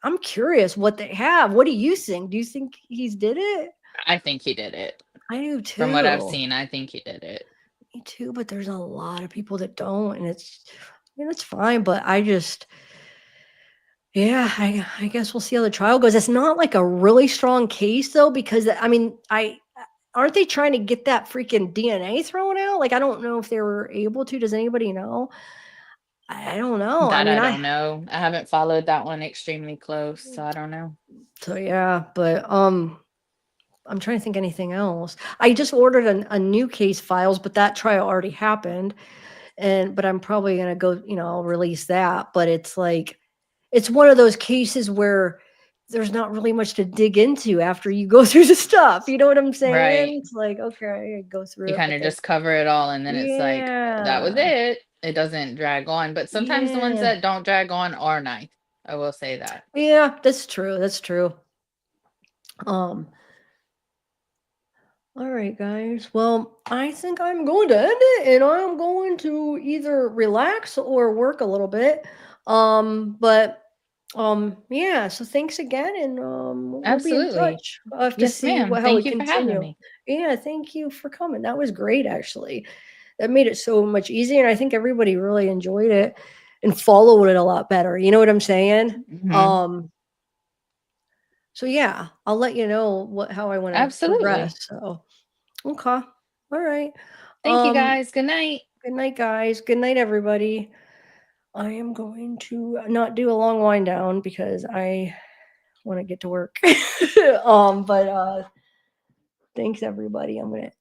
I'm curious what they have. What do you think? Do you think he's did it? I think he did it. I do From what I've too. seen, I think he did it. Me too, but there's a lot of people that don't, and it's fine. But I just, yeah, I guess we'll see how the trial goes. It's not like a really strong case though, because I mean, I aren't they trying to get that freaking DNA thrown out? Like, I don't know if they were able to. Does anybody know? I don't know. I That mean, I don't know. I haven't followed that one extremely close, so I don't know. so yeah, but I'm trying to think anything else. I just ordered a new case files, but that trial already happened. But I'm probably gonna go, I'll release that. But it's like it's one of those cases where there's not really much to dig into after you go through the stuff. You know what I'm Right. saying? It's like, okay, I go You through it, kind but of then just cover it all and then it's like that was yeah. it. It doesn't drag on, but sometimes the ones Yeah. that don't drag on are nice. I will say that. Yeah, that's true. That's true. Um, all right, guys. Well, I think I'm going to end it and I'm going to either relax or work a little bit. But yeah, so thanks again and we'll be in Absolutely. touch. I'll have to Yes, see ma'am. how we Thank you for having continue. me. Yeah, thank you for coming. That was great actually. That made it so much easier and I think everybody really enjoyed it and followed it a lot better. You know what I'm saying? Hmm. Um so yeah, I'll let you know how I want to progress. Absolutely. So okay. All right. Thank you Um, guys. Good night. Good night, guys. Good night, everybody. I am going to not do a long wind down because I want to get to work. But thanks everybody. I'm gonna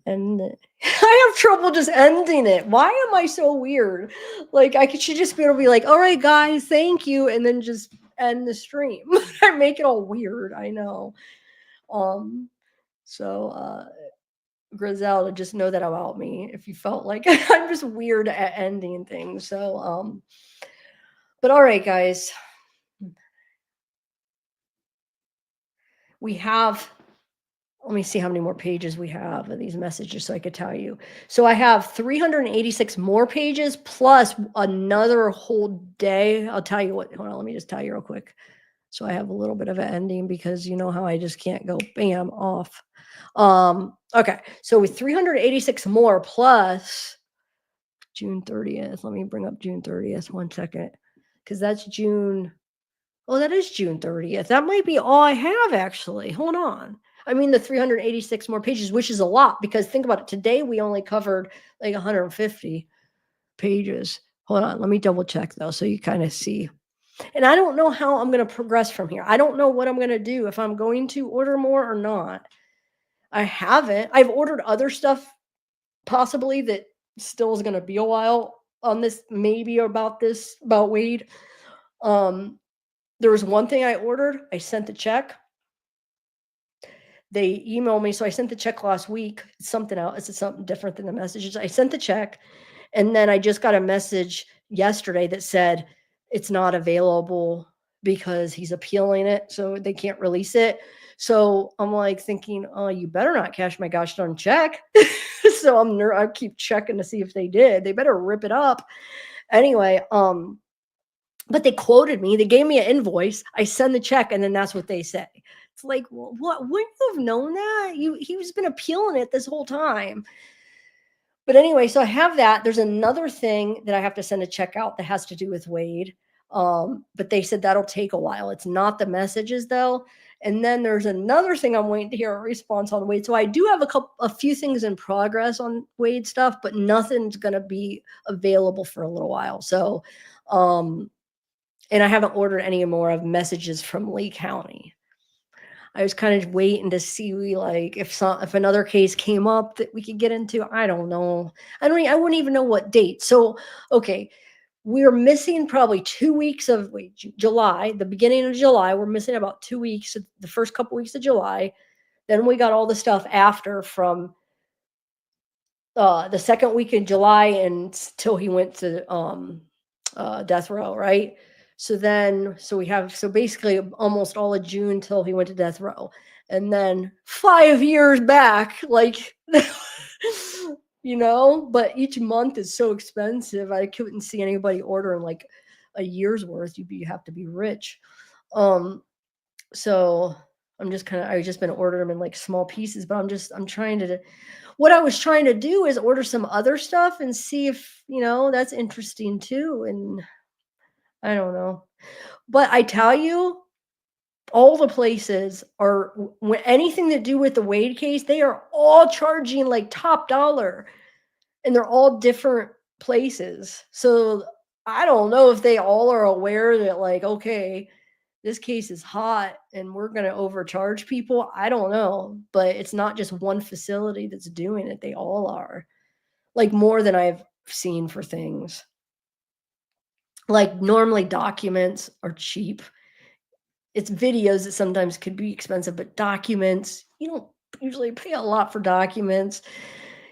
end it. I have trouble just ending it. Why am I so weird? Like should just be able to be like, all right, guys, thank you, and then just end the stream. I make it all weird. I know. Um, so Griselda, just know that about me. If you felt like I'm just weird at ending things. So, but all right, guys, we have. Let me see how many more pages we have of these messages so I could tell you. So I have 386 more pages plus another whole day. I'll tell you what. Hold on, let me just tell you real quick. So I have a little bit of an ending because you know how I just can't go bam off. Okay, so with 386 more plus June 30th. Let me bring up June 30th. 1 second. Because that's June. Oh, that is June 30th. That might be all I have actually. Hold on. I mean, the 386 more pages, which is a lot because think about it. Today we only covered like 150 pages. Hold on. Let me double check though. So you kind of see. And I don't know how I'm going to progress from here. I don't know what I'm going to do, if I'm going to order more or not. I haven't. I've ordered other stuff possibly that still is going to be a while. on this, maybe about Wade. There was one thing I ordered. I sent the check. They emailed me, so I sent the check last week. It's something else. It's something different than the messages. I sent the check, and then I just got a message yesterday that said it's not available because he's appealing it, so they can't release it. So I'm like thinking, oh, you better not cash my gosh darn check. So I keep checking to see if they did. They better rip it up. Anyway, but they quoted me. They gave me an invoice. I send the check, and then that's what they say. It's like, well, what? Wouldn't you have known that? He's been appealing it this whole time. But anyway, so I have that. There's another thing that I have to send a check out that has to do with Wade. But they said that'll take a while. It's not the messages though. And then there's another thing I'm waiting to hear a response on Wade. So I do have a few things in progress on Wade stuff, but nothing's gonna be available for a little while. So, and I haven't ordered any more of messages from Lee County. I was kind of waiting to see like if another case came up that we could get into. I don't know. I wouldn't even know what date. So, okay, we're missing probably 2 weeks of July, the beginning of July. We're missing about 2 weeks, the first couple weeks of July. Then we got all the stuff after from the second week in July until he went to death row, right? So basically almost all of June till he went to death row. And then 5 years back, like, but each month is so expensive. I couldn't see anybody ordering like a year's worth. You have to be rich. So I've just been ordering them in like small pieces, but what I was trying to do is order some other stuff and see if, that's interesting too. And I don't know. But I tell you, all the places are anything to do with the Wade case, they are all charging like top dollar, and they're all different places. So I don't know if they all are aware that like, okay, this case is hot and we're going to overcharge people. I don't know, but it's not just one facility that's doing it. They all are, like, more than I've seen for things. Like, normally documents are cheap. It's videos that sometimes could be expensive, but documents, you don't usually pay a lot for documents.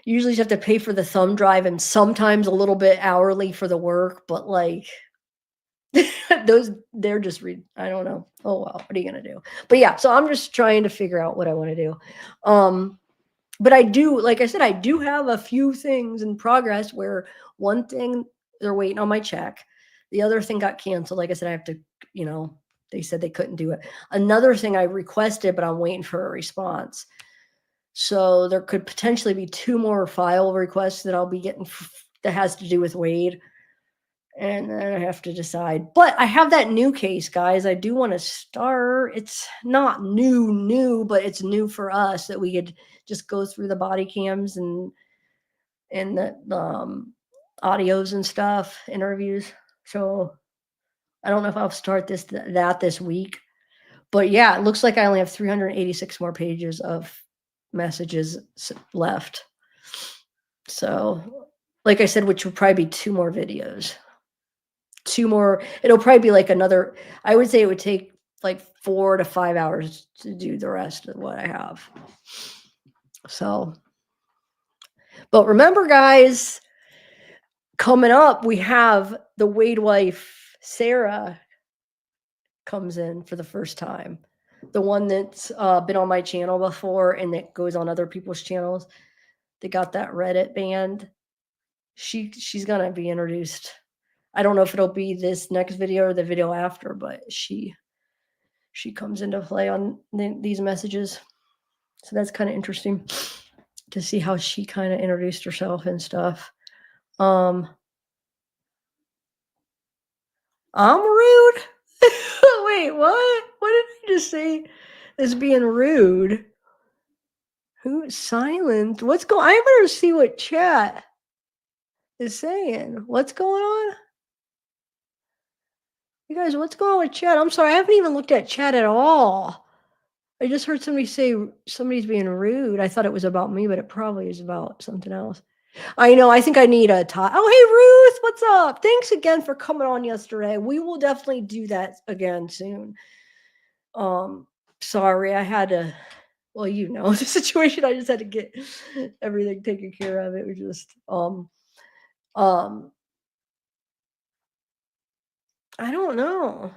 Usually you have to pay for the thumb drive and sometimes a little bit hourly for the work, but like they're just I don't know. Oh well, what are you gonna do? But yeah, so I'm just trying to figure out what I want to do. But I do, like I said, I do have a few things in progress where one thing they're waiting on my check. The other thing got canceled. Like I said, I have to, they said they couldn't do it. Another thing I requested, but I'm waiting for a response. So there could potentially be 2 more file requests that I'll be getting that has to do with Wade. And then I have to decide. But I have that new case, guys. I do want to start. It's not new, but it's new for us that we could just go through the body cams and the audios and stuff, interviews. So I don't know if I'll start this week. But yeah, it looks like I only have 386 more pages of messages left. So, like I said, which would probably be 2 more videos. 2 more. It'll probably be like another, I would say it would take like 4 to 5 hours to do the rest of what I have. So, but remember, guys, coming up, we have the Wade wife, Sarah, comes in for the first time. The one that's been on my channel before and that goes on other people's channels. They got that Reddit band. She's gonna be introduced. I don't know if it'll be this next video or the video after, but she comes into play on these messages. So that's kind of interesting to see how she kind of introduced herself and stuff. I'm rude? Wait, what? What did I just say as being rude? Who's silent? What's going on? I better see what chat is saying. What's going on? You guys, what's going on with chat? I'm sorry, I haven't even looked at chat at all. I just heard somebody say somebody's being rude. I thought it was about me, but it probably is about something else. I know. I think I need a tie. Oh, Ruth, what's up? Thanks again for coming on yesterday. We will definitely do that again soon. Sorry, I had to, well, you know, the situation. I just had to get everything taken care of. It was just, I don't know.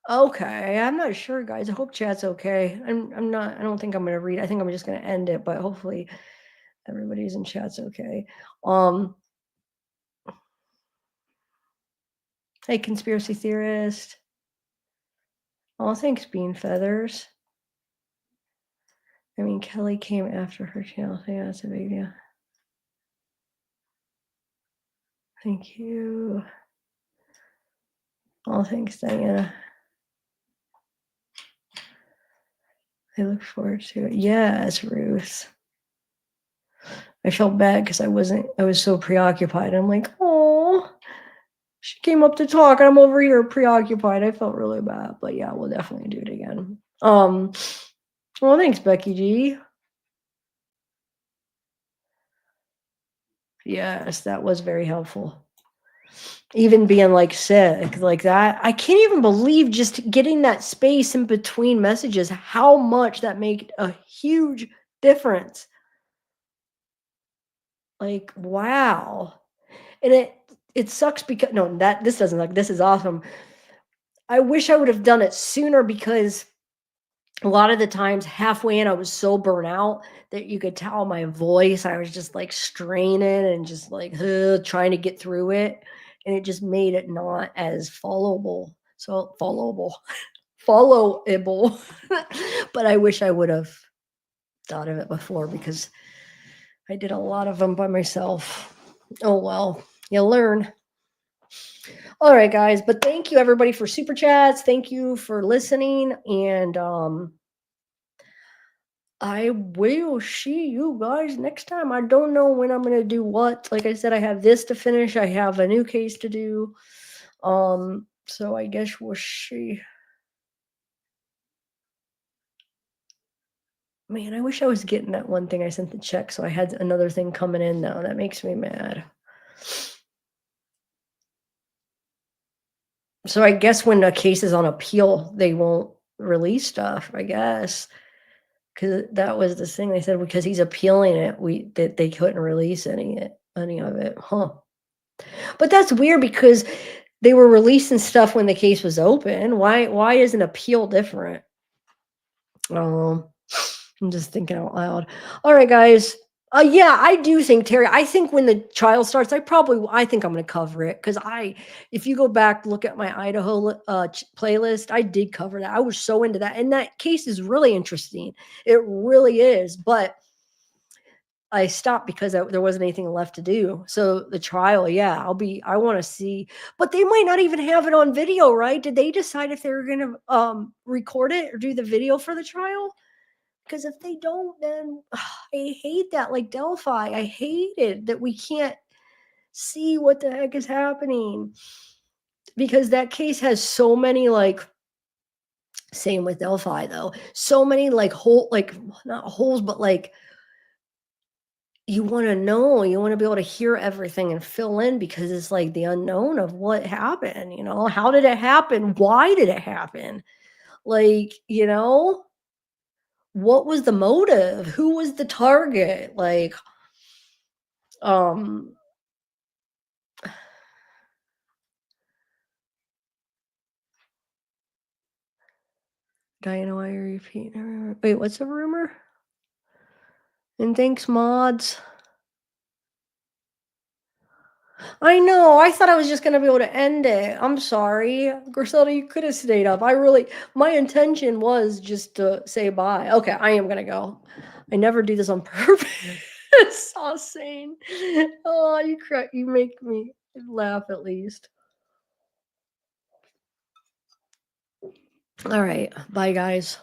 Okay, I'm not sure, guys. I hope chat's okay. I'm not. I don't think I'm gonna read. I think I'm just gonna end it. But hopefully, everybody's in chat's okay. Hey, conspiracy theorist. Oh, thanks, Bean Feathers. I mean, Kelly came after her channel. Yeah, that's a big deal. Thank you. Oh, thanks, Diana. I look forward to it. Yes, Ruth. I felt bad because I was so preoccupied. I'm like, oh, she came up to talk and I'm over here preoccupied. I felt really bad, but yeah, we'll definitely do it again. Well, thanks, Becky G. Yes, that was very helpful. Even being like sick like that, I can't even believe just getting that space in between messages, how much that made a huge difference. Like, wow. And it sucks because this is awesome. I wish I would have done it sooner because a lot of the times halfway in I was so burnt out that you could tell my voice. I was just like straining and just like trying to get through it. And it just made it not as followable. So followable. But I wish I would have thought of it before because I did a lot of them by myself. Oh well, you learn. All right, guys. But thank you everybody for super chats. Thank you for listening. And I will see you guys next time. I don't know when I'm gonna do what. Like I said, I have this to finish. I have a new case to do. So I guess we'll see. Man, I wish I was getting that one thing I sent the check, so I had another thing coming in now. That makes me mad. So I guess when a case is on appeal, they won't release stuff, I guess. Because that was the thing they said, because he's appealing it, that they couldn't release any of it. Huh. But that's weird because they were releasing stuff when the case was open. Why is an appeal different? I'm just thinking out loud. All right, guys. Yeah, I do think, Terry, I think when the trial starts, I think I'm going to cover it because if you go back, look at my Idaho playlist, I did cover that. I was so into that. And that case is really interesting. It really is. But I stopped because there wasn't anything left to do. So the trial, yeah, I want to see, but they might not even have it on video, right? Did they decide if they were going to record it or do the video for the trial? Because if they don't, then I hate that. Like Delphi, I hate it that we can't see what the heck is happening. Because that case has so many, like, same with Delphi though, so many like not holes, but like you want to know, you want to be able to hear everything and fill in because it's like the unknown of what happened, how did it happen? Why did it happen? Like, what was the motive? Who was the target? Like, Diane, why are you repeating? Wait, what's a rumor? And thanks, mods. I know. I thought I was just gonna be able to end it. I'm sorry, Griselda. You could have stayed up. My intention was just to say bye. Okay, I am gonna go. I never do this on purpose. So sane. Oh, you make me laugh at least. All right, bye, guys.